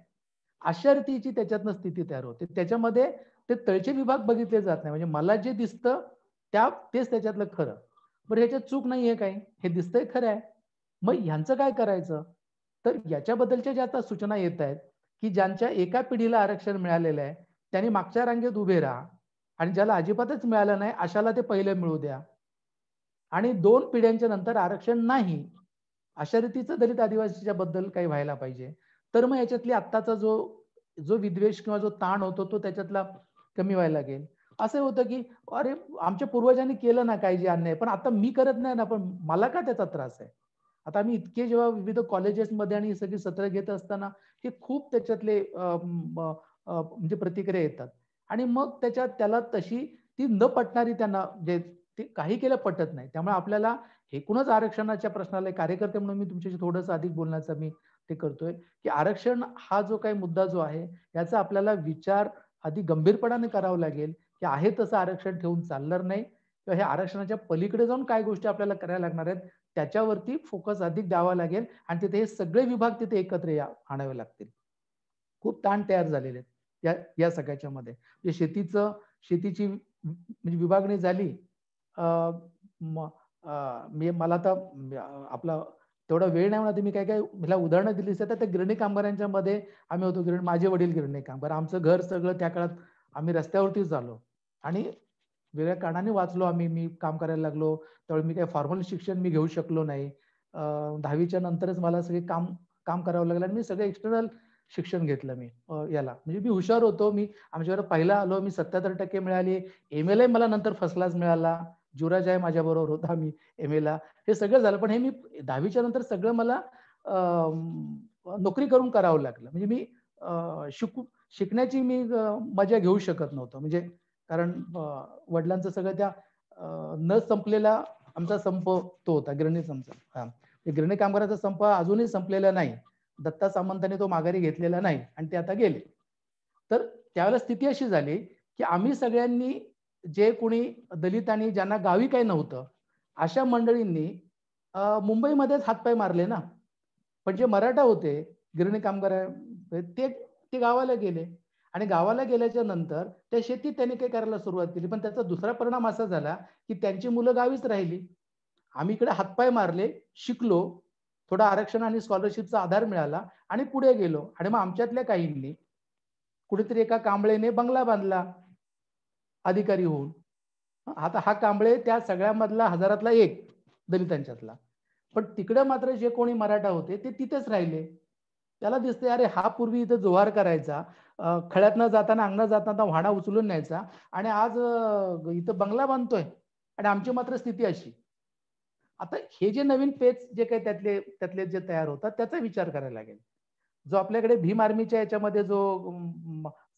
[SPEAKER 2] अशा रीतीची त्याच्यातनं स्थिती तयार होते. त्याच्यामध्ये ते तळचे विभाग बघितले जात नाही. म्हणजे मला जे दिसतं तेच त्याच्यातलं खरं. बरं ह्याच्यात चूक नाहीये काही, हे दिसतंय खरं आहे. मग ह्यांचं काय करायचं? तर याच्याबद्दलच्या ज्या आता सूचना येत आहेत की ज्यांच्या एका पिढीला आरक्षण मिळालेलं आहे त्यांनी मागच्या रांगेत उभे राहा, आणि ज्याला अजिबातच मिळालं नाही अशाला ते पहिलं मिळू द्या, आणि 2 पिढ्यांच्या नंतर आरक्षण नाही अशा रीतीचं दलित आदिवासीच्या बद्दल काही व्हायला पाहिजे. तर मग याच्यातली आत्ताचा जो विद्वेष किंवा जो ताण होतो तो त्याच्यातला कमी व्हायला लागेल. असं होतं की अरे आमच्या पूर्वजांनी केलं ना काही जे अन्याय, पण आता मी करत नाही ना, पण मला का त्याचा त्रास आहे? आता आम्ही इतके जेव्हा विविध कॉलेजेसमध्ये आणि सगळी सत्र घेत असताना हे खूप त्याच्यातले म्हणजे प्रतिक्रिया येतात. आणि मग त्याला तशी ती न पटणारी त्यांना जे ते काही केलं पटत नाही. त्यामुळे आपल्याला एकूणच आरक्षणाच्या प्रश्नाला कार्यकर्ते म्हणून मी तुमच्याशी थोडंसं अधिक बोलण्याचा मी ते करतोय की आरक्षण हा जो काही मुद्दा जो आहे याचा आपल्याला विचार अधिक गंभीरपणाने करावा लागेल की आहे तसं आरक्षण ठेवून चालणार नाही, किंवा हे आरक्षणाच्या पलीकडे जाऊन काय गोष्टी आपल्याला करायला लागणार आहेत त्याच्यावरती फोकस अधिक द्यावा लागेल. आणि तिथे हे सगळे विभाग तिथे एकत्र आणावे लागतील. खूप ताण तयार झालेले आहेत या सगळ्याच्या मध्ये. शेतीची म्हणजे विभागणी झाली. मला तर आपला तेवढा वेळ नाही म्हणा, मी काय मला उदाहरणं दिली तर त्या गिरणी कामगारांच्या मध्ये आम्ही होतो. माझे वडील गिरणी कामगार, आमचं घर सगळं त्या काळात आम्ही रस्त्यावरतीच झालो आणि वेगळ्या कारणाने वाचलो आम्ही. मी काम करायला लागलो त्यावेळी मी काही फॉर्मल शिक्षण मी घेऊ शकलो नाही. 10वीच्या नंतरच मला सगळे काम करावं लागलं आणि मी सगळं एक्सटर्नल शिक्षण घेतलं मी याला. म्हणजे मी हुशार होतो. मी आमच्यावर पहिला आलो, मी 77% मिळाली. MLA मला नंतर फर्स्ट क्लास मिळाला. जुराज आहे माझ्याबरोबर होता, आम्ही MA ला, हे सगळं झालं. पण हे मी 10वीच्या नंतर सगळं मला नोकरी करून करावं लागलं. म्हणजे मी शिकण्याची मी मजा घेऊ शकत नव्हतो. म्हणजे कारण वडिलांचं सगळं त्या न संपलेला आमचा संप तो होता, गिरणी संप. गिरणी कामगाराचा संप अजूनही संपलेला नाही. दत्ता सामंतांनी तो माघारी घेतलेला नाही आणि ते आता गेले. तर त्यावेळेला स्थिती अशी झाली की आम्ही सगळ्यांनी, जे कोणी दलित आणि ज्यांना गावी काही नव्हतं, अशा मंडळींनी मुंबईमध्येच हातपाय मारले ना. पण जे मराठा होते, गिरणी कामगार, ते गावाला गेले. आणि गावाला गेल्याच्या नंतर त्या शेतीत त्यांनी काही करायला सुरुवात केली. पण त्याचा दुसरा परिणाम असा झाला की त्यांची मुलं गावीच राहिली. आम्ही इकडे हातपाय मारले, शिकलो, थोडा आरक्षण आणि स्कॉलरशिपचा आधार मिळाला आणि पुढे गेलो. आणि मग आमच्यातल्या काहींनी, कुठेतरी एका कांबळेने बंगला बांधला अधिकारी होऊन. आता हा कांबळे त्या सगळ्यामधला हजारातला एक दलितांच्यातला. पण तिकडे मात्र जे कोणी मराठा होते ते तिथेच राहिले. त्याला दिसते, अरे हा पूर्वी इथं जोहार करायचा, खळ्यात न जाताना अंगणात जाताना वाहना उचलून न्यायचा, आणि आज इथं बंगला बांधतोय, आणि आमची मात्र स्थिती अशी. आता हे जे नवीन पेच जे काही त्यातले जे तयार होतात त्याचा विचार करायला लागेल. जो आपल्याकडे भीम आर्मीच्या याच्यामध्ये जो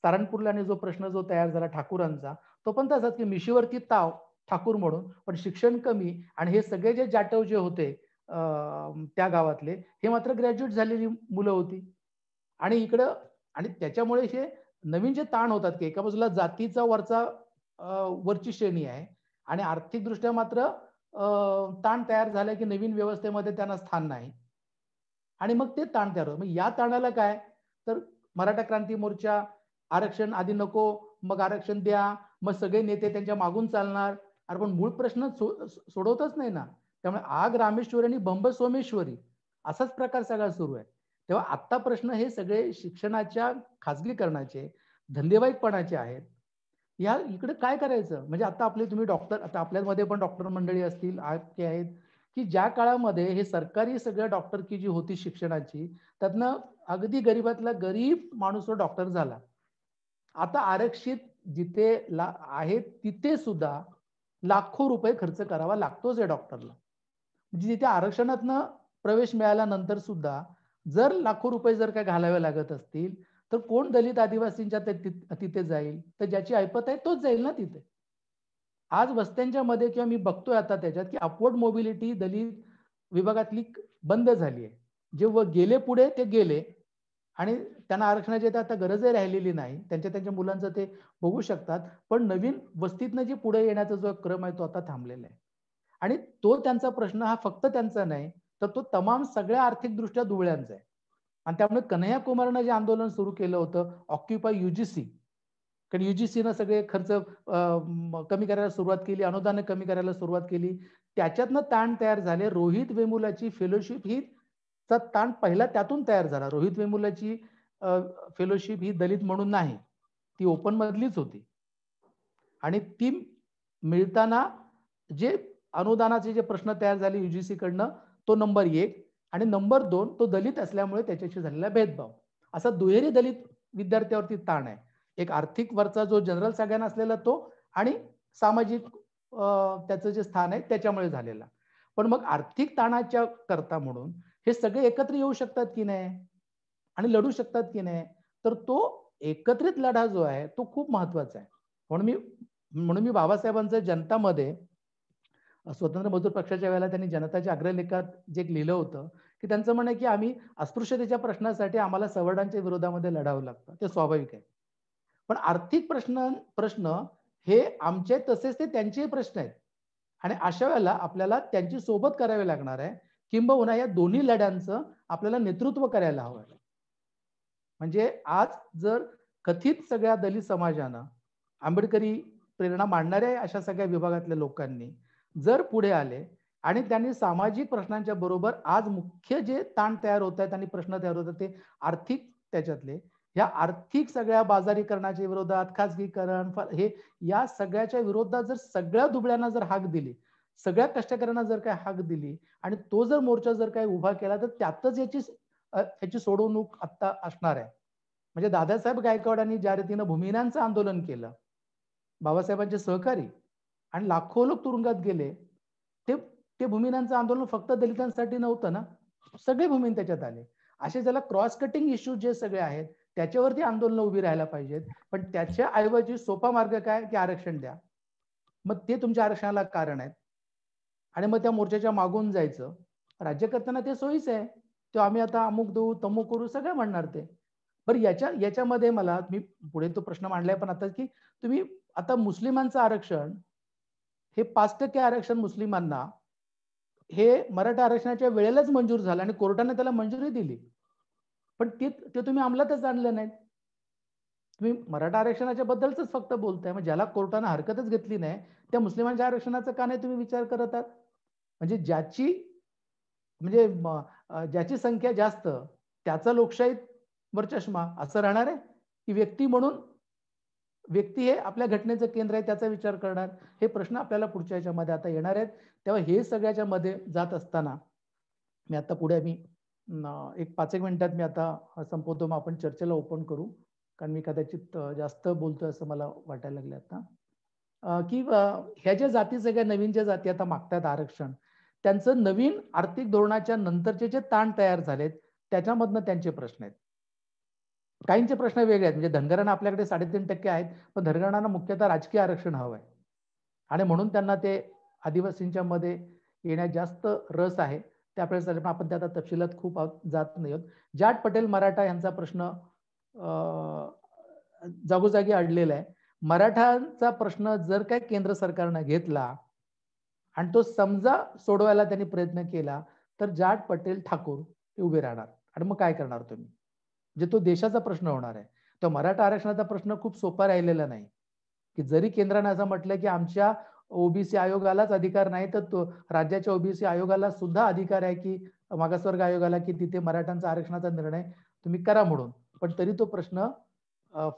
[SPEAKER 2] सारणपूरला जो प्रश्न जो तयार झाला ठाकूरांचा, तो पण तसाच की मिशीवरती ताव ठाकूर म्हणून, पण शिक्षण कमी. आणि हे सगळे जे जाटव जे होते त्या गावातले, हे मात्र ग्रॅज्युएट झालेली मुलं होती. आणि इकडं, आणि त्याच्यामुळे हे नवीन जे ताण होतात की एका बाजूला जातीचा वरची श्रेणी आहे, आणि आर्थिकदृष्ट्या मात्र ताण तयार झाला की नवीन व्यवस्थेमध्ये त्यांना स्थान नाही. आणि मग ते ताण तयार होतं. मग या ताणाला काय, तर मराठा क्रांती मोर्चा, आरक्षण आधी नको, मग आरक्षण द्या, मग सगळे नेते त्यांच्या मागून चालणार. अरे पण मूळ प्रश्न सोडवतच नाही ना. त्यामुळे आग रामेश्वरी आणि बंब सोमेश्वरी असाच प्रकार सगळा सुरू आहे. तेव्हा आत्ता प्रश्न हे सगळे शिक्षणाच्या खाजगीकरणाचे, धंदेवाईकपणाचे आहेत. या इकडे काय करायचं, म्हणजे आता आपले तुम्ही डॉक्टर, आता आपल्यामध्ये पण डॉक्टर मंडळी असतील आहेत की ज्या काळामध्ये हे सरकारी सगळं डॉक्टरकी जी होती शिक्षणाची, त्यातनं अगदी गरीबातला गरीब माणूस डॉक्टर झाला. आता आरक्षित जिथे आहे तिथे सुद्धा लाखो रुपये खर्च करावा लागतोच आहे डॉक्टरला. म्हणजे तिथे आरक्षणातनं प्रवेश मिळाल्यानंतर सुद्धा जर लाखो रुपये जर काय घालावे लागत असतील, तर कोण दलित आदिवासींच्या तिथे जाईल, तर ज्याची ऐपत आहे तोच जाईल ना तिथे. आज वस्त्यांच्या मध्ये किंवा मी बघतोय आता त्याच्यात की अपवर्ड मोबिलिटी दलित विभागातली बंद झाली आहे. जे गेले पुढे ते गेले, आणि त्यांना आरक्षणाची आता गरजही राहिलेली नाही. त्यांच्या मुलांचं ते बघू शकतात. पण नवीन वस्तीतनं जे पुढे येण्याचा जो क्रम आहे तो आता थांबलेला आहे. आणि तो त्यांचा प्रश्न हा फक्त त्यांचा नाही, तर तो तमाम सगळ्या आर्थिकदृष्ट्या दुबळ्यांचा आहे. आणि त्यामुळे कन्हैया कुमारनं जे आंदोलन सुरू केलं होतं, ऑक्युपाय UGC, कारण UGCनं सगळे खर्च कमी करायला सुरुवात केली, अनुदान कमी करायला सुरुवात केली. त्याच्यातनं ताण तयार झाले. रोहित वेमुलाची फेलोशिप ही ताण पहिला त्यातून तयार झाला. रोहित वेमुलाची फेलोशिप ही दलित म्हणून नाही, ती ओपन मधलीच होती. आणि ती मिळताना जे अनुदानाचे जे प्रश्न तयार झाले UGC कडनं, तो नंबर 1, आणि नंबर 2 तो दलित असल्यामुळे त्याच्याशी झालेला भेदभाव, असा दुहेरी दलित विद्यार्थ्यावरती ताण आहे. एक आर्थिक वरचा जो जनरल सगळ्यांना असलेला तो, आणि सामाजिक त्याचं जे स्थान आहे त्याच्यामुळे झालेला. पण मग आर्थिक ताणाच्या करता म्हणून हे सगळे एकत्र येऊ शकतात की नाही, आणि लढू शकतात की नाही, तर तो एकत्रित लढा जो आहे तो खूप महत्वाचा आहे. म्हणून मी बाबासाहेबांचं जनतामध्ये, स्वतंत्र मजूर पक्षाच्या वेळेला त्यांनी जनताच्या अग्रलेखात जे लिहिलं होतं की त्यांचं म्हणणं आहे की आम्ही अस्पृश्यतेच्या प्रश्नासाठी आम्हाला सवर्णांच्या विरोधामध्ये लढावं लागतं, ते स्वाभाविक आहे. पण आर्थिक प्रश्न हे आमचे तसेच ते त्यांचेही प्रश्न आहेत. आणि अशा वेळेला आपल्याला त्यांची सोबत करावी लागणार आहे, किंबहुना या दोन्ही लढ्यांचं आपल्याला नेतृत्व करायला हवं. म्हणजे आज जर कथित सगळ्या दलित समाजानं, आंबेडकरी प्रेरणा मांडणाऱ्या अशा सगळ्या विभागातल्या लोकांनी जर पुढे आले आणि त्यांनी सामाजिक प्रश्नांच्या बरोबर आज मुख्य जे ताण तयार होत आहेत आणि प्रश्न तयार होतात ते आर्थिक, त्याच्यातले या आर्थिक सगळ्या बाजारीकरणाच्या विरोधात, खाजगीकरण, हे या सगळ्याच्या विरोधात जर सगळ्या दुबळ्यांना जर हाक दिली, सगळ्या कष्टकऱ्यांना जर काय हाक दिली आणि तो जर मोर्चा जर काय उभा केला, तर त्यातच याची सोडवणूक आता असणार आहे. म्हणजे दादासाहेब गायकवाडांनी ज्या रीतीनं भूमिहीनांचं आंदोलन केलं, बाबासाहेबांचे सहकारी, आणि लाखो लोक तुरुंगात गेले. ते भूमिहीनांचं आंदोलन फक्त दलितांसाठी नव्हतं ना, सगळे भूमिहीन त्याच्यात आले. असे ज्याला क्रॉस कटिंग इश्यू जे सगळे आहेत त्याच्यावरती आंदोलन उभी राहायला पाहिजेत. पण त्याच्या ऐवजी सोपा मार्ग काय की आरक्षण द्या. मग ते तुमच्या आरक्षणाला कारण आहेत आणि मग त्या मोर्चाच्या मागून जायचं. राज्यकर्त्यांना ते सोयीच आहे. तो आम्ही आता अमुक देऊ तमुक करू सगळं म्हणणार ते. बरं याच्यामध्ये मला मी पुढे तो प्रश्न मांडलाय पण आता की तुम्ही आता मुस्लिमांचं आरक्षण हे 5% आरक्षण मुस्लिमांना हे मराठा आरक्षणाच्या वेळेलाच मंजूर झालं आणि कोर्टाने त्याला मंजुरी दिली. पण ते तुम्ही अंमलातच आणलं नाही. तुम्ही मराठा आरक्षणाच्या बद्दलच फक्त बोलताय. मग ज्याला कोर्टाने हरकतच घेतली नाही त्या मुस्लिमांच्या आरक्षणाचा का नाही तुम्ही विचार करत आहात? म्हणजे ज्याची संख्या जास्त त्याचा लोकशाहीवर चष्मा असं राहणार आहे की व्यक्ती हे आपल्या घटनेचं केंद्र आहे त्याचा विचार करणार? हे प्रश्न आपल्याला पुढच्या याच्यामध्ये आता येणार आहेत. तेव्हा हे सगळ्याच्या मध्ये जात असताना मी आता पुढे एक 5-1 मिनिटात मी आता संपवतो. मग आपण चर्चेला ओपन करू कारण मी कदाचित जास्त बोलतोय असं मला वाटायला लागलं आता की ह्या ज्या जाती सगळ्या नवीन ज्या जाती आता मागतात आरक्षण त्यांचं नवीन आर्थिक धोरणाच्या नंतरचे जे ताण तयार झालेत त्याच्यामधनं त्यांचे प्रश्न आहेत. काहींचे प्रश्न वेगळे आहेत. म्हणजे धनगरांना आपल्याकडे 3.5% आहेत पण धनगरांना मुख्यतः राजकीय आरक्षण हवं आहे आणि म्हणून त्यांना ते आदिवासींच्या मध्ये येण्यात जास्त रस आहे. त्याप्रमाणे आपण त्या तपशिलात खूप जात नाही आहोत. जाट पटेल मराठा यांचा प्रश्न जागोजागी अडलेला आहे. मराठांचा प्रश्न जर काय केंद्र सरकारनं घेतला आणि तो समजा सोडवायला त्यांनी प्रयत्न केला तर जाट पटेल ठाकूर ते उभे राहणार आणि मग काय करणार तुम्ही? म्हणजे तो देशाचा प्रश्न होणार आहे. तो मराठा आरक्षणाचा प्रश्न खूप सोपा राहिलेला नाही की जरी केंद्राने असं म्हटलं की आमच्या ओबीसी आयोगालाच अधिकार नाही तर तो राज्याच्या ओबीसी आयोगाला सुद्धा अधिकार आहे की मागासवर्ग आयोगाला की तिथे मराठ्यांचा आरक्षणाचा निर्णय तुम्ही करा म्हणून. पण तरी तो प्रश्न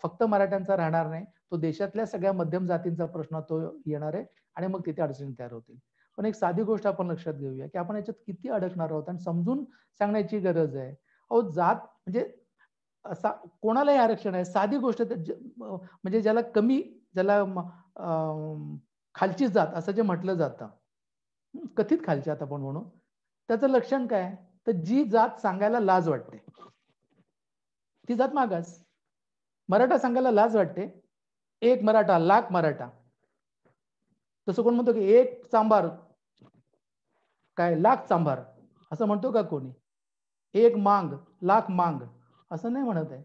[SPEAKER 2] फक्त मराठ्यांचा राहणार नाही. तो देशातल्या सगळ्या मध्यम जातींचा प्रश्न तो येणार आहे आणि मग तिथे अडचणी तयार होतील. पण एक साधी गोष्ट आपण लक्षात घेऊया की आपण याच्यात किती अडकणार आहोत आणि समजून सांगण्याची गरज आहे. अहो जात म्हणजे असा कोणालाही आरक्षण आहे. साधी गोष्ट म्हणजे ज्याला खालची जात असं जे म्हटलं जातं कथित खालची जात आपण म्हणू त्याचं लक्षण काय तर जी जात सांगायला लाज वाटते ती जात मागास. मराठा सांगायला लाज वाटते. 1 मराठा लाख मराठा. तसं कोण म्हणतो की 1 चांभार काय लाख चांभार असं म्हणतो का कोणी? 1 मांग लाख मांग असं नाही म्हणत आहे.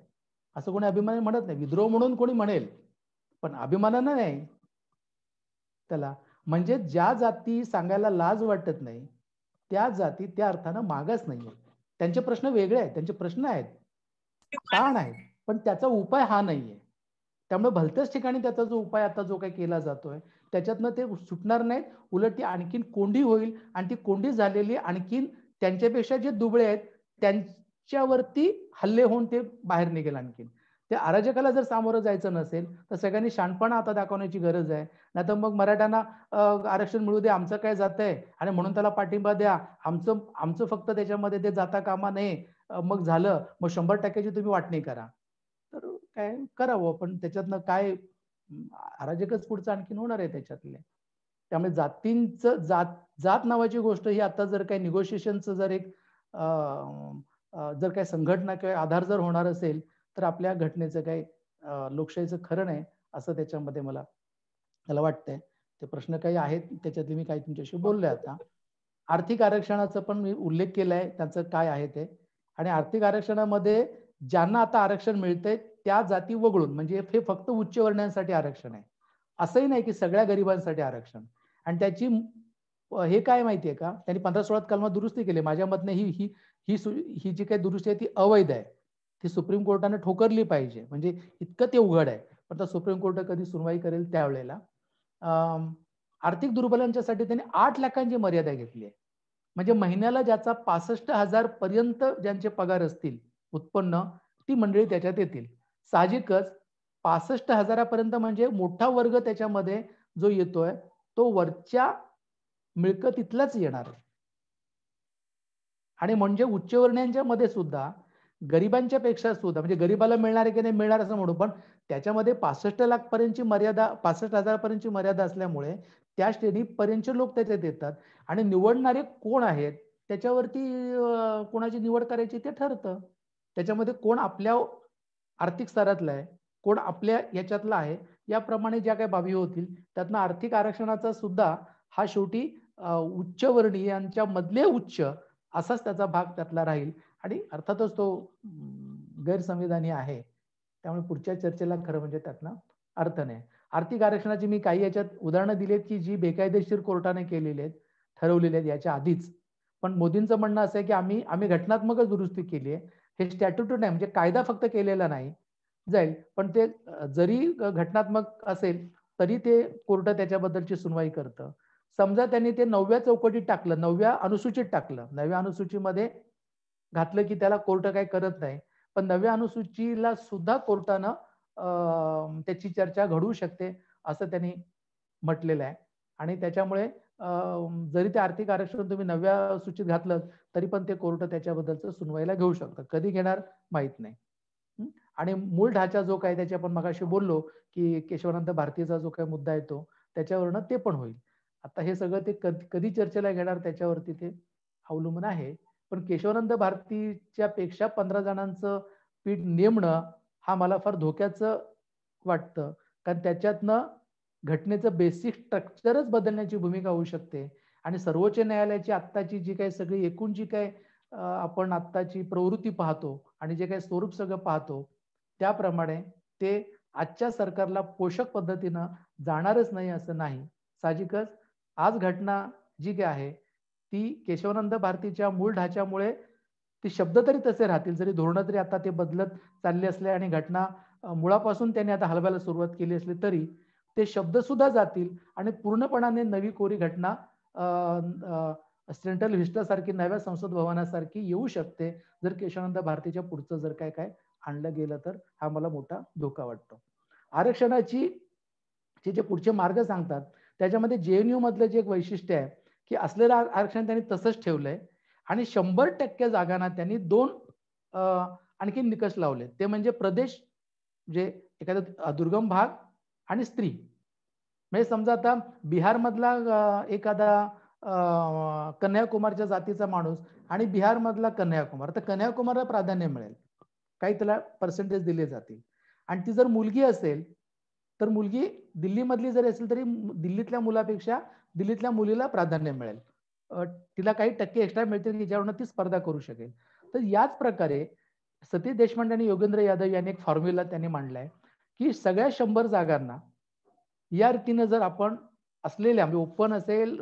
[SPEAKER 2] असं कोणी अभिमानाने म्हणत नाही. विद्रोह म्हणून कोणी म्हणेल पण अभिमानानं नाही त्याला. म्हणजे ज्या जाती सांगायला लाज वाटत नाही त्या जाती त्या अर्थानं मागास नाहीये. त्यांचे प्रश्न वेगळे आहेत. त्यांचे प्रश्न आहेत ताण आहेत पण त्याचा उपाय हा नाहीये. त्यामुळे भलत्याच ठिकाणी त्याचा जो उपाय आता जो काही केला जातोय त्याच्यातनं ते सुटणार नाहीत. उलट ती आणखीन कोंडी होईल आणि ती कोंडी झालेली आणखीन त्यांच्यापेक्षा जे दुबळे आहेत त्यांच्यावरती हल्ले होऊन ते बाहेर निघेल. आणखीन त्या अराजकाला जर सामोरं जायचं नसेल तर सगळ्यांनी शहाणपणा आता दाखवण्याची गरज आहे. नाही तर मग मराठ्यांना आरक्षण मिळू दे आमचं काय जातंय आणि म्हणून त्याला पाठिंबा द्या आमचं फक्त त्याच्यामध्ये ते जाता कामा नये मग झालं मग 100%ची तुम्ही वाटणी करा. तर काय करावं पण त्याच्यातनं काय अराजकच पुढचं आणखीन होणार आहे त्याच्यातले. त्यामुळे जात नावाची गोष्ट ही आता जर काही निगोशिएशनचं जर एक जर काही संघटना किंवा आधार जर होणार असेल तर आपल्या घटनेचं काही लोकशाहीचं खरं नाही असं त्याच्यामध्ये मला वाटतंय. ते प्रश्न काही आहेत त्याच्यातले मी काही तुमच्याशी बोललोय. आता आर्थिक आरक्षणाचा पण मी उल्लेख केलाय त्याचं काय आहे ते. आणि आर्थिक आरक्षणामध्ये ज्यांना आता आरक्षण मिळतंय त्या जाती वगळून म्हणजे हे फक्त उच्च वर्णीयांसाठी आरक्षण आहे असंही नाही की सगळ्या गरिबांसाठी आरक्षण. आणि त्याची हे काय माहितीये का त्यांनी 15-16 कलमात दुरुस्ती केली. माझ्या मतने ही जी काही दुरुस्ती आहे ती अवैध आहे. ती सुप्रीम कोर्टाने ठोकरली पाहिजे. म्हणजे इतकं ते उघड आहे. पण सुप्रीम कोर्ट कधी सुनवाई करेल त्यावेळेला आर्थिक दुर्बलांच्यासाठी त्यांनी 8 लाखांची मर्यादा घेतली आहे. म्हणजे महिन्याला ज्याचा 65,000 पर्यंत ज्यांचे पगार असतील उत्पन्न ती मंडळी त्याच्यात येतील. साहजिकच 65,000 पर्यंत म्हणजे मोठा वर्ग त्याच्यामध्ये जो येतोय तो वरच्या मिळकतीतलाच येणार आहे. आणि म्हणजे उच्चवर्णीयांच्या मध्ये सुद्धा गरिबांच्या पेक्षा सुद्धा म्हणजे गरीबाला मिळणार की नाही मिळणार असं म्हणू पण त्याच्यामध्ये 65 लाख पर्यंतची मर्यादा 65,000 पर्यंतची मर्यादा असल्यामुळे त्या श्रेणीपर्यंतचे लोक त्याच्यात येतात आणि निवडणारे कोण आहेत त्याच्यावरती कोणाची निवड करायची ते ठरतं. त्याच्यामध्ये कोण आपल्या आर्थिक स्तरातला आहे, कोण आपल्या याच्यातला आहे, याप्रमाणे ज्या काही बाबी होतील त्यातनं आर्थिक आरक्षणाचा सुद्धा हा शेवटी उच्चवर्णीयांच्या मधले उच्च असाच त्याचा भाग त्यातला राहील आणि अर्थातच तो गैरसंविधानी आहे. त्यामुळे पुढच्या चर्चेला खरं म्हणजे त्यातनं अर्थ नाही. आर्थिक आरक्षणाची मी काही याच्यात उदाहरणं दिली आहेत की जी बेकायदेशीर कोर्टाने केलेली आहेत, ठरवलेली आहेत याच्या आधीच. पण मोदींचं म्हणणं असं आहे की आम्ही घटनात्मकच दुरुस्ती केली आहे, हे स्टॅट्यूटरी नाही, म्हणजे कायदा फक्त केलेला नाही जाईल, पण ते जरी घटनात्मक असेल तरी ते कोर्ट त्याच्याबद्दलची सुनवाई करतं. समजा त्यांनी ते 9व्या चौकटीत टाकलं, 9व्या अनुसूचीत टाकलं, 9व्या अनुसूचीमध्ये घातलं की त्याला कोर्ट काही करत नाही, पण 9व्या अनुसूचीला सुद्धा कोर्टानं त्याची चर्चा घडवू शकते असं त्यांनी म्हटलेलं आहे. आणि त्याच्यामुळे जरी ते आर्थिक आरक्षण तुम्ही 9व्या सूचीत घातलं तरी पण ते कोर्ट त्याच्याबद्दलचं सुनवाईला घेऊ शकतं. कधी घेणार माहित नाही. आणि मूळ ढाचा जो काय त्याची आपण मगाशी बोललो की केशवानंद भारतीचा जो काही मुद्दा येतो त्याच्यावरनं ते पण होईल. आता हे सगळं ते कधी चर्चेला घेणार त्याच्यावरती ते अवलंबून आहे. पण केशवानंद भारतीच्या पेक्षा 15 जणांचं पीठ नेमणं हा मला फार धोक्याचं वाटतं, कारण त्याच्यातनं घटनेचं बेसिक स्ट्रक्चरच बदलण्याची भूमिका होऊ शकते. आणि सर्वोच्च न्यायालयाची आत्ताची जी काही सगळी एकूण जी काही आपण आत्ताची प्रवृत्ती पाहतो आणि जे काही स्वरूप सगळं पाहतो त्याप्रमाणे ते आजच्या सरकारला पोषक पद्धतीनं जाणारच नाही असं नाही. साहजिकच आज घटना जी काही आहे ती केशवानंद भारतीच्या मूळ ढाच्यामुळे ते शब्द तरी तसे राहतील, जरी धोरणं तरी आता ते बदलत चालले असले आणि घटना मुळापासून त्यांनी आता हलवायला सुरुवात केली असली तरी ते शब्द सुद्धा जातील आणि पूर्णपणाने नवी कोरी घटना सेंट्रल व्हिस्टासारखी नव्या संसद भवनासारखी येऊ शकते जर केशवानंद भारतीच्या पुढचं जर काय आणलं गेलं तर. हा मला मोठा धोका वाटतो. आरक्षणाची जे पुढचे मार्ग सांगतात त्याच्यामध्ये JNU मधलं जे एक वैशिष्ट्य आहे की असलेलं आरक्षण त्यांनी तसंच ठेवलंय आणि 100% जागांना त्यांनी 2 आणखी निकष लावले. ते म्हणजे प्रदेश, म्हणजे एखादा दुर्गम भाग आणि स्त्री. म्हणजे समजा आता बिहार मधला एखादा कन्याकुमारच्या जातीचा माणूस आणि बिहार मधला कन्याकुमार, तर कन्याकुमारला प्राधान्य मिळेल, काही त्याला पर्सेंटेज दिले जातील. आणि ती जर मुलगी असेल तर मुलगी दिल्लीमधली जरी असेल तरी दिल्लीतल्या मुलापेक्षा दिल्लीतल्या मुलीला प्राधान्य मिळेल, तिला काही टक्के एक्स्ट्रा मिळतील की ज्यावरून ती स्पर्धा करू शकेल. तर याच प्रकारे सतीश देशपांडे आणि योगेंद्र यादव यांनी एक फॉर्म्युला त्यांनी मांडलाय की सगळ्या 100 जागांना या रीतीनं जर आपण असलेल्या म्हणजे ओपन असेल,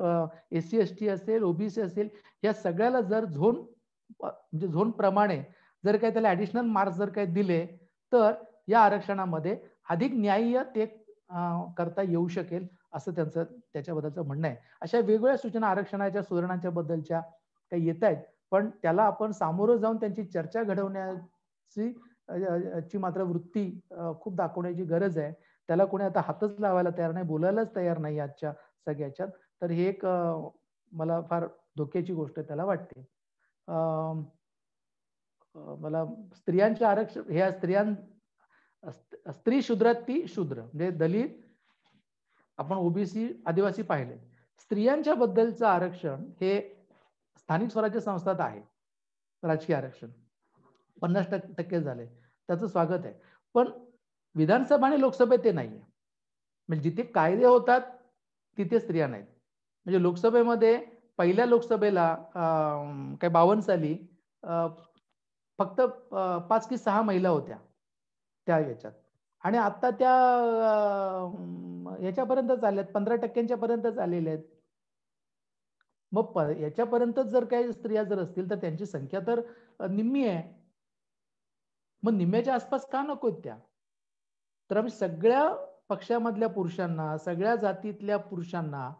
[SPEAKER 2] SC ST असेल, OBC असेल, या सगळ्याला जर म्हणजे झोन प्रमाणे जर काही त्याला ऍडिशनल मार्क्स जर काही दिले तर या आरक्षणामध्ये अधिक न्याय्य ते करता येऊ शकेल असं त्यांचं त्याच्याबद्दलचं म्हणणं आहे. अशा वेगवेगळ्या सूचना आरक्षणाच्या सुधारणाच्या बद्दलच्या काही येत आहेत, पण त्याला आपण सामोरं जाऊन त्यांची चर्चा घडवण्याची मात्र वृत्ती खूप दाखवण्याची गरज आहे. त्याला कोणी आता हातच लावायला तयार नाही, बोलायलाच तयार नाही आजच्या सगळ्याच्यात. तर हे एक मला फार धोक्याची गोष्ट त्याला वाटते. मला स्त्रियांचे आरक्षण, ह्या स्त्री शूद्राती शूद्र म्हणजे दलित, आपण OBC आदिवासी पाहिले. स्त्रियांच्या बद्दलचं आरक्षण हे स्थानिक स्वराज्य संस्थात आहे. राजकीय आरक्षण 50% झाले, त्याचं स्वागत आहे. पण विधानसभा आणि लोकसभेत ते नाहीये. म्हणजे जिथे कायदे होतात तिथे स्त्रिया नाहीत. म्हणजे लोकसभेमध्ये पहिल्या लोकसभेला काय 52 साली फक्त 5 की 6 महिला होत्या त्या याच्यात, आणि आता त्या याच्यापर्यंत चालल्यात 15% पर्यंत आलेल्या आहेत. मग याच्यापर्यंत जर काही स्त्रिया जर असतील तर त्यांची संख्या तर निम्मी आहे. मग निम्म्याच्या आसपास का नकोत त्या? तर आम्ही सगळ्या पक्षामधल्या पुरुषांना, सगळ्या जातीतल्या पुरुषांना,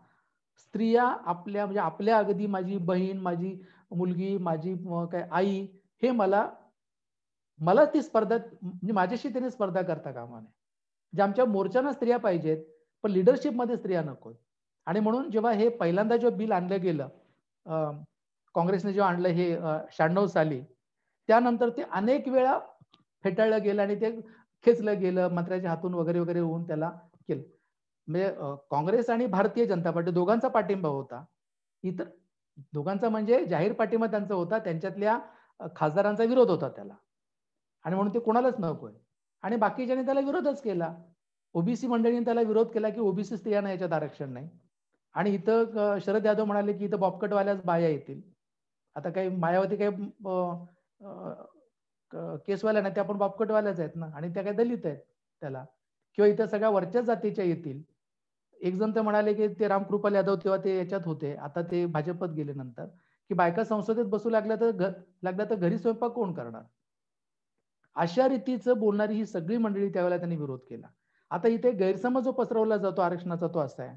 [SPEAKER 2] स्त्रिया आपल्या म्हणजे आपल्या अगदी माझी बहीण, माझी मुलगी, माझी काय आई, हे मला ती स्पर्धा म्हणजे माझ्याशी त्यांनी स्पर्धा करता कामा नये. म्हणजे आमच्या मोर्चांना स्त्रिया पाहिजेत पण लिडरशिप मध्ये स्त्रिया नकोत. आणि म्हणून जेव्हा हे पहिल्यांदा जेव्हा बिल आणलं गेलं, काँग्रेसने जेव्हा आणलं हे 96 साली, त्यानंतर ते अनेक वेळा फेटाळलं गेलं आणि ते खेचलं गेलं, मंत्र्याच्या हातून वगैरे वगैरे होऊन त्याला केलं. म्हणजे काँग्रेस आणि भारतीय जनता पार्टी दोघांचा पाठिंबा होता. इतर दोघांचा म्हणजे जाहीर पाठिंबा त्यांचा होता, त्यांच्यातल्या खासदारांचा विरोध होता त्याला, आणि म्हणून ते कोणालाच नकोय. आणि बाकीच्यांनी त्याला विरोधच केला. ओबीसी मंडळींनी त्याला विरोध केला की ओबीसी स्त्रियांना याच्यात आरक्षण नाही. आणि इथं शरद यादव म्हणाले की इथं बॉबकटवाल्याच बाया येतील. आता काही मायावती काही केसवाल्या नाही, त्या पण बॉबकटवाल्याच आहेत ना, आणि त्या काही दलित आहेत त्याला. किंवा इथं सगळ्या वरच्या जातीच्या येतील. एक जण तर म्हणाले की ते रामकृपाल यादव तेव्हा ते याच्यात होते, आता ते भाजपत गेले नंतर, की बायका संसदेत बसू लागल्या तर घरी स्वयंपाक कोण करणार. अशा रीतीचं बोलणारी ही सगळी मंडळी त्यावेळेला त्यांनी विरोध केला. आता इथे गैरसमज जो पसरवला जातो आरक्षणाचा तो असा आहे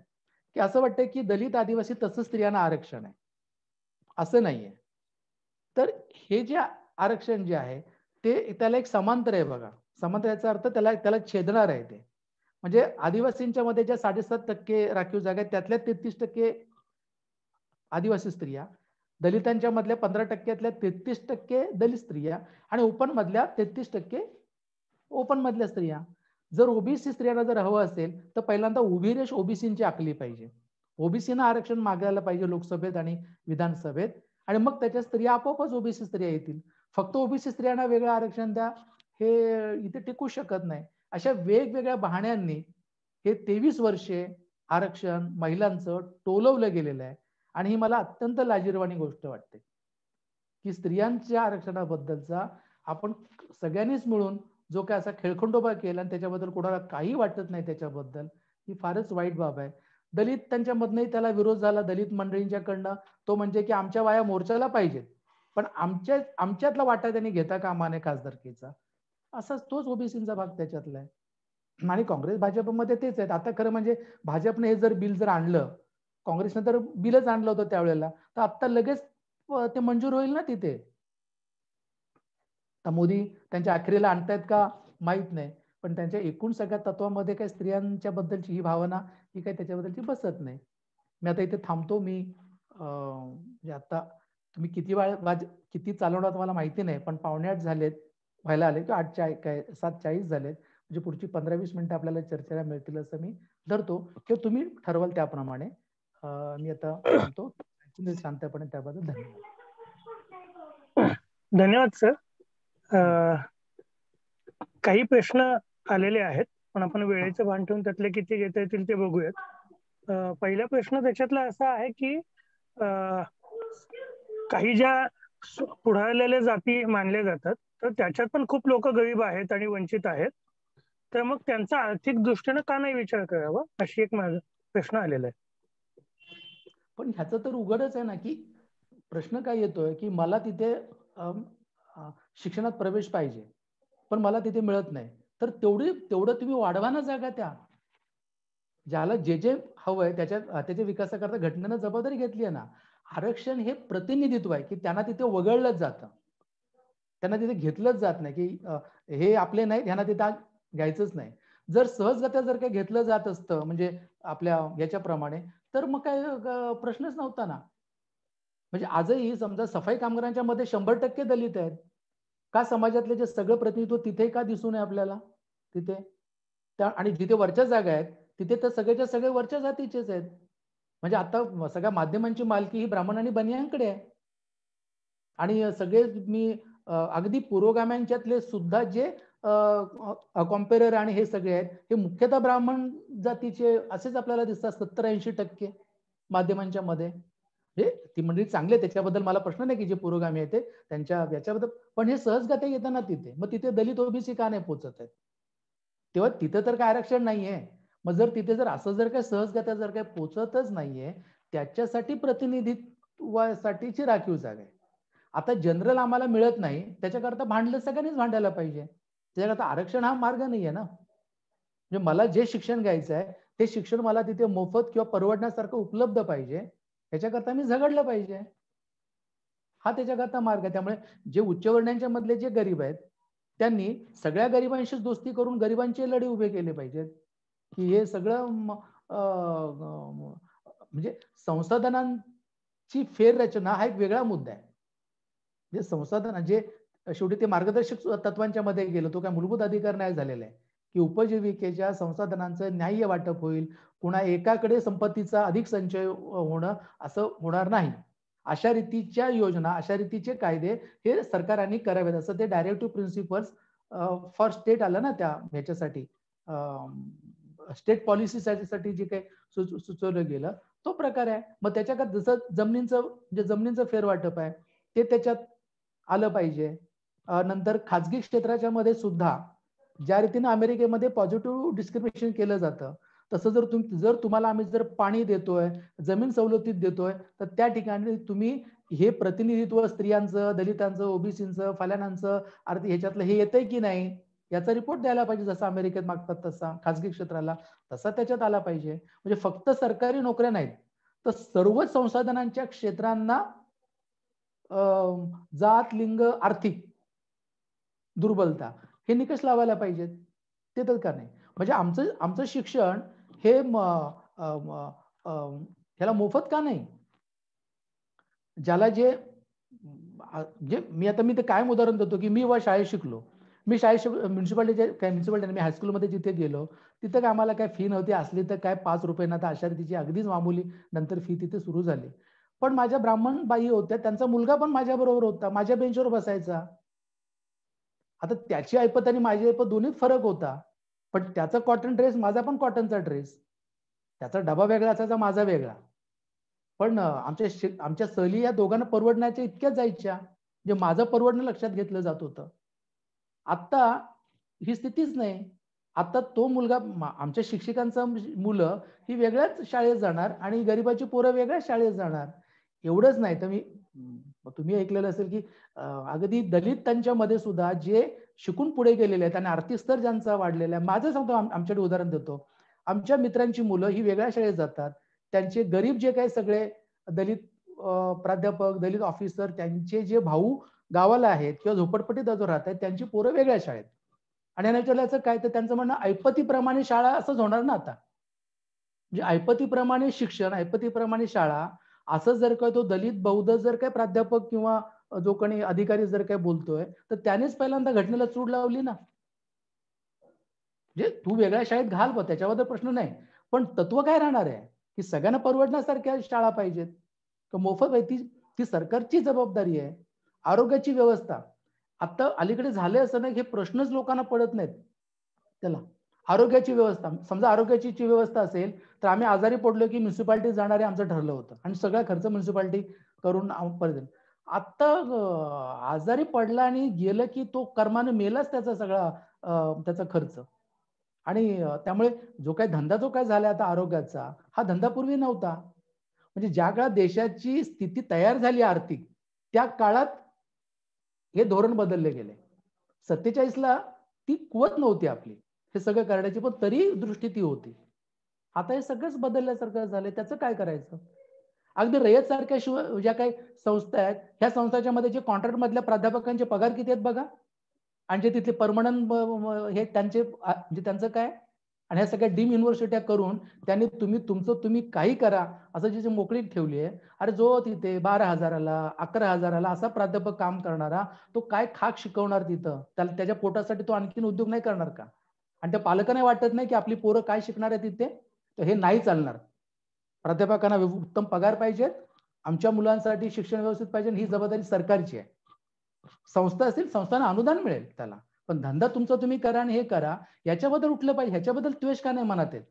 [SPEAKER 2] की असं वाटतं की दलित आदिवासी तसं स्त्रियांना आरक्षण आहे, असं नाहीये. तर हे जे आरक्षण जे आहे ते त्याला एक समांतर आहे बघा. समांतर याचा अर्थ त्याला छेदणार आहे ते. म्हणजे आदिवासींच्या मध्ये ज्या 7.5% राखीव जागा आहेत त्यातल्या 33% आदिवासी स्त्रिया, दलितांच्या मधल्या 15%तल्या 33% दलित स्त्रिया, आणि ओपन मधल्या 33% ओपन मधल्या स्त्रिया. जर ओबीसी स्त्रियांना जर हवं असेल तर पहिल्यांदा उभी रेष ओबीसींची आखली पाहिजे. ओबीसीना आरक्षण मागायला पाहिजे लोकसभेत आणि विधानसभेत, आणि मग त्याच्या स्त्रिया आपोआपच ओबीसी स्त्रिया येतील. फक्त ओबीसी स्त्रियांना वेगळं आरक्षण द्या हे इथे टिकू शकत नाही. अशा वेगवेगळ्या बहाण्यांनी हे 23 वर्षे आरक्षण महिलांचं टोलवलं गेलेलं आहे. आणि ही मला अत्यंत लाजिरवाणी गोष्ट वाटते की स्त्रियांच्या आरक्षणाबद्दलचा आपण सगळ्यांनीच मिळून जो काय असा खेळखंडोबा केला आणि त्याच्याबद्दल कोणाला काही वाटत नाही त्याच्याबद्दल, ही फारच वाईट बाब आहे. दलित त्यांच्या मधनही त्याला विरोध झाला दलित मंडळींच्याकडनं. तो म्हणजे की आमच्या बाया मोर्चाला पाहिजेत, पण आमच्यातला वाटा त्यांनी घेता कामा नये खासदारकीचा. असाच तोच ओबीसीचा भाग त्याच्यातला आहे. आणि काँग्रेस भाजपमध्ये तेच आहेत. आता खरं म्हणजे भाजपने हे जर बिल जर आणलं, काँग्रेसने तर बिलच आणलं होतं त्यावेळेला, तर आता लगेच ते मंजूर होईल ना तिथे. तर मोदी त्यांच्या अखेरीला आणतायत का माहित नाही, पण त्यांच्या एकूण सगळ्या तत्वामध्ये काही स्त्रियांच्या बद्दलची ही भावना ही काही त्याच्याबद्दलची बसत नाही. मी आता इथे थांबतो. मी आता तुम्ही किती चालवणार तुम्हाला माहिती नाही, पण 7:45 झालेत व्हायला आले, किंवा 7:40 झालेत. म्हणजे पुढची 15-20 मिनिटं आपल्याला चर्चेला मिळतील असं मी धरतो, किंवा तुम्ही ठरवाल त्याप्रमाणे. मी आता थांबतो. शांतपणे त्याबद्दल धन्यवाद.
[SPEAKER 4] धन्यवाद सर. काही प्रश्न आलेले आहेत, पण आपण वेळेचं भान ठेवून त्यातले किती घेता येतील ते बघूयात. पहिला प्रश्न त्याच्यातला असा आहे की काही ज्या पुढारलेल्या जाती मानल्या जातात तर त्याच्यात पण खूप लोक गरीब आहेत आणि वंचित आहेत, तर मग त्यांचा आर्थिक दृष्टीने का नाही विचार करावा, अशी एक माझा प्रश्न आलेला आहे.
[SPEAKER 2] पण ह्याचं तर उघडच आहे ना की प्रश्न काय येतोय की मला तिथे शिक्षणात प्रवेश पाहिजे, पण मला तिथे मिळत नाही, तर तेवढं तुम्ही वाढवा ना जागा. ज्याला जे हवंय त्याच्या विकासाकरता घटनेनं जबाबदारी घेतली आहे ना. आरक्षण हे प्रतिनिधित्व आहे की त्यांना तिथे वगळलंच जातं, त्यांना तिथे घेतलंच जात नाही की हे आपले नाहीत, ह्यांना तिथे घ्यायचंच नाही. जर सहजगत्या जर काही घेतलं जात असतं म्हणजे आपल्या याच्याप्रमाणे, तर मग काय प्रश्नच नव्हता ना. म्हणजे आजही समजा सफाई कामगारांच्या मध्ये 100% दलित आहेत, का समाजातले जे सगळं प्रतिनिधित्व तिथे का दिसू नये आपल्याला तिथे. आणि जिथे वरच्या जागा आहेत तिथे तर सगळ्याच्या सगळे वरच्या जातीचेच आहेत. म्हणजे आता सगळ्या माध्यमांची मालकी ही ब्राह्मण आणि बनियांकडे आहे. आणि सगळे मी अगदी पुरोगाम्यांच्यातले सुद्धा जे कॉम्पेरर आणि हे सगळे आहेत हे मुख्यतः ब्राह्मण जातीचे असेच आपल्याला दिसतात 70-80% माध्यमांच्या मध्ये. ती मंडळी चांगली, त्याच्याबद्दल मला प्रश्न नाही की जे पुरोगामी आहे ते त्यांच्या याच्याबद्दल, पण हे सहजगत्या येतं ना तिथे. मग तिथे दलित ओबीसी का नाही पोहोचत आहेत, तेव्हा तिथं तर काय आरक्षण नाहीये. मग जर तिथे जर असं जर काय सहजगत्या जर काय पोचतच नाहीये, त्याच्यासाठी प्रतिनिधित्वासाठीची राखीव जागा आहे. आता जनरल आम्हाला मिळत नाही त्याच्याकरता भांडलं सगळ्यांनीच भांडायला पाहिजे. त्याच्याकरता आरक्षण हा मार्ग नाहीये ना. म्हणजे मला जे शिक्षण घ्यायचं आहे ते शिक्षण मला तिथे मोफत किंवा परवडण्यासारखं उपलब्ध पाहिजे, त्याच्याकरता मी झगडलं पाहिजे. हा त्याच्याकरता मार्ग आहे. त्यामुळे जे उच्चवर्णीयांच्या मधले जे गरीब आहेत त्यांनी सगळ्या गरिबांशीच दोस्ती करून गरिबांचे लढे उभे केले पाहिजेत. की हे सगळं म्हणजे संसाधनांची फेररचना हा एक वेगळा मुद्दा आहे. जे संसाधन जे शेवटी ते मार्गदर्शक तत्वांच्या मध्ये गेलं, तो काय मूलभूत अधिकार नाही झालेला आहे की उपजीविकेच्या संसाधनांचं न्याय्य वाटप होईल, पुन्हा एकाकडे संपत्तीचा अधिक संचय होणं असं होणार नाही. अशा रीतीच्या योजना, अशा रीतीचे कायदे हे सरकारांनी करावेत, असं ते डायरेक्टिव्ह प्रिन्सिपल्स फॉर स्टेट आलं ना त्या ह्याच्यासाठी, स्टेट पॉलिसीसाठी जे काही सुचवलं गेलं तो प्रकार आहे. मग त्याच्यात जसं जमिनीचं फेरवाटप आहे ते त्याच्यात आलं पाहिजे. नंतर खाजगी क्षेत्राच्या मध्ये सुद्धा ज्या रीतीने अमेरिकेमध्ये पॉझिटिव्ह डिस्क्रिमिनेशन केलं जातं, तसं जर तुम्हाला आम्ही जर पाणी देतोय, जमीन सवलतीत देतोय, तर त्या ठिकाणी तुम्ही हे प्रतिनिधित्व स्त्रियांचं, दलितांचं, ओबीसींचं, फलानांचं ह्याच्यातलं हे येतंय की नाही याचा रिपोर्ट द्यायला पाहिजे. जसं अमेरिकेत मागतात तसा खाजगी क्षेत्राला तसा त्याच्यात आला पाहिजे. म्हणजे फक्त सरकारी नोकऱ्या नाहीत तर सर्वच संसाधनांच्या क्षेत्रांना जात, लिंग, आर्थिक दुर्बलता हे निकष लावायला पाहिजेत. ते तर का नाही. म्हणजे आमचं शिक्षण हे ह्याला मोफत का नाही. ज्याला जे मी ते कायम उदाहरण देतो की मी शाळेत शिकलो, मी म्युन्सिपालिटी मी हायस्कूलमध्ये जिथे गेलो तिथं काय आम्हाला काय फी नव्हती, असली तर काय 5 रुपये ना, तर अशा रीतीची अगदीच मामूली नंतर फी तिथे सुरू झाली. पण माझ्या ब्राह्मण बाई होत्या, त्यांचा मुलगा पण माझ्या बरोबर होता, माझ्या बेंचवर बसायचा. आता त्याची ऐपत आणि माझी ऐपत दोन्हीत फरक होता, पण त्याचा कॉटन ड्रेस, माझा पण कॉटनचा ड्रेस, त्याचा डबा वेगळा असायचा, माझा वेगळा. पण आमच्या सहली या दोघांना परवडण्याच्या इतक्याच जायच्या, जे माझं परवडणं लक्षात घेतलं जात होतं. आता ही स्थितीच नाही. आता तो मुलगा, आमच्या शिक्षकांचा मुलं ही वेगळ्याच शाळेत जाणार आणि गरिबाची पोरं वेगळ्याच शाळेत जाणार. एवढंच नाही तर तुम्ही ऐकलेलं असेल की अगदी दलितांच्या मध्ये सुद्धा जे शिकून पुढे गेलेले आहेत आणि आर्थिक स्तर ज्यांचा वाढलेला आहे, माझं सांगतो, आमच्याकडे उदाहरण देतो, आमच्या मित्रांची मुलं ही वेगळ्या शाळेत जातात, त्यांचे गरीब जे काही सगळे दलित प्राध्यापक, दलित ऑफिसर, त्यांचे जे भाऊ गावाला आहेत किंवा झोपडपट्टीत जो राहत आहेत, त्यांची पोरं वेगळ्या शाळेत. आणि याचं काय, तर त्यांचं म्हणणं ऐपतीप्रमाणे शाळा असंच होणार ना. आता म्हणजे ऐपतीप्रमाणे शिक्षण, ऐपतीप्रमाणे शाळा असं जर का तो दलित बौद्ध जर काही प्राध्यापक किंवा जो कोणी अधिकारी जर काही बोलतोय, तर त्यानेच पहिल्यांदा घटनेला चूड लावली ना. म्हणजे तू वेगळ्या शाळेत घाल, त्याच्याबद्दल प्रश्न नाही, पण तत्व काय राहणार आहे की सगळ्यांना परवडण्यासारख्या शाळा पाहिजेत, तर मोफत ती सरकारची जबाबदारी आहे. आरोग्याची व्यवस्था आता अलीकडे झाले असं नाही, हे प्रश्नच लोकांना पडत नाहीत. त्याला आरोग्याची व्यवस्था, समजा आरोग्याची व्यवस्था असेल तर आम्ही आजारी पडलो की म्युन्सिपालिटी जाणारे आमचं ठरलं होतं आणि सगळा खर्च म्युन्सिपालिटी करून परत. आता आजारी पडला आणि गेलं की तो कर्माने मेलाच त्याचा सगळा त्याचा खर्च. आणि त्यामुळे जो काही धंदा जो काय झाला आता आरोग्याचा, हा धंदा पूर्वी नव्हता. म्हणजे ज्या काळात देशाची स्थिती तयार झाली आर्थिक, त्या काळात हे धोरण बदलले गेले. 47ला ती कुवत नव्हती आपली हे सगळं करण्याची, पण तरी दृष्टी ती होती. आता हे सगळंच बदलल्यासारखं झालंय, त्याचं काय करायचं. अगदी रयत सारख्या ज्या काही संस्था आहेत, ह्या संस्थांच्या मध्ये जे कॉन्ट्रॅक्ट मधल्या प्राध्यापकांचे पगार किती आहेत बघा, आणि जे तिथले परमनंट हे त्यांचे म्हणजे त्यांचं काय. आणि ह्या सगळ्या डीम युनिव्हर्सिट्या करून त्यांनी तुम्ही काही करा असं जे मोकळी ठेवली आहे. अरे जो तिथे 12,000ला 11,000ला असा प्राध्यापक काम करणारा, तो काय खाक शिकवणार तिथं, त्याच्या पोटासाठी तो आणखीन उद्योग नाही करणार का. आणि त्या पालकांना वाटत नाही की आपली पोरं काय शिकणार आहे तिथे, तर हे नाही चालणार. प्राध्यापकांना उत्तम पगार पाहिजेत, आमच्या मुलांसाठी शिक्षण व्यवस्थित पाहिजे, ही जबाबदारी सरकारची आहे. संस्था असेल, संस्थांना अनुदान मिळेल त्याला, पण धंदा तुमचा तुम्ही करा आणि हे करा, याच्याबद्दल उठलं पाहिजे. ह्याच्याबद्दल द्वेष का नाही मनात येत,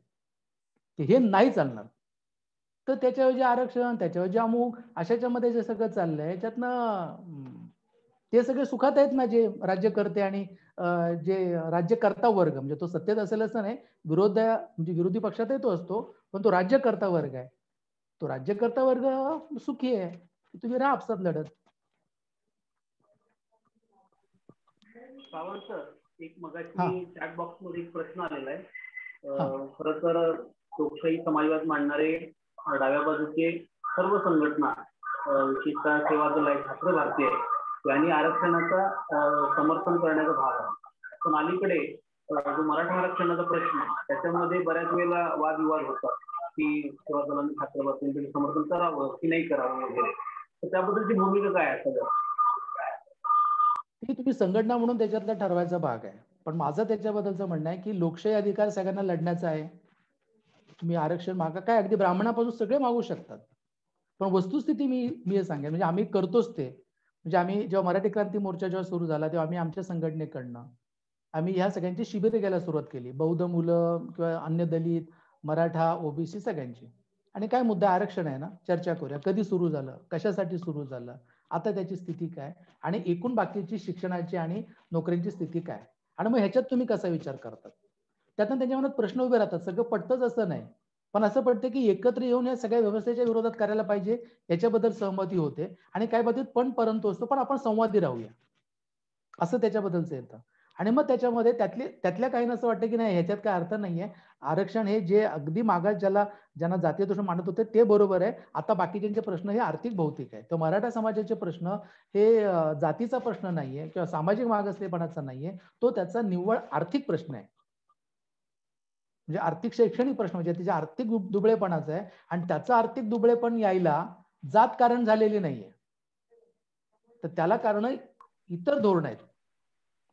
[SPEAKER 2] हे नाही चालणार. तर त्याच्यावर जे आरक्षण, त्याच्यावर जे अमुक अशाच्या मध्ये जे सगळं चाललंय, याच्यातनं ते सगळे सुखात आहेत ना जे राज्यकर्ते आणि जे राज्यकर्ता वर्ग, म्हणजे तो सत्तेत असेल असं नाही, म्हणजे विरोधी पक्षातही तो असतो, पण तो राज्यकर्ता वर्ग आहे. तो राज्यकर्ता वर्ग सुखी आहे, तुम्ही राहा आपसात लढत.
[SPEAKER 1] सावंत सर, एक मगाशी चॅट बॉक्स मध्ये एक प्रश्न आलेला आहे. खरं तर लोकशाही समाजवाद मांडणारे डाव्या बाजूचे सर्व संघटना, विशेषतः सेवा दल आहे, छात्र भारतीय आहे, यांनी आरक्षणाचा समर्थन करण्याचा भाग आहे. पण अलीकडे जो मराठा आरक्षणाचा प्रश्न, त्याच्यामध्ये बऱ्याच वेळेला वादविवाद होतात की सेवा दलांनी छात्र भारतीयांचे समर्थन करावं की नाही करावं वगैरे. तर त्याबद्दलची भूमिका काय आहे?
[SPEAKER 2] तुम्ही संघटना म्हणून त्याच्यातला ठरवायचा भाग आहे. पण माझं त्याच्याबद्दलचं म्हणणं आहे की लोकशाही अधिकार सगळ्यांना लढण्याचा आहे. तुम्ही आरक्षण मागा, काय अगदी ब्राह्मणापासून सगळे मागू शकतात. पण वस्तुस्थिती मी हे सांगेन, म्हणजे आम्ही करतोच ते. म्हणजे आम्ही जेव्हा मराठी क्रांती मोर्चा जेव्हा सुरू झाला तेव्हा आम्ही आमच्या संघटनेकडनं आम्ही ह्या सगळ्यांची शिबिरे घ्यायला सुरुवात केली. बौद्ध मुलं किंवा अन्य दलित, मराठा, ओबीसी सगळ्यांची. आणि काय मुद्दा आरक्षण आहे ना, चर्चा करूया. कधी सुरू झालं, कशासाठी सुरू झालं, आता त्याची स्थिती काय, आणि एकूण बाकीची शिक्षणाची आणि नोकऱ्यांची स्थिती काय, आणि मग ह्याच्यात तुम्ही कसा विचार करतात. त्यातून त्यांच्या मनात प्रश्न उभे राहतात. सगळं पटतंच असं नाही, पण असं पडतं की एकत्र येऊन या सगळ्या व्यवस्थेच्या विरोधात करायला पाहिजे, याच्याबद्दल सहमती होते. आणि काय बाबतीत पण परंतु असतो, पण आपण संवादी राहूया, असं त्याच्याबद्दलचं येतं. आणि मग त्याच्यामध्ये त्यातल्या काही असं वाटतं की नाही, ह्याच्यात काय अर्थ नाहीये. आरक्षण हे जे अगदी मागास ज्यांना जातीय दृष्टीने मानत होते ते बरोबर आहे. आता बाकीच्यांचे प्रश्न हे आर्थिक भौतिक आहे. तर मराठा समाजाचे प्रश्न हे जातीचा प्रश्न नाहीये किंवा सामाजिक मागासलेपणाचा नाहीये, तो त्याचा निव्वळ आर्थिक प्रश्न आहे. म्हणजे आर्थिक शैक्षणिक प्रश्न, म्हणजे त्याच्या आर्थिक दुबळेपणाचा आहे. आणि त्याचं आर्थिक दुबळेपण यायला जात कारण झालेली नाहीये, तर त्याला कारण इतर धोरण आहेत,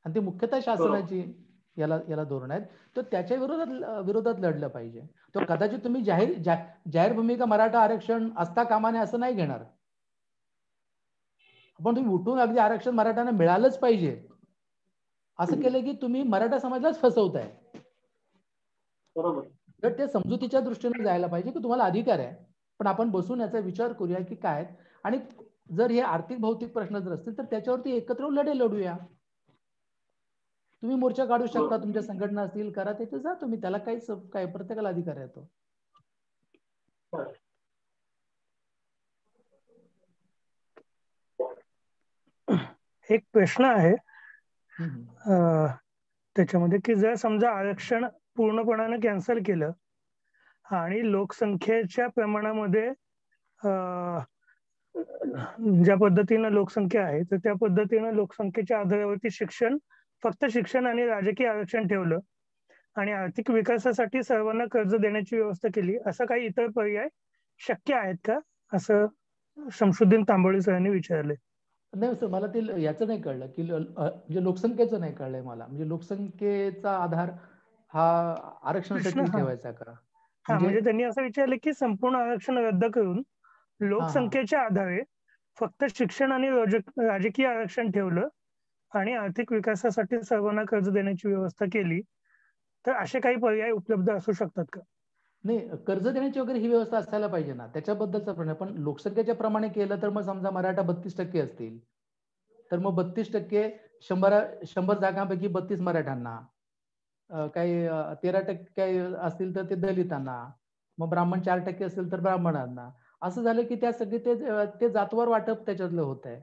[SPEAKER 2] आणि ते मुख्यतः शासनाची याला धोरण आहेत. तर त्याच्या विरोधात लढलं पाहिजे. तर कदाचित तुम्ही जाहीर भूमिका मराठा आरक्षण असता कामा नये असं नाही घेणार, पण तुम्ही उठून अगदी आरक्षण मराठ्यांना मिळालंच पाहिजे असं केलं की तुम्ही मराठा समाजालाच फसवताय.
[SPEAKER 1] बरोबर.
[SPEAKER 2] तर ते समजुतीच्या दृष्टीने जायला पाहिजे की तुम्हाला अधिकार आहे, पण आपण बसून याचा विचार करूया की काय. आणि जर हे आर्थिक भौतिक प्रश्न जर असतील तर त्याच्यावरती एकत्र लढे लढूया. तुम्ही मोर्चा काढू शकता, तुमच्या संघटना असतील, करा, तिथे जा तुम्ही, त्याला काय प्रत्येकाला अधिकार आहे तो.
[SPEAKER 4] एक प्रश्न आहे त्याच्यामध्ये की जर समजा आरक्षण पूर्णपणाने कॅन्सल केलं आणि लोकसंख्येच्या प्रमाणामध्ये ज्या पद्धतीनं लोकसंख्या आहे तर त्या पद्धतीनं लोकसंख्येच्या आधारावरती फक्त शिक्षण आणि राजकीय आरक्षण ठेवलं आणि आर्थिक विकासासाठी सर्वांना कर्ज देण्याची व्यवस्था केली, असं काही इतर पर्याय शक्य आहेत का, असं शमशुद्दीन तांबोळी सरांनी विचारले.
[SPEAKER 2] नाही सर, मला ते याचं नाही कळलं की म्हणजे लोकसंख्येचं नाही कळलंय मला. म्हणजे लोकसंख्येचा आधार हा आरक्षणासाठी ठेवायचा का?
[SPEAKER 4] म्हणजे त्यांनी असं विचारलं की संपूर्ण आरक्षण रद्द करून लोकसंख्येच्या आधारे फक्त शिक्षण आणि राजकीय आरक्षण ठेवलं आणि आर्थिक विकासासाठी सर्वांना कर्ज देण्याची व्यवस्था केली, तर असे काही पर्याय उपलब्ध असू शकतात का?
[SPEAKER 2] नाही, कर्ज देण्याची वगैरे ही व्यवस्था असायला पाहिजे ना, त्याच्याबद्दलचा प्रश्न. पण लोकसंख्येच्या प्रमाणे केलं तर मग समजा मराठा 32% असतील तर मग 32% 100 जागांपैकी 32 मराठ्यांना, काही 13% असतील तर ते दलितांना, मग ब्राह्मण 4% असतील तर ब्राह्मणांना. असं झालं की त्या सगळे ते जातवार वाटप त्याच्यातलं होत आहे.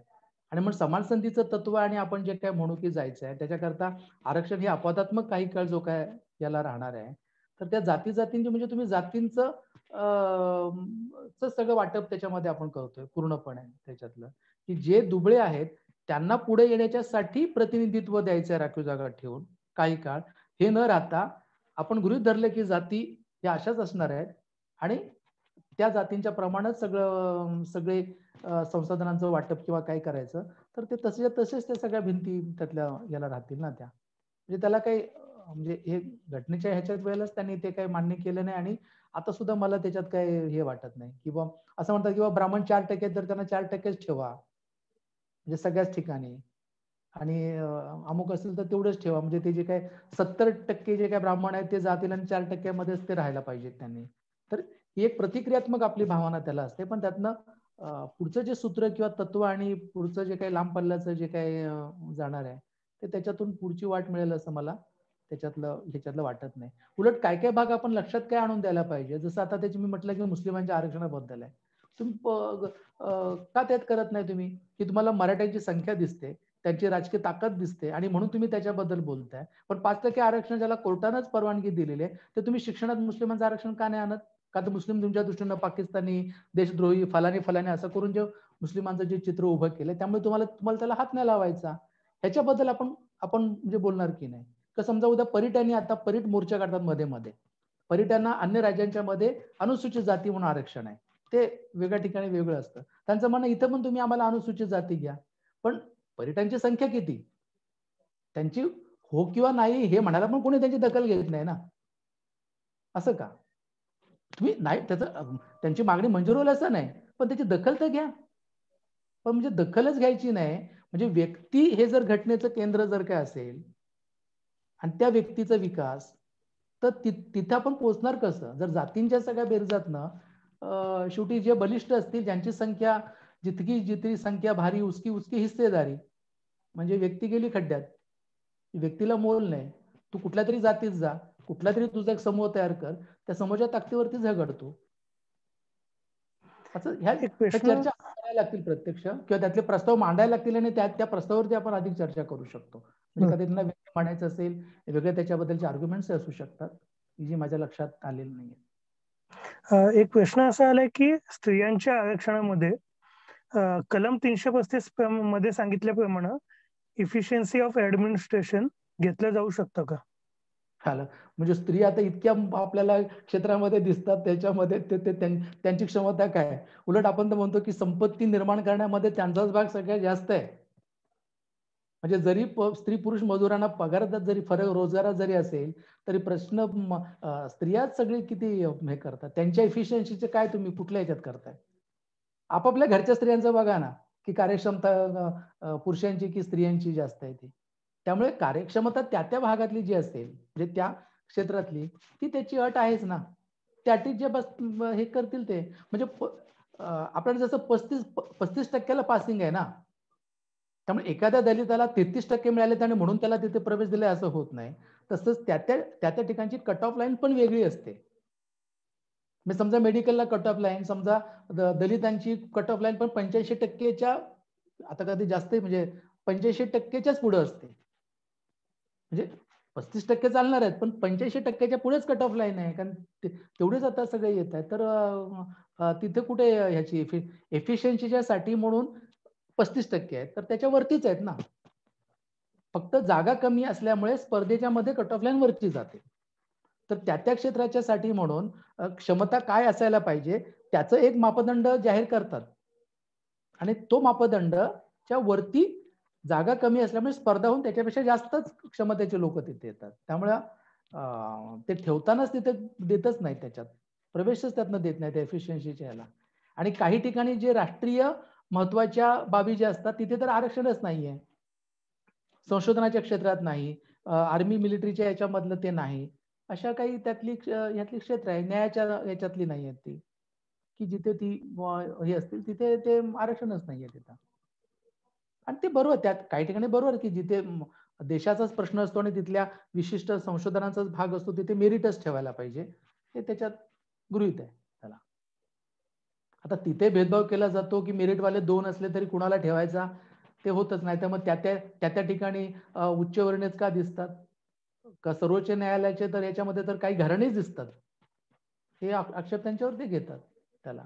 [SPEAKER 2] आणि मग समान संधीचं तत्व आणि आपण जे काय म्हणू की जायचं आहे त्याच्याकरता आरक्षण हे अपवादात्मक काही काळ जो काय याला राहणार आहे, तर त्या जातींची म्हणजे तुम्ही जातींचं सगळं वाटप त्याच्यामध्ये आपण करतोय पूर्णपणे. त्याच्यातलं की जे दुबळे आहेत त्यांना पुढे येण्याच्यासाठी प्रतिनिधित्व द्यायचं राखीव जागा ठेवून काही काळ, हे न राहता आपण गृहीत धरले की जाती या अशाच असणार आहेत आणि त्या जातींच्या प्रमाणात सगळे संसाधनांचं वाटप किंवा काय करायचं, तर ते तसेच त्या सगळ्या भिंती त्यातल्या याला राहतील ना त्या. म्हणजे त्याला काही म्हणजे हे घटनेच्या ह्याच्यात वेळेलाच त्यांनी ते काही मान्य केलं नाही. आणि आता सुद्धा मला त्याच्यात काही हे वाटत नाही किंवा असं म्हणतात किंवा ब्राह्मण 4% तर त्यांना 4%च ठेवा म्हणजे सगळ्याच ठिकाणी, आणि अमुक असेल तर तेवढंच ठेवा. म्हणजे ते जे काय 70% जे काय ब्राह्मण आहेत ते जातील आणि 4% मध्येच ते राहायला पाहिजेत त्यांनी. तर ही एक प्रतिक्रियात्मक आपली भावना त्याला असते, पण त्यातनं पुढचं जे सूत्र किंवा तत्व आणि पुढचं जे काही लांब पल्ल्याचं जे काही जाणार आहे ते त्याच्यातून पुढची वाट मिळेल असं मला ह्याच्यातलं वाटत नाही. उलट काय काय भाग आपण लक्षात काय आणून द्यायला पाहिजे, जसं आता त्याची मी म्हटलं की मुस्लिमांच्या आरक्षणाबद्दल आहे. तुम्ही का त्यात करत नाही तुम्ही, की तुम्हाला मराठ्यांची संख्या दिसते, त्यांची राजकीय ताकद दिसते आणि म्हणून तुम्ही त्याच्याबद्दल बोलताय. पण 5% आरक्षण ज्याला कोर्टानंच परवानगी दिलेली आहे तर तुम्ही शिक्षणात मुस्लिमांचं आरक्षण का नाही आणत? का तर मुस्लिम तुमच्या दृष्टीनं पाकिस्तानी, देशद्रोही, फलानी असं करून जे मुस्लिमांचं जे चित्र उभं केलंय त्यामुळे तुम्हाला त्याला हात नाही लावायचा. ह्याच्याबद्दल आपण म्हणजे बोलणार की नाही. तर समजा उद्या परिटांनी आता परिट मोर्चा काढतात मध्ये परिटांना अन्य राज्यांच्या मध्ये अनुसूचित जाती म्हणून आरक्षण आहे, ते वेगळ्या ठिकाणी वेगळं असतं. त्यांचं म्हणणं इथं पण तुम्ही आम्हाला अनुसूचित जाती घ्या, पण परिटांची संख्या किती, त्यांची हो किंवा नाही हे म्हणायला पण कोणी त्यांची दखल घेत नाही ना. असं का? तुम्ही नाही त्याचं त्यांची मागणी मंजूर होईल असं नाही, पण त्याची दखल तर घ्या. पण म्हणजे दखलच घ्यायची नाही म्हणजे व्यक्ती हे जर घटनेचं केंद्र जर काय असेल आणि त्या व्यक्तीचा विकास, तर तिथं आपण पोहोचणार कसं? जर जातींच्या सगळ्या बेरजातनं शेवटी जे बलिष्ठ असतील ज्यांची संख्या जितकी संख्या भारी उसकी हिस्सेदारी, म्हणजे व्यक्ती गेली खड्ड्यात, व्यक्तीला मोल नाही. तू कुठल्या तरी जातीत जा, कुठला तरी तुझा एक समूह तयार कर, त्या समूहाच्या ताकदीवरती झगडतो. असं ह्या चर्चा करायला लागतील प्रत्यक्ष, किंवा त्यातले प्रस्ताव मांडायला लागतील आणि त्या प्रस्तावावरती आपण अधिक चर्चा करू शकतो. म्हणजे कधी त्यांना व्यक्ती मांडायचं असेल, वेगळे त्याच्याबद्दलचे आर्ग्युमेंट्स असू शकतात, जी माझ्या लक्षात आलेली नाहीये.
[SPEAKER 4] एक प्रश्न असा आलाय की स्त्रियांच्या आरक्षणामध्ये कलम 335 मध्ये सांगितल्याप्रमाणे इफिशियन्सी ऑफ ऍडमिनिस्ट्रेशन घेतलं जाऊ शकतं का?
[SPEAKER 2] म्हणजे स्त्री आता इतक्या आपल्याला क्षेत्रामध्ये दिसतात, त्याच्यामध्ये त्यांची क्षमता काय? उलट आपण तर म्हणतो की संपत्ती निर्माण करण्यामध्ये त्यांचाच भाग सगळ्यात जास्त आहे. म्हणजे जरी स्त्री पुरुष मजुरांना पगारात जरी फरक रोजगारात जरी असेल तरी प्रश्न स्त्रियाच सगळी किती हे करतात. त्यांच्या इफिशियन्सीचे काय तुम्ही कुठल्या ह्याच्यात करताय? आपापल्या घरच्या स्त्रियांचं बघा ना, की कार्यक्षमता पुरुषांची की स्त्रियांची जास्त आहे ती. त्यामुळे कार्यक्षमता त्या भागातली जी असेल म्हणजे त्या क्षेत्रातली, ती त्याची अट आहेच ना. त्या अटीत जे बस हे करतील ते, म्हणजे आपल्याला जसं 35% पासिंग आहे ना, त्यामुळे एखाद्या दलिताला 33% मिळाले आणि म्हणून त्याला तिथे प्रवेश दिला असं होत नाही. तसंच त्या ठिकाणची कट ऑफ लाईन पण वेगळी असते. म्हणजे समजा मेडिकलला कट ऑफ लाईन, समजा दलितांची कट ऑफ लाईन पण 85%च्या, आता कधी जास्त म्हणजे 85%च्याच पुढे असते. म्हणजे 35% चालणार आहेत, पण 85%च्या पुढेच कट ऑफ लाईन आहे, कारण तेवढेच आता सगळे येत आहेत. तर तिथे कुठे ह्याची एफिशियन्सीच्या साठी म्हणून 35% आहेत, तर त्याच्या वरतीच आहेत ना. फक्त जागा कमी असल्यामुळे स्पर्धेच्या मध्ये कट ऑफ लाईन वरती जाते. तर त्या क्षेत्राच्या साठी म्हणून क्षमता काय असायला पाहिजे त्याचं एक मापदंड जाहीर करतात, आणि तो मापदंडच्या वरती जागा कमी असल्यामुळे स्पर्धा होऊन त्याच्यापेक्षा जास्तच क्षमतेचे लोक तिथे येतात. त्यामुळे ते ठेवतानाच तिथे देतच नाही, त्याच्यात प्रवेशच त्यातनं देत नाही त्या एफिशियन्सीच्या याला. आणि काही ठिकाणी जे राष्ट्रीय महत्वाच्या बाबी ज्या असतात तिथे तर आरक्षणच नाहीये. संशोधनाच्या क्षेत्रात नाही, आर्मी मिलिटरीच्या याच्यामधलं ते नाही, अशा काही यातली क्षेत्र आहे, न्यायाच्या याच्यातली नाही आहेत ती, की जिथे ती हे असतील तिथे ते आरक्षणच नाहीये तिथं. आणि ते बरोबर, त्यात काही ठिकाणी बरोबर की जिथे देशाचाच प्रश्न असतो आणि तिथल्या विशिष्ट संशोधनाचाच भाग असतो तिथे मेरिटच ठेवायला पाहिजे, ते त्याच्यात गृहीत आहे त्याला. आता तिथे भेदभाव केला जातो की मेरिटवाले 2 असले तरी कुणाला ठेवायचा ते होतच नाही. तर मग त्या ठिकाणी उच्चवर्णीयच का दिसतात, का सर्वोच्च न्यायालयाचे तर याच्यामध्ये तर काही घराणेच दिसतात, हे आक्षेप त्यांच्यावरती घेतात त्याला.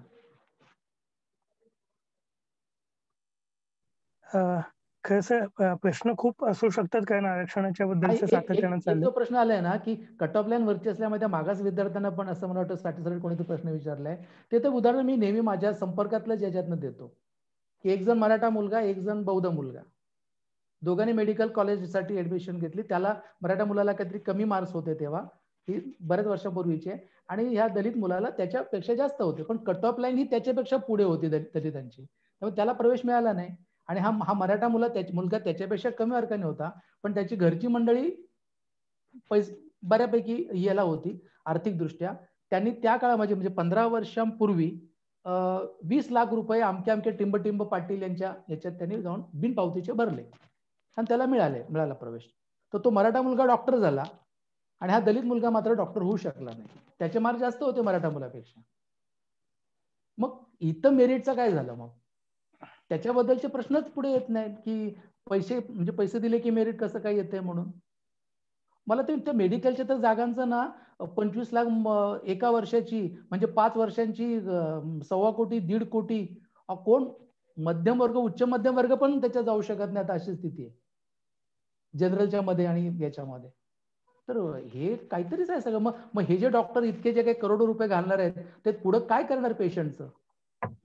[SPEAKER 4] खरं प्रश्न खूप असू शकतात, कारण आरक्षणाच्या बद्दलचं सातत्यानं चाललंय.
[SPEAKER 2] जो प्रश्न आलाय ना की कट ऑफ लाईन वरती असल्यामुळे मागास विद्यार्थ्यांना पण असं मला वाटतं साठी कोणीतरी प्रश्न विचारलाय, ते तर उदाहरण मी नेहमी माझ्या संपर्कातलं ज्याच्यातनं देतो की एक जण मराठा मुलगा, एक जण बौद्ध मुलगा, दोघांनी मेडिकल कॉलेजसाठी ऍडमिशन घेतली. त्याला मराठा मुलाला काहीतरी कमी मार्क्स होते तेव्हा, ही बऱ्याच वर्षापूर्वीचे, आणि ह्या दलित मुलाला त्याच्यापेक्षा जास्त होते, पण कट ऑफ लाईन ही त्याच्यापेक्षा पुढे होती दलितांची, त्यामुळे त्याला प्रवेश मिळाला नाही. आणि हा मराठा मुलगा त्याच्यापेक्षा कमी मार्काने होता, पण त्याची घरची मंडळी बऱ्यापैकी याला होती आर्थिक दृष्ट्या. त्यांनी त्या काळामध्ये म्हणजे 15 वर्षांपूर्वी 20 लाख रुपये अमके टिंब पाटील यांच्या याच्यात त्यांनी जाऊन बिनपावतीचे भरले आणि त्याला मिळाला प्रवेश. तर तो मराठा मुलगा डॉक्टर झाला आणि हा दलित मुलगा मात्र डॉक्टर होऊ शकला नाही. त्याचे मार्क जास्त होते मराठा मुलापेक्षा. मग इथं मेरिटचं काय झालं? मग त्याच्याबद्दलचे प्रश्नच पुढे येत नाहीत की पैसे दिले की मेरिट कसं काय येते म्हणून. मला ते मेडिकलच्या तर जागांचं ना 25 लाख एका वर्षाची, म्हणजे 5 वर्षांची 1.25 कोटी 1.5 कोटी, कोण मध्यम वर्ग उच्च मध्यम वर्ग पण त्याच्यात जाऊ शकत नाही, आता अशी स्थिती आहे जनरलच्या मध्ये आणि याच्यामध्ये. तर हे काहीतरीच आहे सगळं. मग हे जे डॉक्टर इतके जे काही करोडो रुपये घालणार आहेत ते पुढं काय करणार पेशंटचं?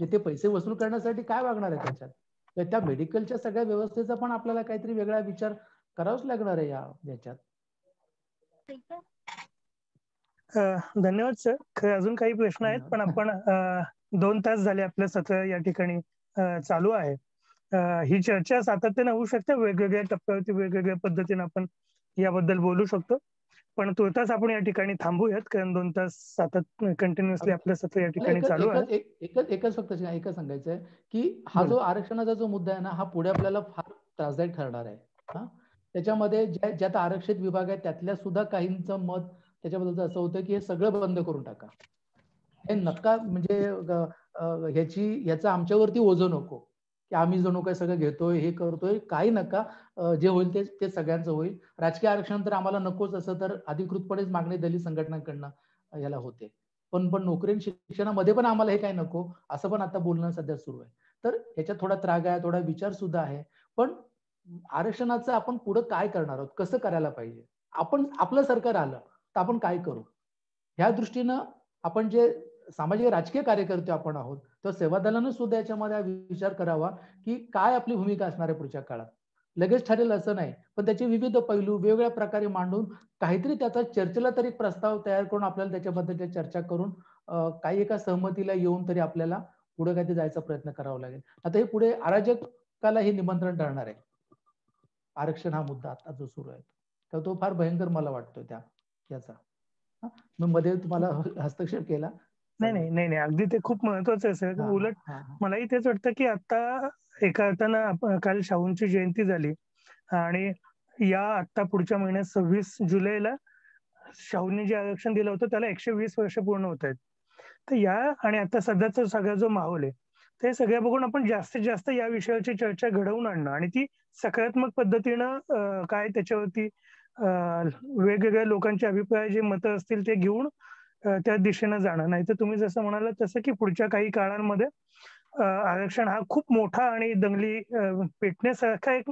[SPEAKER 2] ते पैसे वसूल करण्यासाठी काय वागणार आहे त्याच्यात? तर त्या मेडिकलच्या सगळ्या व्यवस्थेचा पण आपल्याला काहीतरी वेगळा विचार करावंच लागणार आहे याच्यात.
[SPEAKER 4] धन्यवाद सर. खरं अजून काही प्रश्न आहेत, पण आपण 2 तास झाले आपलं सत्र या ठिकाणी चालू आहे. ही चर्चा सातत्याने होऊ शकते, वेगवेगळ्या टप्प्यावरती वेगवेगळ्या पद्धतीने आपण याबद्दल बोलू शकतो, पण तुर्तास आपण या ठिकाणी थांबूयात, कारण 2 तास कंटिन्युअसली आपलं सत्र या ठिकाणी चालू आहे.
[SPEAKER 2] एकच फक्त एकच सांगायचं की हा जो आरक्षणाचा जो मुद्दा आहे ना, हा पुढे आपल्याला फार त्रासदायक ठरणार आहे. त्याच्यामध्ये ज्यात आरक्षित विभाग आहे त्यातल्या सुद्धा काहींचं मत त्याच्याबद्दल असं होतं की हे सगळं बंद करून टाका, हे नका, म्हणजे याचा आमच्यावरती ओझं नको की आम्ही जणू काय सगळं घेतोय, हे करतोय, काही नका, जे होईल ते सगळ्यांचं होईल. राजकीय आरक्षण तर आम्हाला नकोच असं तर अधिकृतपणेच मागणी दलित संघटनांकडनं याला होते, पण नोकरी शिक्षणामध्ये पण आम्हाला हे काही नको असं पण आता बोलणं सध्या सुरू आहे. तर ह्याच्यात थोडा त्राग आहे, थोडा विचार सुद्धा आहे. पण आरक्षणाचं आपण पुढे काय करणार आहोत, कसं करायला पाहिजे, आपलं सरकार आलं तर आपण काय करू, ह्या दृष्टीनं आपण जे सामाजिक राजकीय कार्यकर्ते आपण आहोत, तर सेवादलानं सुद्धा याच्यामध्ये विचार करावा की काय आपली भूमिका असणार आहे पुढच्या काळात. लगेच ठरेल असं नाही, पण त्याचे विविध पैलू वेगवेगळ्या प्रकारे मांडून काहीतरी त्याचा चर्चेला तरी प्रस्ताव तयार करून आपल्याला त्याच्याबद्दल चर्चा करून काही एका सहमतीला येऊन तरी आपल्याला पुढे काहीतरी जायचा प्रयत्न करावा लागेल. आता हे पुढे अराजकाला हे निमंत्रण ठरणार आहे. आरक्षण हा मुद्दा आता जो सुरू आहे तर तो फार भयंकर मला वाटतो याचा. मी मध्ये तुम्हाला हस्तक्षेप केला.
[SPEAKER 4] नाही, अगदी ते खूप महत्वाचं आहे सर. उलट मलाही तेच वाटतं की आता एका अर्थानं काल शाहूंची जयंती झाली आणि आता पुढच्या महिन्यात 26 जुलैला शाहूंनी जे आरक्षण दिलं होतं त्याला 120 वर्ष पूर्ण होत आहेत. तर आणि आता सध्याचा सगळा जो माहोल आहे ते सगळं बघून आपण जास्तीत जास्त या विषयाची चर्चा घडवून आणणं आणि ती सकारात्मक पद्धतीनं काय त्याच्यावरती वेगवेगळ्या लोकांचे अभिप्राय जे मतं असतील ते घेऊन त्या दिशेनं जाणं. नाही तर तुम्ही जसं म्हणाला तसं की पुढच्या काही काळांमध्ये आरक्षण हा खूप मोठा आणि दंगली पेटण्यासारखा एक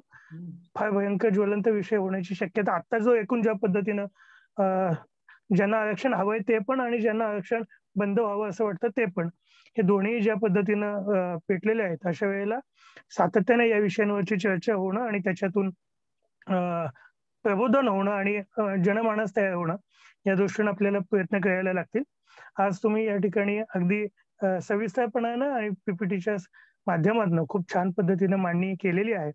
[SPEAKER 4] फार भयंकर ज्वलंत विषय होण्याची शक्यता आता जो एकूण ज्या पद्धतीनं ज्यांना आरक्षण हवंय ते पण आणि ज्यांना आरक्षण बंद व्हावं असं वाटतं ते पण, हे दोन्ही ज्या पद्धतीनं पेटलेले आहेत, अशा वेळेला सातत्याने या विषयांवरची चर्चा होणं आणि त्याच्यातून प्रबोधन होणं आणि जनमानस तयार होणं या दृष्टीने आपल्याला प्रयत्न करायला लागतील. आज तुम्ही या ठिकाणी अगदी सविस्तरपणानं आणि पीपीटीच्या माध्यमातून खूप छान पद्धतीने मांडणी केलेली आहे.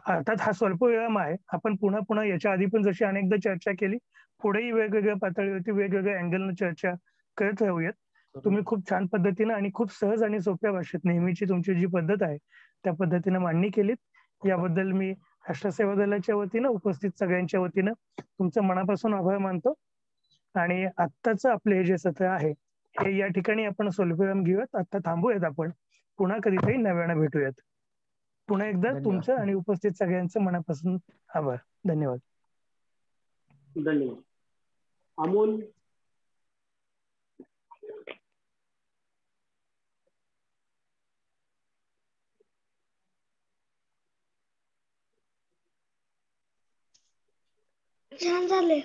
[SPEAKER 4] अर्थात हा स्वल्पविराम आहे. आपण पुन्हा याच्या आधी पण जशी अनेकदा चर्चा केली, पुढेही वेगवेगळ्या पातळीवरती वेगवेगळ्या अँगलनं चर्चा करत राहूयात. तुम्ही खूप छान पद्धतीनं आणि खूप सहज आणि सोप्या भाषेत नेहमीची तुमची जी पद्धत आहे त्या पद्धतीने मांडणी केलीत. याबद्दल मी राष्ट्र सेवा दलाच्या वतीनं उपस्थित सगळ्यांच्या वतीनं तुमचं मनापासून आभार मानतो आणि आत्ताच आपले जे सत्र आहे हे या ठिकाणी आपण स्वल्पविराम घेऊयात. आता थांबूयात, आपण पुन्हा कधीतरी नव्यानं भेटूयात. पुन्हा एकदा तुमचं आणि उपस्थित सगळ्यांचं मनापासून आभार. धन्यवाद.
[SPEAKER 1] अमोल.
[SPEAKER 5] छान झाले.